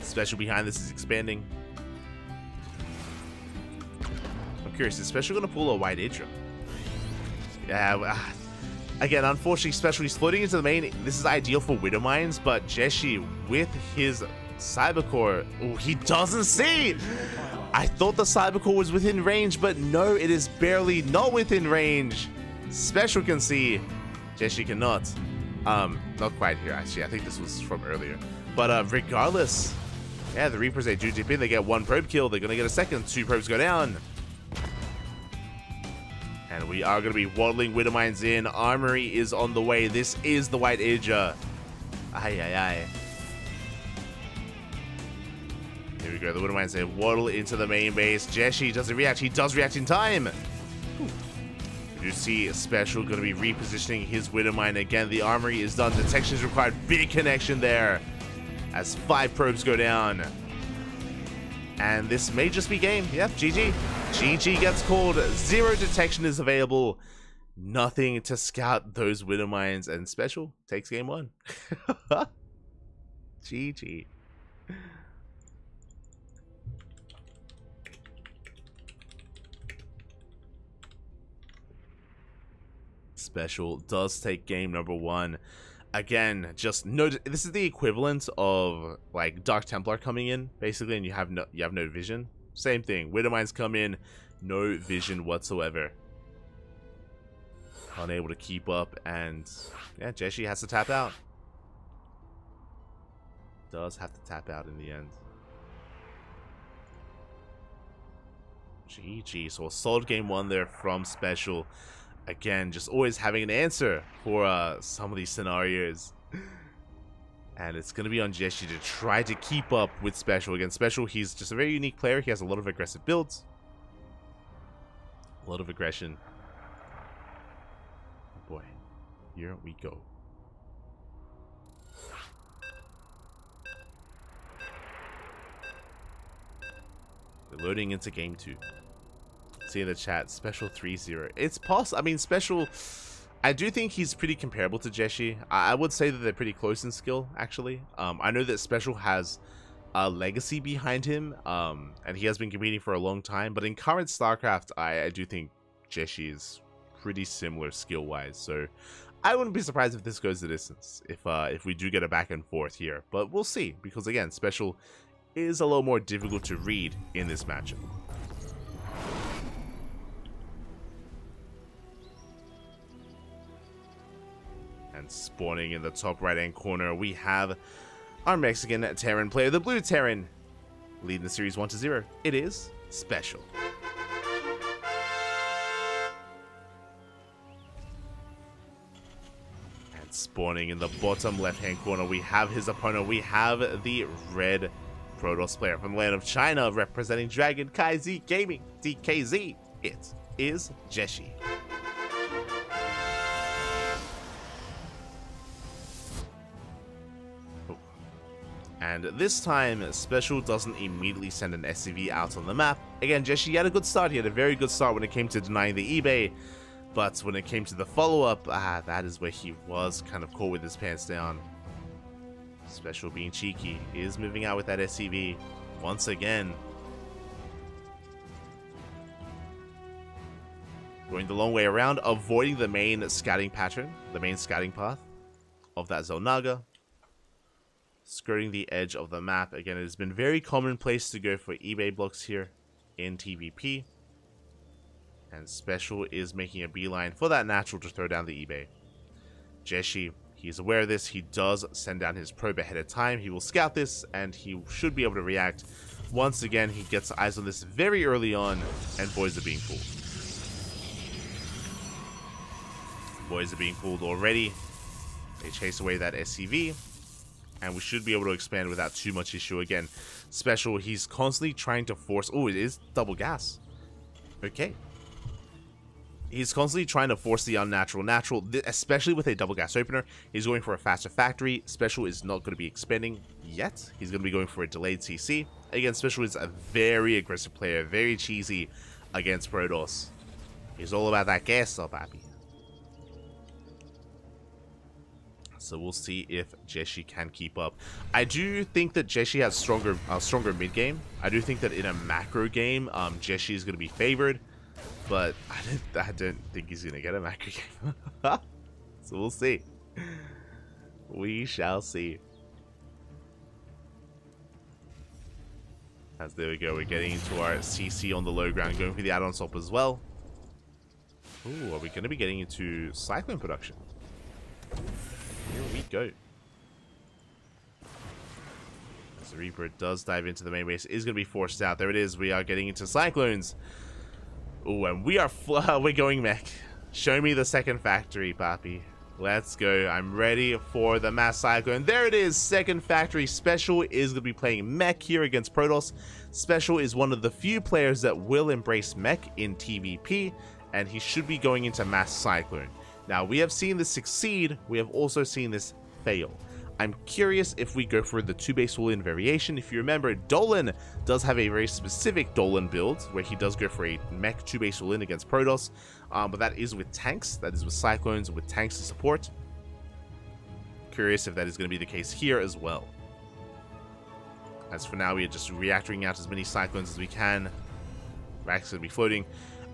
[SPEAKER 1] Special behind this is expanding. I'm curious, is Special going to pull a White Idra? Yeah, again, unfortunately, Special, he's floating into the main. This is ideal for Widow Mines, but Jeshi, with his Cyber Core, oh, he doesn't see! I thought the Cyber Core was within range, but no, it is barely not within range. Special can see, Jeshi cannot. Not quite here, actually. I think this was from earlier. But regardless, yeah, the Reapers, they do dip in. They get one probe kill. They're going to get a second. 2 probes go down. And we are going to be waddling Widow Mines in. Armory is on the way. This is the White Idra. Aye, aye, aye. Here we go. The Widow Mines, they waddle into the main base. Jeshi doesn't react. He does react in time. You see Special going to be repositioning his Widow Mine again. The Armory is done. Detection is required. Big connection there as 5 probes go down. And this may just be game. Yep, GG. GG gets called. 0 detection is available. Nothing to scout those Widow Mines. And Special takes game 1. GG. Special does take game number 1. Again, just no. This is the equivalent of like Dark Templar coming in, basically, and you have no vision. Same thing. Widow Mines come in, no vision whatsoever. Unable to keep up, and yeah, Jeshi has to tap out. Does have to tap out in the end. GG. So a solid game 1 there from Special. Again, just always having an answer for some of these scenarios. And it's going to be on Jeshi to try to keep up with Special. Again, Special, he's just a very unique player. He has a lot of aggressive builds. A lot of aggression. Oh boy, here we go. We're loading into game 2. See in the chat, Special 3-0. It's possible. I mean, Special, I do think he's pretty comparable to Jeshi. I would say that they're pretty close in skill, actually. I know that Special has a legacy behind him, and he has been competing for a long time. But in current StarCraft, I do think Jeshi is pretty similar skill-wise. So I wouldn't be surprised if this goes the distance, if we do get a back and forth here. But we'll see, because again, Special is a little more difficult to read in this matchup. And spawning in the top right-hand corner, we have our Mexican Terran player, the Blue Terran, leading the series 1-0. It is Special. And spawning in the bottom left-hand corner, we have his opponent. We have the red Protoss player from the land of China, representing Dragon KZ Gaming, DKZ. It is Jeshi. And this time, Special doesn't immediately send an SCV out on the map. Again, Jeshi had a good start. He had a very good start when it came to denying the eBay. But when it came to the follow-up, that is where he was kind of caught with his pants down. Special, being cheeky, is moving out with that SCV once again. Going the long way around, avoiding the main scouting pattern, the main scouting path of that Zonaga. Skirting the edge of the map. Again, it has been very commonplace to go for eBay blocks here in TVP. And Special is making a beeline for that natural to throw down the eBay. Jeshi, he's aware of this. He does send down his probe ahead of time. He will scout this, and he should be able to react Once again, he gets eyes on this very early on, and boys are being pulled. Boys are being pulled already. They chase away that SCV, and we should be able to expand without too much issue. Again, special, he's constantly trying to force... Oh, it is double gas. Okay. He's constantly trying to force the unnatural natural, especially with a double gas opener. He's going for a faster factory. Special is not going to be expanding yet. He's going to be going for a delayed CC. Again, Special is a very aggressive player, very cheesy against Protoss. He's all about that gas up, happy. So we'll see if Jeshi can keep up. I do think that Jeshi has stronger mid game. I do think that in a macro game, Jeshi is going to be favored. But I don't think he's going to get a macro game. So we'll see. We shall see. As there we go, we're getting into our CC on the low ground, going for the add-on swap as well. Ooh, are we going to be getting into Cyclone production? Here we go. As the Reaper does dive into the main base, is going to be forced out. There it is. We are getting into Cyclones. Ooh, and we are we're going mech. Show me the second factory, Papi. Let's go. I'm ready for the mass Cyclone. There it is. Second factory. Special is going to be playing mech here against Protoss. Special is one of the few players that will embrace mech in TVP, and he should be going into mass Cyclone. Now, we have seen this succeed. We have also seen this fail. I'm curious if we go for the 2-base all-in variation. If you remember, Dolan does have a very specific Dolan build where he does go for a mech 2-base all-in against Protoss, but that is with tanks. That is with Cyclones, with tanks to support. Curious if that is going to be the case here as well. As for now, we are just reactoring out as many Cyclones as we can. Rack's going to be floating.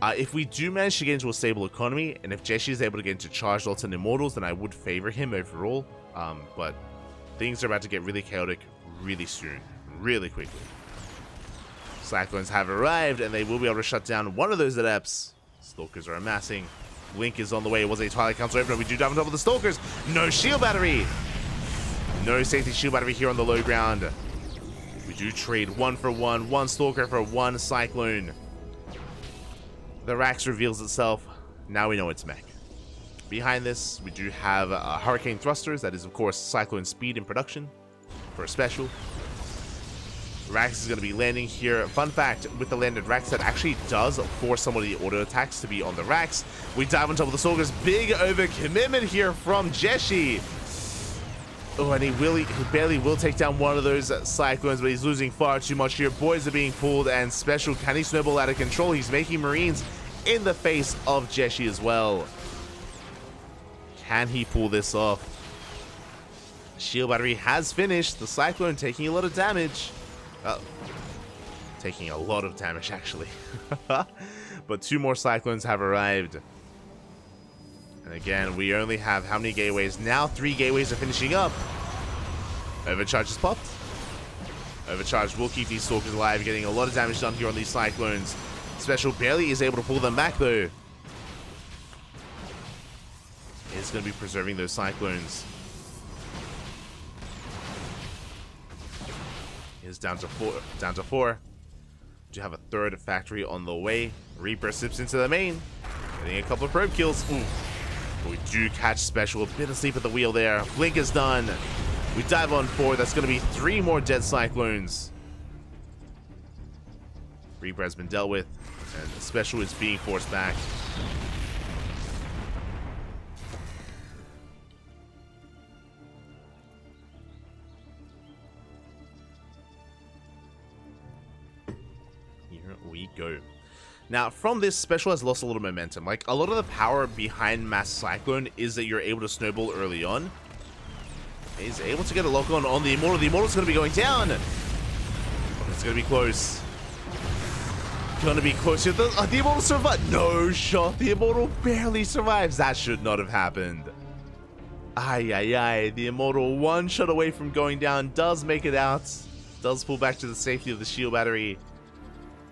[SPEAKER 1] If we do manage to get into a stable economy, and if Jeshi is able to get into charged ults and immortals, then I would favor him overall. But things are about to get really chaotic really soon, really quickly. Cyclones have arrived, and they will be able to shut down one of those adepts. Stalkers are amassing. Blink is on the way. It was a Twilight Council opener. We do dive on top of the Stalkers. No shield battery. No safety shield battery here on the low ground. We do trade 1 for 1. 1 Stalker for 1 Cyclone. The Rax reveals itself. Now we know it's mech. Behind this, we do have Hurricane Thrusters. That is, of course, Cyclone speed in production for a special. Rax is going to be landing here. Fun fact, with the landed Rax, that actually does force some of the auto attacks to be on the Rax. We dive on top of the Stalkers. Big overcommitment here from Jeshi. Oh, and he barely will take down one of those Cyclones, but he's losing far too much here. Boys are being pulled, and Special, can he snowball out of control? He's making Marines in the face of Jeshi as well. Can he pull this off? Shield battery has finished. The Cyclone taking a lot of damage. Taking a lot of damage, actually. But 2 more Cyclones have arrived. And again, we only have how many gateways? Now 3 gateways are finishing up. Overcharge is popped. Overcharge will keep these Stalkers alive, getting a lot of damage done here on these Cyclones. Special barely is able to pull them back, though. It's going to be preserving those Cyclones. Is down to 4. Down to 4. Do have a 3rd factory on the way. Reaper sips into the main, getting a couple of probe kills. Ooh. But we do catch Special. A bit of sleep at the wheel there. Blink is done. We dive on 4. That's going to be 3 more dead Cyclones. Reaper has been dealt with, and Special is being forced back. Here we go. Now, from this, Special has lost a little momentum. Like, a lot of the power behind Mass Cyclone is that you're able to snowball early on. He's able to get a lock on the Immortal. The Immortal's going to be going down. It's going to be close. Going to be close here. The Immortal survived. No shot. The Immortal barely survives. That should not have happened. Ay, ay, ay. The Immortal 1 shot away from going down. Does make it out. Does pull back to the safety of the shield battery.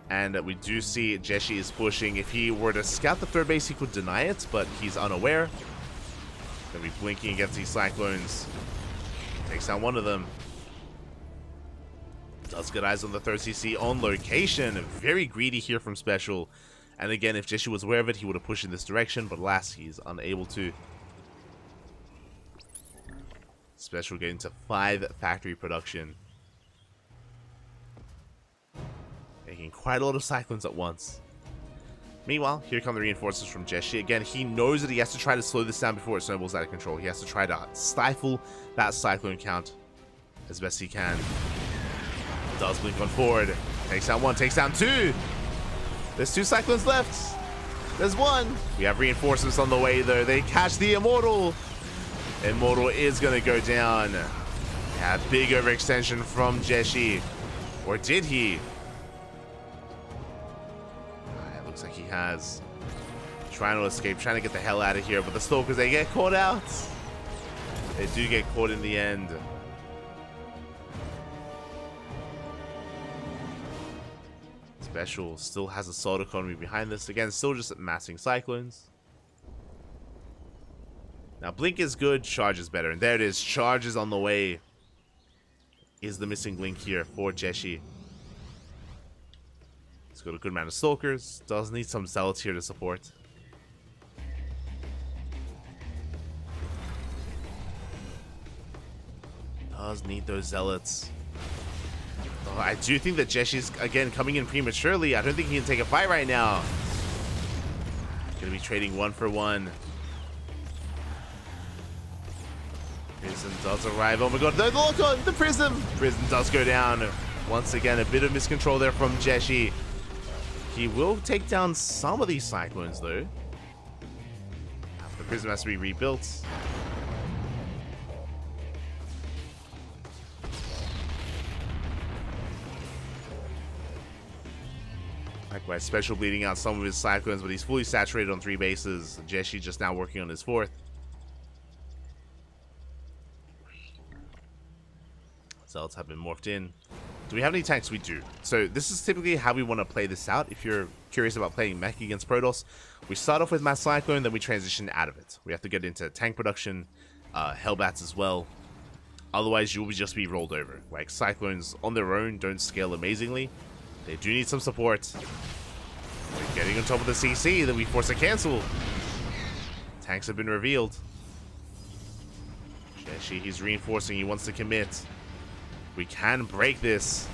[SPEAKER 1] And we do see Jeshi is pushing. If he were to scout the 3rd base, he could deny it, but he's unaware. Gonna be blinking against these Cyclones. Takes down one of them. Does get eyes on the third CC on location. Very greedy here from Special. And again, if Jeshi was aware of it, he would have pushed in this direction, but alas, he's unable to. Special getting to 5 factory production. Making quite a lot of cyclones at once. Meanwhile, here come the reinforcements from Jeshi. Again, he knows that he has to try to slow this down before it snowballs out of control. He has to try to stifle that cyclone count as best he can. Does blink on forward. Takes down 1, takes down 2. There's 2 cyclones left. There's 1. We have reinforcements on the way, though. They catch the Immortal. Immortal is going to go down. Yeah, big overextension from Jeshi. Or did he? It looks like he has. Trying to escape, trying to get the hell out of here. But the Stalkers, they get caught out. They do get caught in the end. Special still has a solid economy behind this. Again, still just amassing cyclones. Now, Blink is good, Charge is better. And there it is. Charge is on the way. Is the missing link here for Jeshi. He's got a good amount of Stalkers. Does need some Zealots here to support. Does need those Zealots. Oh, I do think that Jeshi's, again, coming in prematurely. I don't think he can take a fight right now. Gonna be trading 1 for 1. Prism does arrive. Oh my god, the lock on the Prism! Prism does go down. Once again, a bit of miscontrol there from Jeshi. He will take down some of these Cyclones, though. The Prism has to be rebuilt. Likewise, Special bleeding out some of his Cyclones, but he's fully saturated on 3 bases. Jeshi just now working on his 4th. Zealots have been morphed in. Do we have any tanks? We do. So this is typically how we want to play this out. If you're curious about playing mech against Protoss, we start off with Mass Cyclone, then we transition out of it. We have to get into tank production, Hellbats as well. Otherwise, you will just be rolled over. Like, Cyclones on their own don't scale amazingly. They do need some support. We're getting on top of the CC that we force a cancel. Tanks have been revealed. Jeshi, he's reinforcing. He wants to commit. We can break this.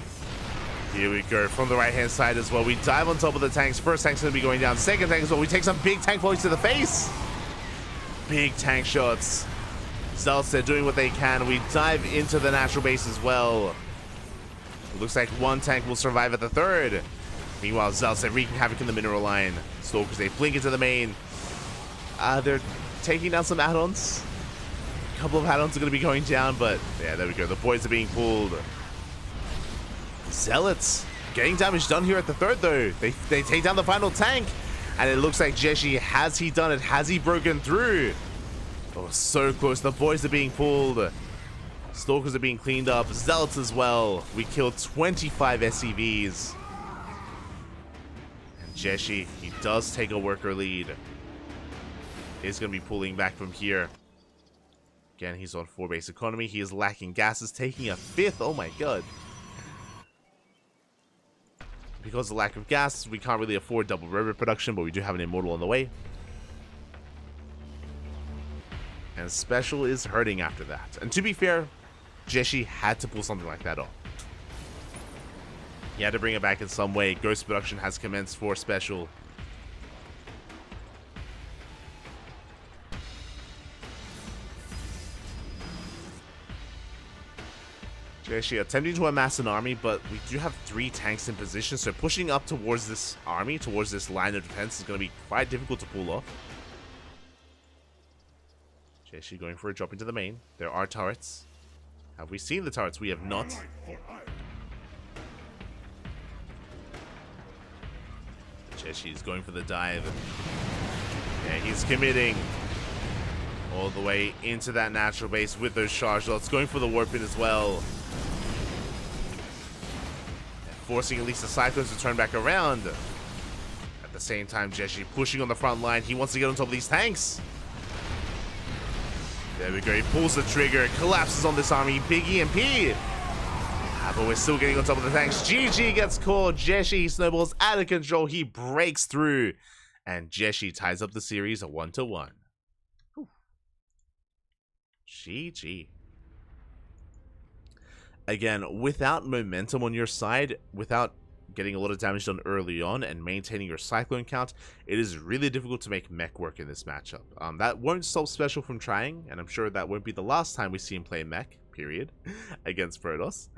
[SPEAKER 1] Here we go from the right hand side as well. We dive on top of the tanks. First tank's going to be going down. Second tank as well. We take some big tank volleys to the face. Big tank shots. Zealots, they're doing what they can. We dive into the natural base as well. It looks like 1 tank will survive at the 3rd. Meanwhile, Zealots, they're wreaking havoc in the mineral line. Stalkers, they blink into the main. They're taking down some add-ons. A couple of add-ons are going to be going down, but yeah, there we go. The boys are being pulled. Zealots getting damage done here at the 3rd, though. They take down the final tank, and it looks like Jeshi, has he done it? Has he broken through? Oh, so close. The boys are being pulled. Stalkers are being cleaned up. Zealots as well. We killed 25 SCVs. And Jeshi, he does take a worker lead. He's going to be pulling back from here. Again, he's on 4 base economy. He is lacking gases, taking a 5th. Oh my god. Because of the lack of gas, we can't really afford double robot production, but we do have an Immortal on the way. And Special is hurting after that. And to be fair, Jeshi had to pull something like that off. He had to bring it back in some way. Ghost production has commenced for Special. Jeshi attempting to amass an army, but we do have 3 tanks in position, so pushing up towards this army, towards this line of defense, is going to be quite difficult to pull off. Jeshi going for a drop into the main. There are turrets. Have we seen the turrets? We have not. Jeshi is going for the dive. Yeah, he's committing all the way into that natural base with those charge lots. Going for the warp in as well. And forcing at least the Cyclones to turn back around. At the same time, Jeshi pushing on the front line. He wants to get on top of these tanks. There we go. He pulls the trigger. Collapses on this army. Big EMP. But we're still getting on top of the tanks. GG gets caught. Jeshi snowballs out of control. He breaks through. And Jeshi ties up the series 1-1. GG. Again, without momentum on your side, without getting a lot of damage done early on and maintaining your cyclone count, it is really difficult to make mech work in this matchup. That won't stop Special from trying, and I'm sure that won't be the last time we see him play mech, period, against Protoss.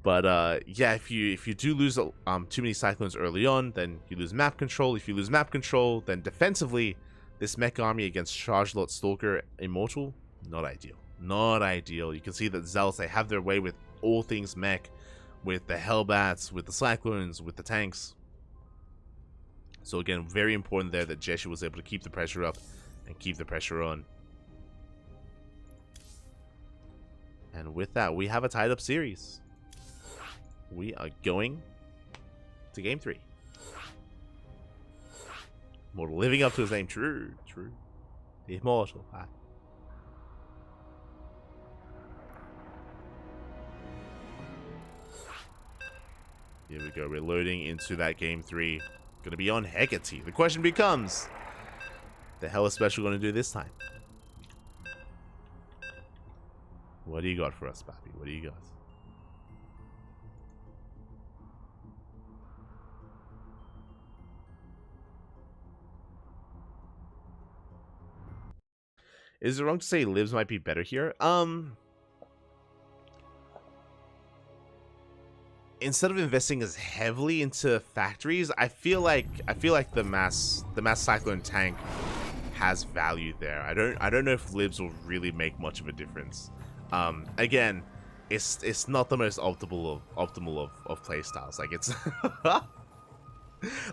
[SPEAKER 1] But yeah, if you do lose too many cyclones early on, then you lose map control. If you lose map control, then defensively, this mech army against Chargelot, Stalker, Immortal, not ideal. Not ideal. You can see that Zealots, they have their way with all things mech, with the Hellbats, with the Cyclones, with the tanks. So again, very important there that Jeshi was able to keep the pressure up and keep the pressure on. And with that, we have a tied up series. We are going to game 3. Immortal living up to his name. True. Immortal. Here we go. We're loading into that game 3. Going to be on Hecate. The question becomes, the hell is Special going to do this time? What do you got for us, Pappy? What do you got? Is it wrong to say Libs might be better here? Instead of investing as heavily into factories, I feel like the mass cyclone tank has value there. I don't know if Libs will really make much of a difference. Again, it's not the most optimal of playstyles. Like it's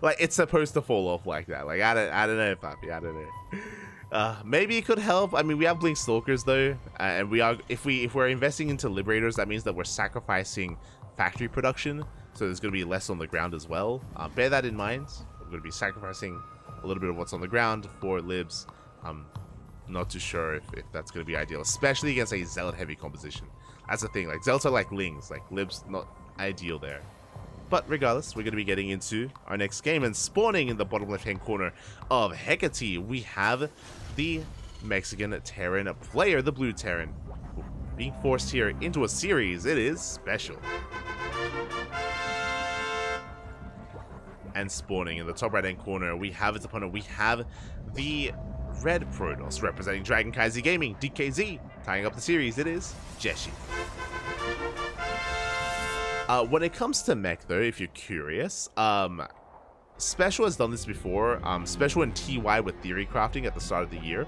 [SPEAKER 1] like it's supposed to fall off like that. Like I don't know, Papi. I don't know. Maybe it could help. I mean, we have Blink Stalkers though, and we are if we're investing into Liberators, that means that we're sacrificing factory production, so there's going to be less on the ground as well. Bear that in mind. We're going to be sacrificing a little bit of what's on the ground for Libs. I'm not too sure if that's going to be ideal, especially against a Zealot heavy composition. That's the thing, like Zealots are like Lings, like Libs not ideal there. But regardless, we're going to be getting into our next game, and spawning in the bottom left hand corner of Hecate, we have the Mexican Terran player, the Blue Terran. Being forced here into a series, it is Special. And spawning in the top right hand corner, we have its opponent. We have the Red Protoss representing Dragon Kaiser Gaming, DKZ. Tying up the series, it is Jeshi. When it comes to mech though, if you're curious, Special has done this before. Special and TY with theory crafting at the start of the year.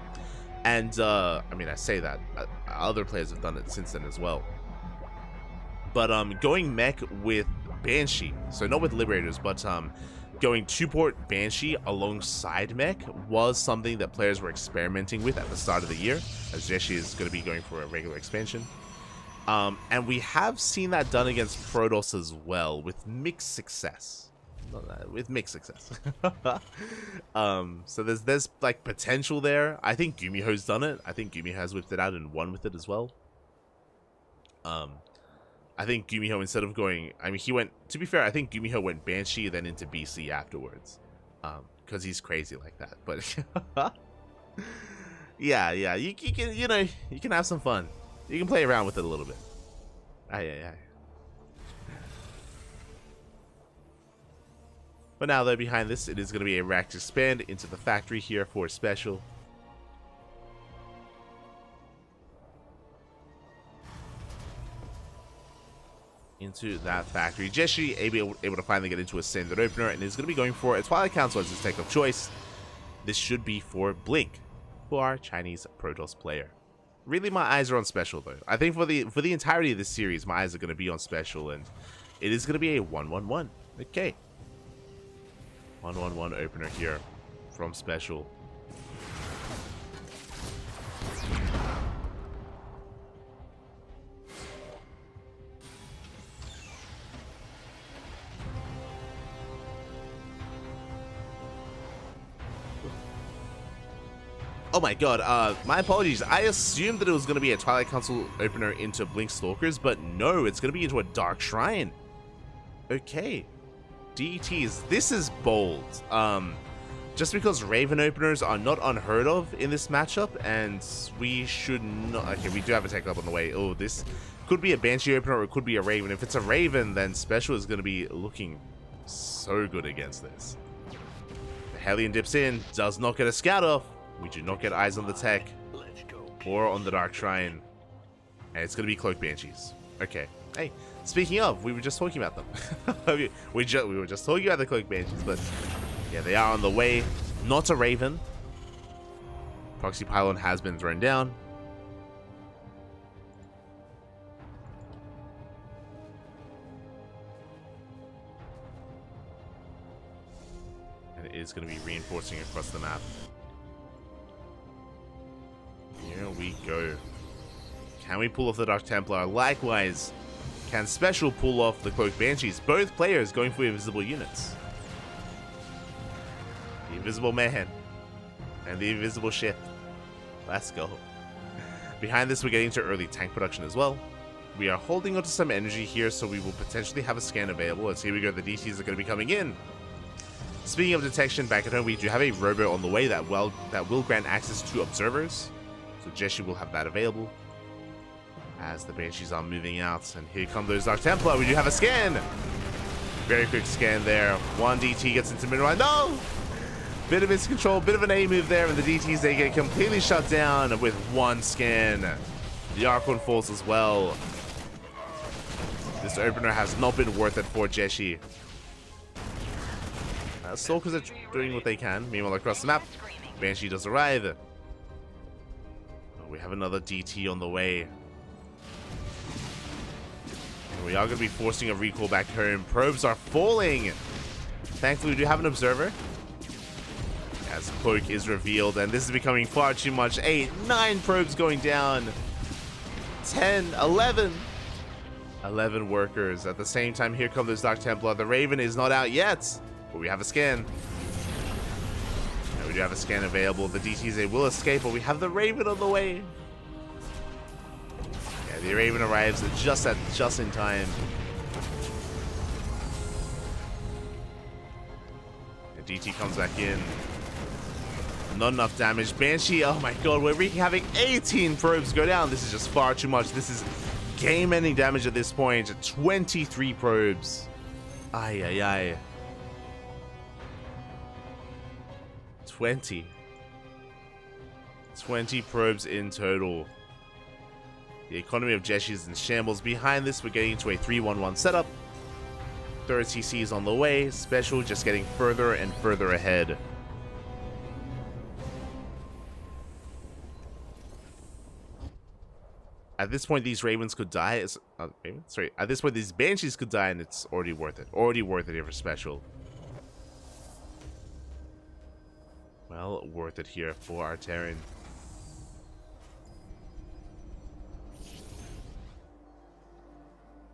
[SPEAKER 1] And, I mean, I say that, other players have done it since then as well. But, going mech with Banshee, so not with Liberators, but, going 2-port Banshee alongside mech was something that players were experimenting with at the start of the year, as Jeshi is going to be going for a regular expansion. And we have seen that done against Protoss as well, with mixed success. So there's like potential there. I think Gumiho's done it. I think Gumiho has whipped it out and won with it as well. I think Gumiho, instead of going, I mean, he went, to be fair, I think Gumiho went Banshee then into BC afterwards, because he's crazy like that. But yeah, you can, you know, you can have some fun. You can play around with it a little bit. Aye. But now, though, behind this, it is going to be a rack to expand into the factory here for Special. Into that factory. Jeshi able to finally get into a standard opener, and is going to be going for a Twilight Council as his tech of choice. This should be for Blink, for our Chinese Protoss player. Really, my eyes are on Special, though. I think for the entirety of this series, my eyes are going to be on Special, and it is going to be a 1-1-1. Okay. 1-1-1 opener here from Special. Oh my god, my apologies. I assumed that it was going to be a Twilight Council opener into Blink Stalkers, but no, it's going to be into a Dark Shrine. Okay. DETs, this is bold. Just because Raven openers are not unheard of in this matchup, and we should not... Okay, we do have a tech up on the way. Oh, this could be a Banshee opener or it could be a Raven. If it's a Raven, then Special is going to be looking so good against this. The Hellion dips in, does not get a scout off. We do not get eyes on the tech or on the Dark Shrine. And it's going to be Cloak Banshees. Okay. Hey, speaking of, we were just talking about them. we were just talking about the Cloak Banshees, but... yeah, they are on the way. Not a Raven. Proxy Pylon has been thrown down. And it is going to be reinforcing across the map. Here we go. Can we pull off the Dark Templar? Likewise, can Special pull off the Cloak Banshees? Both players going for invisible units. The Invisible Man and the Invisible Ship. Let's go. Behind this, we're getting to early tank production as well. We are holding onto some energy here, so we will potentially have a scan available. Let's here we go. The DCs are going to be coming in. Speaking of detection, back at home, we do have a robo on the way that will grant access to observers. So Jessie will have that available as the Banshees are moving out. And here come those Dark Templar. We do have a scan. Very quick scan there. One DT gets into mid-line. No! Bit of miscontrol, bit of an A move there, and the DTs, they get completely shut down with one scan. The Archon falls as well. This opener has not been worth it for Jessie. Stalkers are doing what they can. Meanwhile, across the map, Banshee does arrive. Oh, we have another DT on the way. And we are going to be forcing a recall back home. Probes are falling. Thankfully, we do have an observer. As Cloak is revealed, and this is becoming far too much. 8, 9 probes going down. 10, 11. 11 workers. At the same time, here come those Dark Templar. The Raven is not out yet, but we have a scan. And we do have a scan available. The DTs, they will escape, but we have the Raven on the way. Yeah, the Raven arrives just in time. The DT comes back in. Not enough damage. Banshee, oh my god, we're having 18 probes go down. This is just far too much. This is game-ending damage at this point. 23 probes. Ay, ay, ay. 20 probes in total. The economy of Jessie is in shambles. Behind this, we're getting into a 3-1-1 setup. Third CC is on the way. Special just getting further and further ahead. At this point, these Ravens could die. At this point, these Banshees could die, and it's already worth it. Already worth it here for Special. Well, worth it here for our Terran.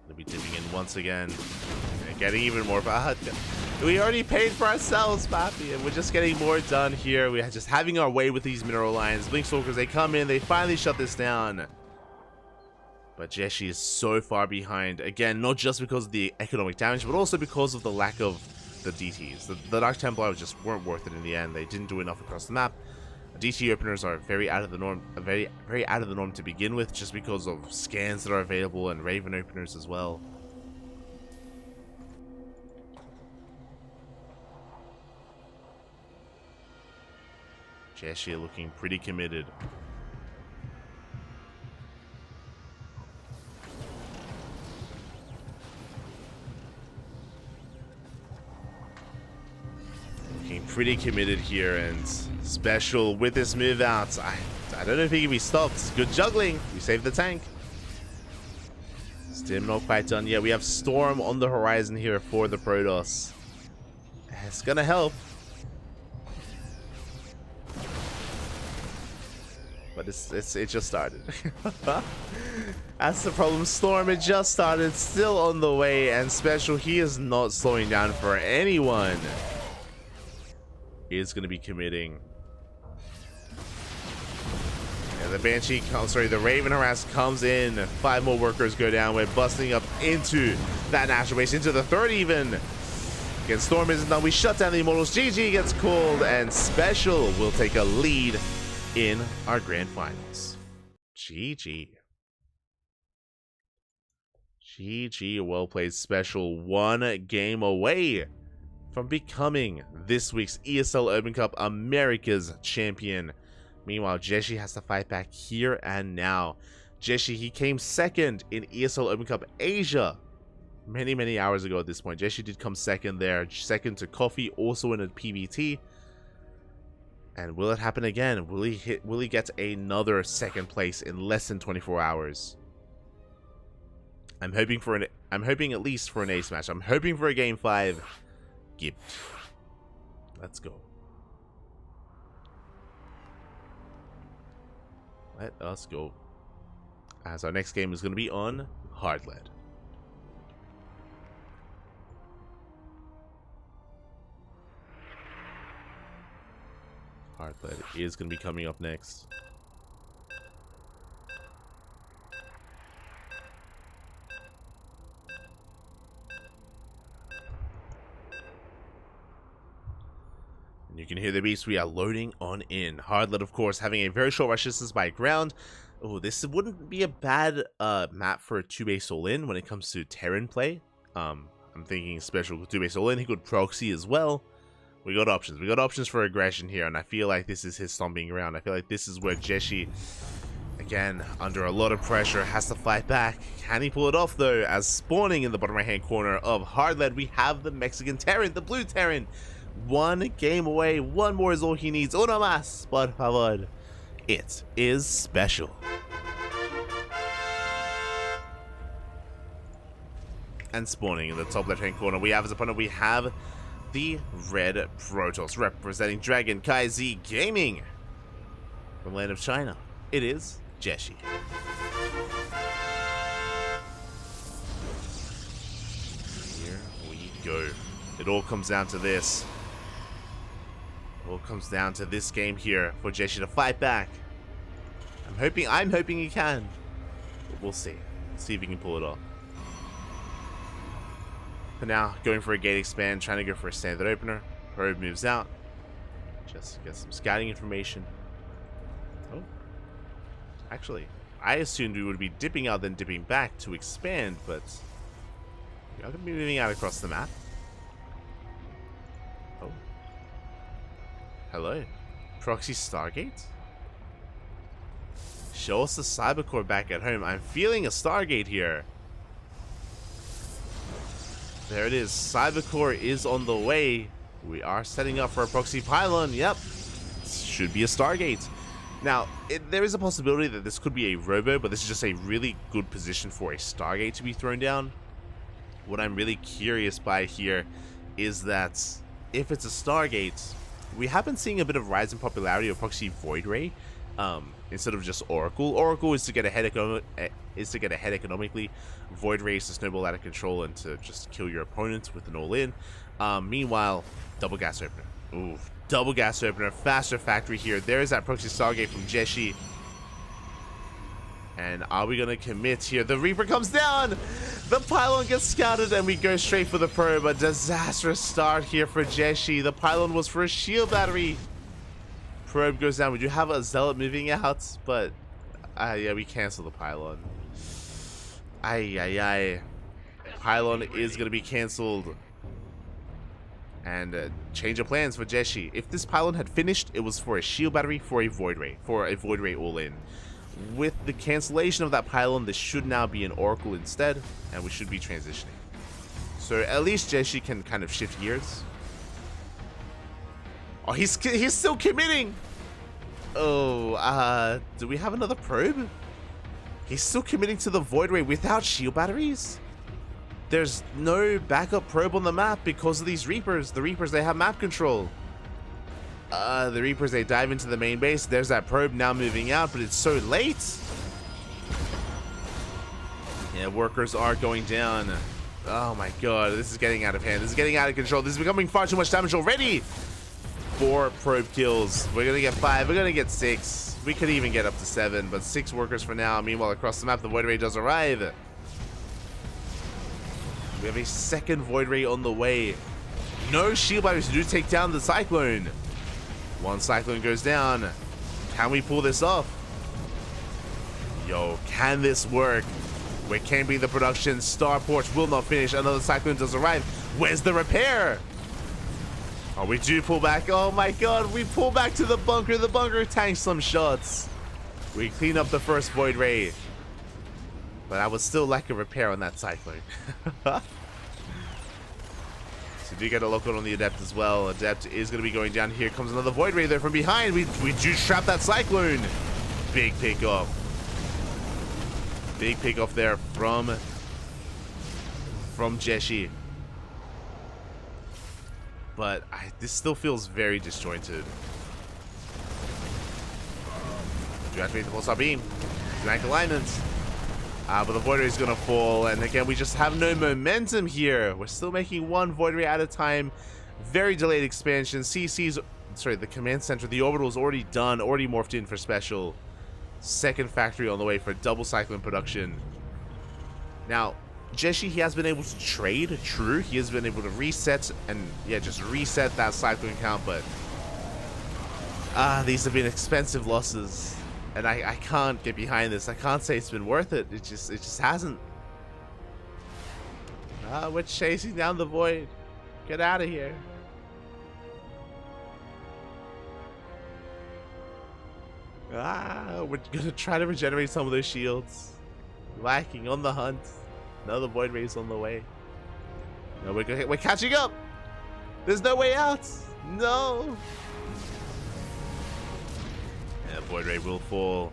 [SPEAKER 1] They'll be dipping in once again. And getting even more. We already paid for ourselves, Papi, and we're just getting more done here. We're just having our way with these mineral lines. Blink Stalkers, they come in. They finally shut this down. But Jessie is so far behind. Again, not just because of the economic damage, but also because of the lack of the DTs. The Dark Templar just weren't worth it in the end. They didn't do enough across the map. DT openers are very out of the norm, very out of the norm to begin with, just because of scans that are available and Raven openers as well. Jessie looking pretty committed. Pretty committed here, and Special with this move out. I don't know if he can be stopped. Good juggling. We saved the tank. Still not quite done yet. We have Storm on the horizon here for the Protoss. It's gonna help. But it just started. That's the problem. Storm, it just started. Still on the way, and Special, he is not slowing down for anyone. He is going to be committing. the Banshee comes, sorry, the Raven Harass comes in. 5 more workers go down. We're busting up into that national base, into the third even. Again, Storm isn't done. We shut down the Immortals. GG gets called, and Special will take a lead in our grand finals. GG. GG, well played, Special. 1 game away from becoming this week's ESL Open Cup Americas champion. Meanwhile, Jeshi has to fight back here and now. Jeshi, he came second in ESL Open Cup Asia many hours ago at this point. Jeshi did come second there. Second to Coffee, also in a PBT. And will it happen again? Will he get another second place in less than 24 hours? I'm hoping at least for an ace match. I'm hoping for a game 5. Gibbed. Let's go. Let us go. As our next game is going to be on Hard Lead. Hard Lead is going to be coming up next. And you can hear the beast. We are loading on in. Hard Lead, of course, having a very short rush distance by ground. Oh, this wouldn't be a bad map for a 2-base all-in when it comes to Terran play. I'm thinking Special 2-base all-in. He could proxy as well. We got options. We got options for aggression here, and I feel like this is his stomping ground. I feel like this is where Jeshi, again, under a lot of pressure, has to fight back. Can he pull it off, though? As spawning in the bottom right-hand corner of Hard Lead, we have the Mexican Terran, the blue Terran. 1 game away. 1 more is all he needs. Uno más, por favor. It is Special. And spawning in the top left-hand corner, we have as opponent, we have the Red Protoss, representing CranKy Z Gaming from land of China. It is Jeshi. Here we go. It all comes down to this. It all comes down to this game here for Jeshi to fight back. I'm hoping he can. But we'll see. See if he can pull it off. For now, going for a gate expand, trying to go for a standard opener. Probe moves out. Just get some scouting information. Oh. Actually, I assumed we would be dipping out then dipping back to expand, but we are going to be moving out across the map. Oh. Hello. Proxy Stargate? Show us the Cybercore back at home. I'm feeling a Stargate here. There it is. Cybercore is on the way. We are setting up for a proxy pylon. Yep. Should be a Stargate. Now, there is a possibility that this could be a Robo, but this is just a really good position for a Stargate to be thrown down. What I'm really curious by here is that if it's a Stargate, we have been seeing a bit of rise in popularity of proxy Void Ray instead of just Oracle. Oracle is to get ahead economically. Void Ray is to snowball out of control and to just kill your opponents with an all-in. Meanwhile, double gas opener. Ooh, double gas opener, faster factory here. There's that proxy Stargate from Jeshi. And are we going to commit here? The Reaper comes down. The pylon gets scouted and we go straight for the probe. A disastrous start here for Jeshi. The pylon was for a shield battery. Probe goes down. We do have a Zealot moving out, but yeah, we cancel the pylon. Pylon is going to be cancelled. And change of plans for Jeshi. If this pylon had finished, it was for a shield battery for a Void Ray. All-in. With the cancellation of that pylon, this should now be an Oracle instead, and we should be transitioning. So at least Jeshi can kind of shift gears. Oh, he's still committing! Oh, do we have another probe? He's still committing to the Void Ray without shield batteries? There's no backup probe on the map because of these Reapers. The Reapers, they have map control. The Reapers, they dive into the main base. There's that probe now moving out, but it's so late. Yeah, workers are going down. Oh my god, this is getting out of hand. This is getting out of control. This is becoming far too much damage already. 4 probe kills. We're gonna get 5. We're gonna get 6. We could even get up to 7, but 6 workers for now. Meanwhile, across the map, the Void Ray does arrive. We have a second Void Ray on the way. No shield batteries to do take down the Cyclone. One Cyclone goes down. Can we pull this off? Yo, can this work? Where can be the production? Starport will not finish. Another Cyclone does arrive. Where's the repair? Oh, we do pull back. Oh my god, we pull back to the bunker. The bunker tanks some shots. We clean up the first Void Ray. But I would still like a repair on that Cyclone. So we do get a lock on the Adept as well. Adept is going to be going down. Here comes another Void Ray there from behind. We do trap that Cyclone. Big pick off. Big pick off there from Jeshi. But this still feels very disjointed. Do activate the pulsar beam. Do anchor alignment. But the Void Ray is going to fall. And again, we just have no momentum here. We're still making one Void Ray at a time. Very delayed expansion. CC's, sorry, the command center, the orbital is already done, already morphed in for special. Second factory on the way for double Cyclone production. Now, Jeshi, he has been able to trade, true. He has been able to reset and, yeah, just reset that Cyclone count, but these have been expensive losses. And I can't get behind this. I can't say it's been worth it. It just hasn't. We're chasing down the Void. Get out of here. We're gonna try to regenerate some of those shields. Lacking on the hunt. Another Void Ray's on the way. No, we're catching up. There's no way out. No. Yeah, Void Ray will fall.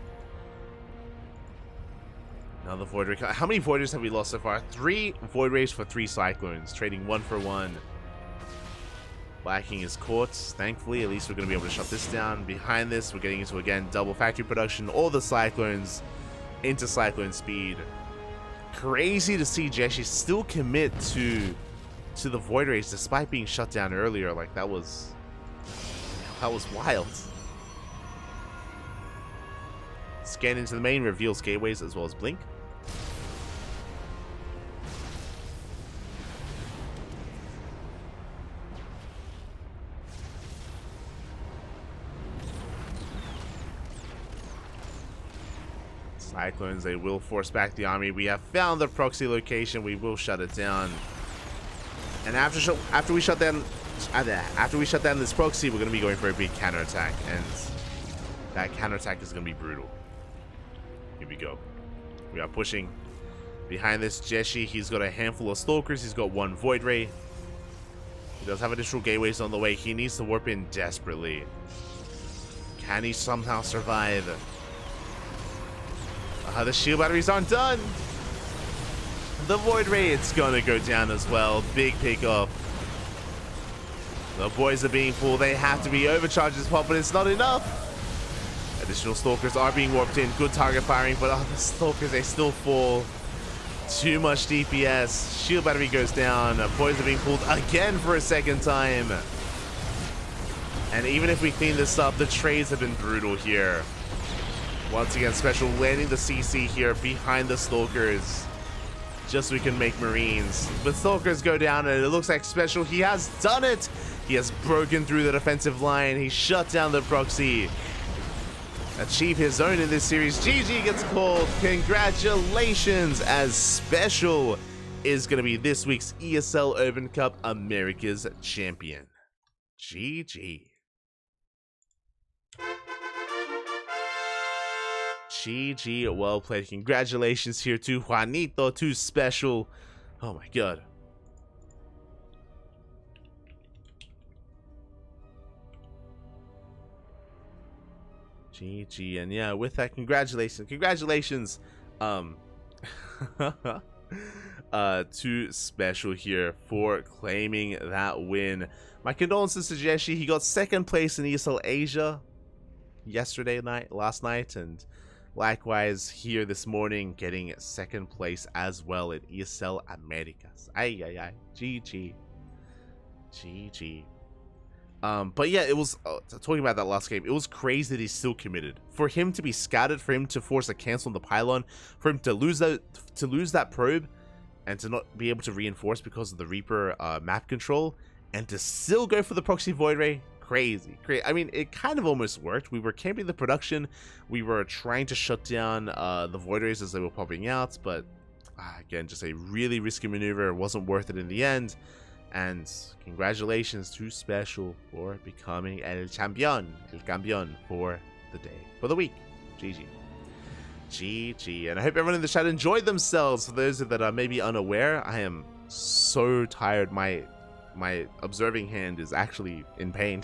[SPEAKER 1] Another Void Ray. How many Void Rays have we lost so far? 3 Void Rays for 3 Cyclones, trading 1 for 1. Lacking is caught. Thankfully, at least we're going to be able to shut this down. Behind this, we're getting into, again, double factory production. All the Cyclones into Cyclone speed. Crazy to see Jeshi still commit to the Void Rays despite being shut down earlier. Like, that was wild. Scan into the main, reveals gateways as well as blink. Cyclones, they will force back the army. We have found the proxy location. We will shut it down. And after we shut down this proxy, we're going to be going for a big counterattack, and that counterattack is going to be brutal. Here we go. We are pushing. Behind this, Jeshi, he's got a handful of Stalkers. He's got 1 Void Ray. He does have additional gateways on the way. He needs to warp in desperately. Can he somehow survive? The shield batteries aren't done. The Void Ray, it's gonna go down as well. Big pick off. The boys are being pulled. They have to be overcharged as well, but it's not enough. Additional Stalkers are being warped in. Good target firing, but the Stalkers, they still fall. Too much DPS. Shield battery goes down. Boys are being pulled again for a second time. And even if we clean this up, the trades have been brutal here. Once again, Special landing the CC here behind the Stalkers. Just so we can make Marines. But Stalkers go down, and it looks like Special, he has done it! He has broken through the defensive line. He shut down the proxy. Achieve his own in this series. GG gets called. Congratulations, as Special is going to be this week's ESL Open Cup Americas champion. GG. GG, well played. Congratulations here to Juanito, to Special. Oh my god. GG, and yeah, with that, congratulations to Special here for claiming that win. My condolences to Jeshi. He got 2nd place in ESL Asia last night, and likewise here this morning, getting 2nd place as well at ESL Americas. GG. GG. But yeah, it was talking about that last game. It was crazy that he's still committed. For him to be scouted, for him to force a cancel on the pylon, for him to lose that probe, and to not be able to reinforce because of the Reaper map control, and to still go for the proxy void ray. Crazy. I mean, it kind of almost worked. We were camping the production. We were trying to shut down the void rays as they were popping out, but again, just a really risky maneuver. It wasn't worth it in the end. And congratulations to Special for becoming el campeón for the day, for the week. GG. GG. And I hope everyone in the chat enjoyed themselves. For those that are maybe unaware, I am so tired. My observing hand is actually in pain.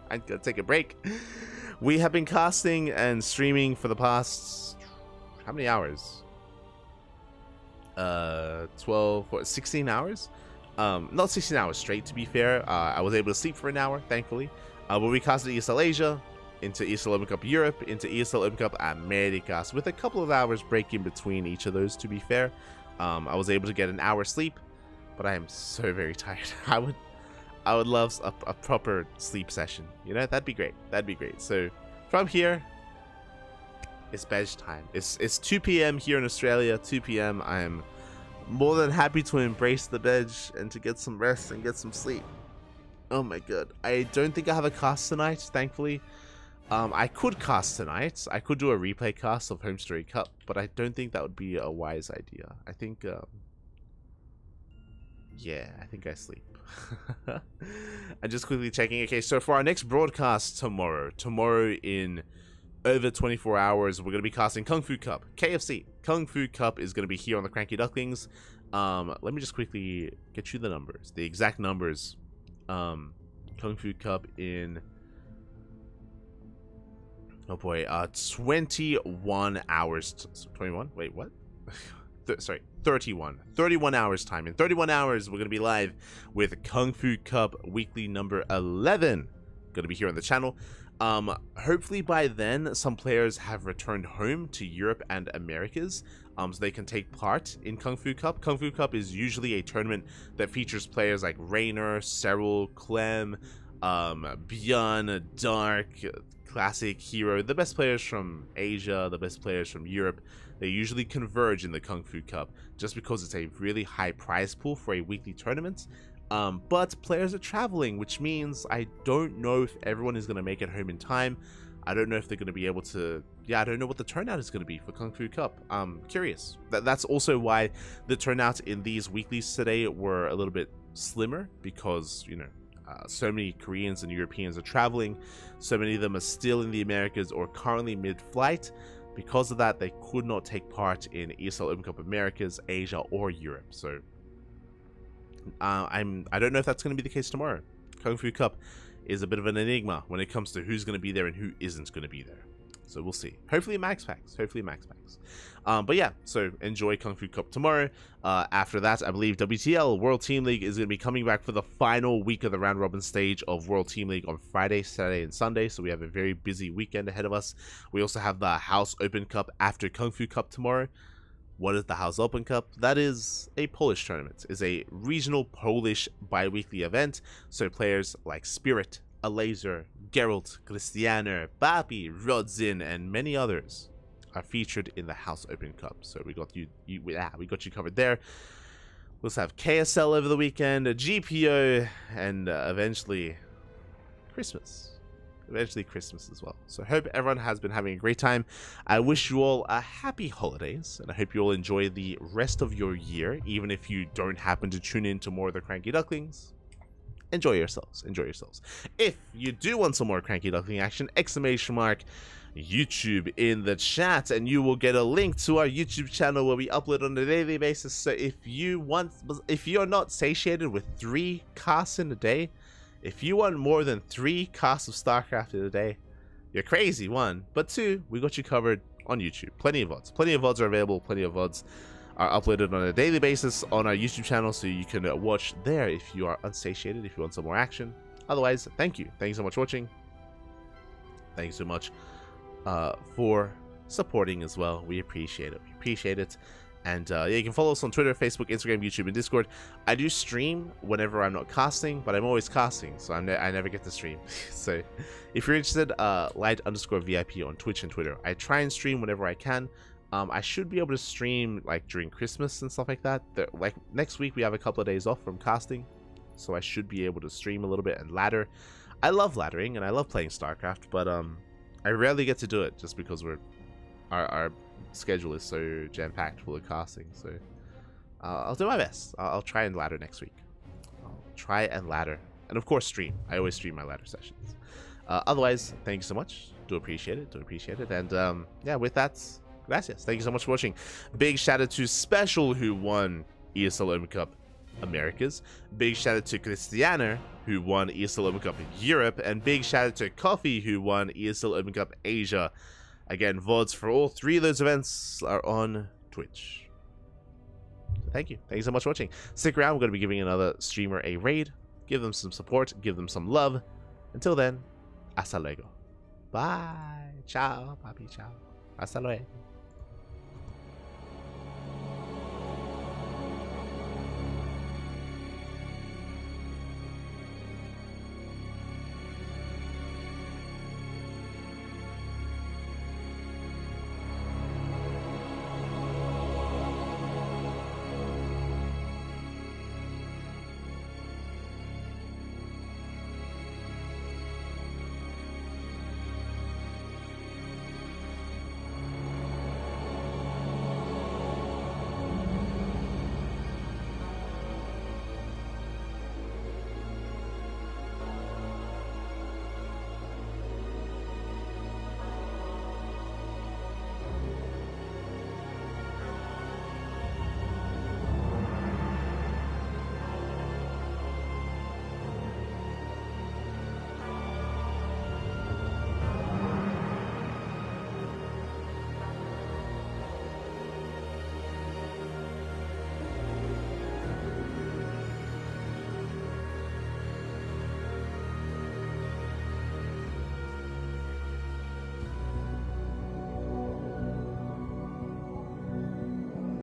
[SPEAKER 1] I'm gonna take a break. We have been casting and streaming for the past, how many hours? 16 hours? Not 16 hours straight, to be fair. I was able to sleep for an hour, thankfully. But we casted ESL Asia, into ESL Open Cup Europe, into ESL Open Cup Americas, with a couple of hours break in between each of those, to be fair. I was able to get an hour sleep, but I am so very tired. I would love a proper sleep session. You know, that'd be great. That'd be great. So from here, it's bed time. It's 2 p.m. here in Australia. 2 p.m. I am more than happy to embrace the bed and to get some rest and get some sleep. Oh my god. I don't think I have a cast tonight, thankfully. I could cast tonight. I could do a replay cast of Home Story Cup, but I don't think that would be a wise idea. I think, yeah, I think I sleep. I'm just quickly checking. Okay, so for our next broadcast tomorrow in over 24 hours, we're going to be casting Kung Fu Cup. KFC. Kung Fu Cup is going to be here on the CranKy Ducklings. Let me just quickly get you the numbers. The exact numbers. Kung Fu Cup in... oh boy, 21 hours. 21? Wait, what? Sorry, 31. 31 hours time. In 31 hours, we're going to be live with Kung Fu Cup weekly number 11. Going to be here on the channel. Hopefully by then, some players have returned home to Europe and Americas, so they can take part in Kung Fu Cup. Kung Fu Cup is usually a tournament that features players like Rainer, Cyril, Clem, Björn, Dark, Classic, Hero, the best players from Asia, the best players from Europe. They usually converge in the Kung Fu Cup just because it's a really high prize pool for a weekly tournament. But players are traveling, which means I don't know if everyone is going to make it home in time. I don't know if they're going to be able to... yeah, I don't know what the turnout is going to be for Kung Fu Cup. I'm curious. That's also why the turnout in these weeklies today were a little bit slimmer, because, you know, so many Koreans and Europeans are traveling. So many of them are still in the Americas or currently mid-flight. Because of that, they could not take part in ESL Open Cup Americas, Asia, or Europe. So I don't know if that's going to be the case tomorrow. Kung Fu Cup is a bit of an enigma when it comes to who's going to be there and who isn't going to be there. So we'll see. Hopefully max packs. Hopefully max packs. But yeah, so enjoy Kung Fu Cup tomorrow. After that, I believe WTL World Team League is going to be coming back for the final week of the round robin stage of World Team League on Friday, Saturday, and Sunday. So we have a very busy weekend ahead of us. We also have the House Open Cup after Kung Fu Cup tomorrow. What is the House Open Cup? That is a Polish tournament. It's a regional Polish bi-weekly event. So players like Spirit, Alazer, Geralt, Cristiano, Bapi, Rodzin, and many others are featured in the House Open Cup. So we got we got you covered there. We'll also have KSL over the weekend, a GPO, and eventually Christmas. Eventually Christmas as well. So I hope everyone has been having a great time. I wish you all a happy holidays, and I hope you all enjoy the rest of your year, even if you don't happen to tune in to more of the CranKy Ducklings. Enjoy yourselves. Enjoy yourselves. If you do want some more CranKy Duckling action, exclamation mark YouTube in the chat, and you will get a link to our YouTube channel where we upload on a daily basis. So if you're not satiated with 3 casts in a day, if you want more than 3 casts of StarCraft in a day, you're crazy, 1. But 2, we got you covered on YouTube. Plenty of VODs. Plenty of VODs are available. Plenty of VODs are uploaded on a daily basis on our YouTube channel, so you can watch there if you are unsatiated, if you want some more action. Otherwise, thank you. Thank you so much for watching. Thank you so much for supporting as well. We appreciate it. We appreciate it. And yeah, you can follow us on Twitter, Facebook, Instagram, YouTube, and Discord. I do stream whenever I'm not casting, but I'm always casting, so I never get to stream. So if you're interested, light_VIP on Twitch and Twitter. I try and stream whenever I can. I should be able to stream like during Christmas and stuff like that. Like next week we have a couple of days off from casting, so I should be able to stream a little bit and ladder. I love laddering and I love playing StarCraft, but I rarely get to do it just because our schedule is so jam-packed full of casting. So I'll do my best. I'll try and ladder next week. I'll try and ladder, and of course stream. I always stream my ladder sessions. Otherwise, thank you so much. Do appreciate it. And yeah, with that, gracias. Thank you so much for watching. Big shout out to Special, who won ESL Open Cup Americas. Big shout out to Cristiano, who won ESL Open Cup Europe. And big shout out to Coffee, who won ESL Open Cup Asia. Again, VODs for all three of those events are on Twitch. Thank you. Thank you so much for watching. Stick around. We're going to be giving another streamer a raid. Give them some support. Give them some love. Until then, hasta luego. Bye. Ciao, papi. Ciao. Hasta luego.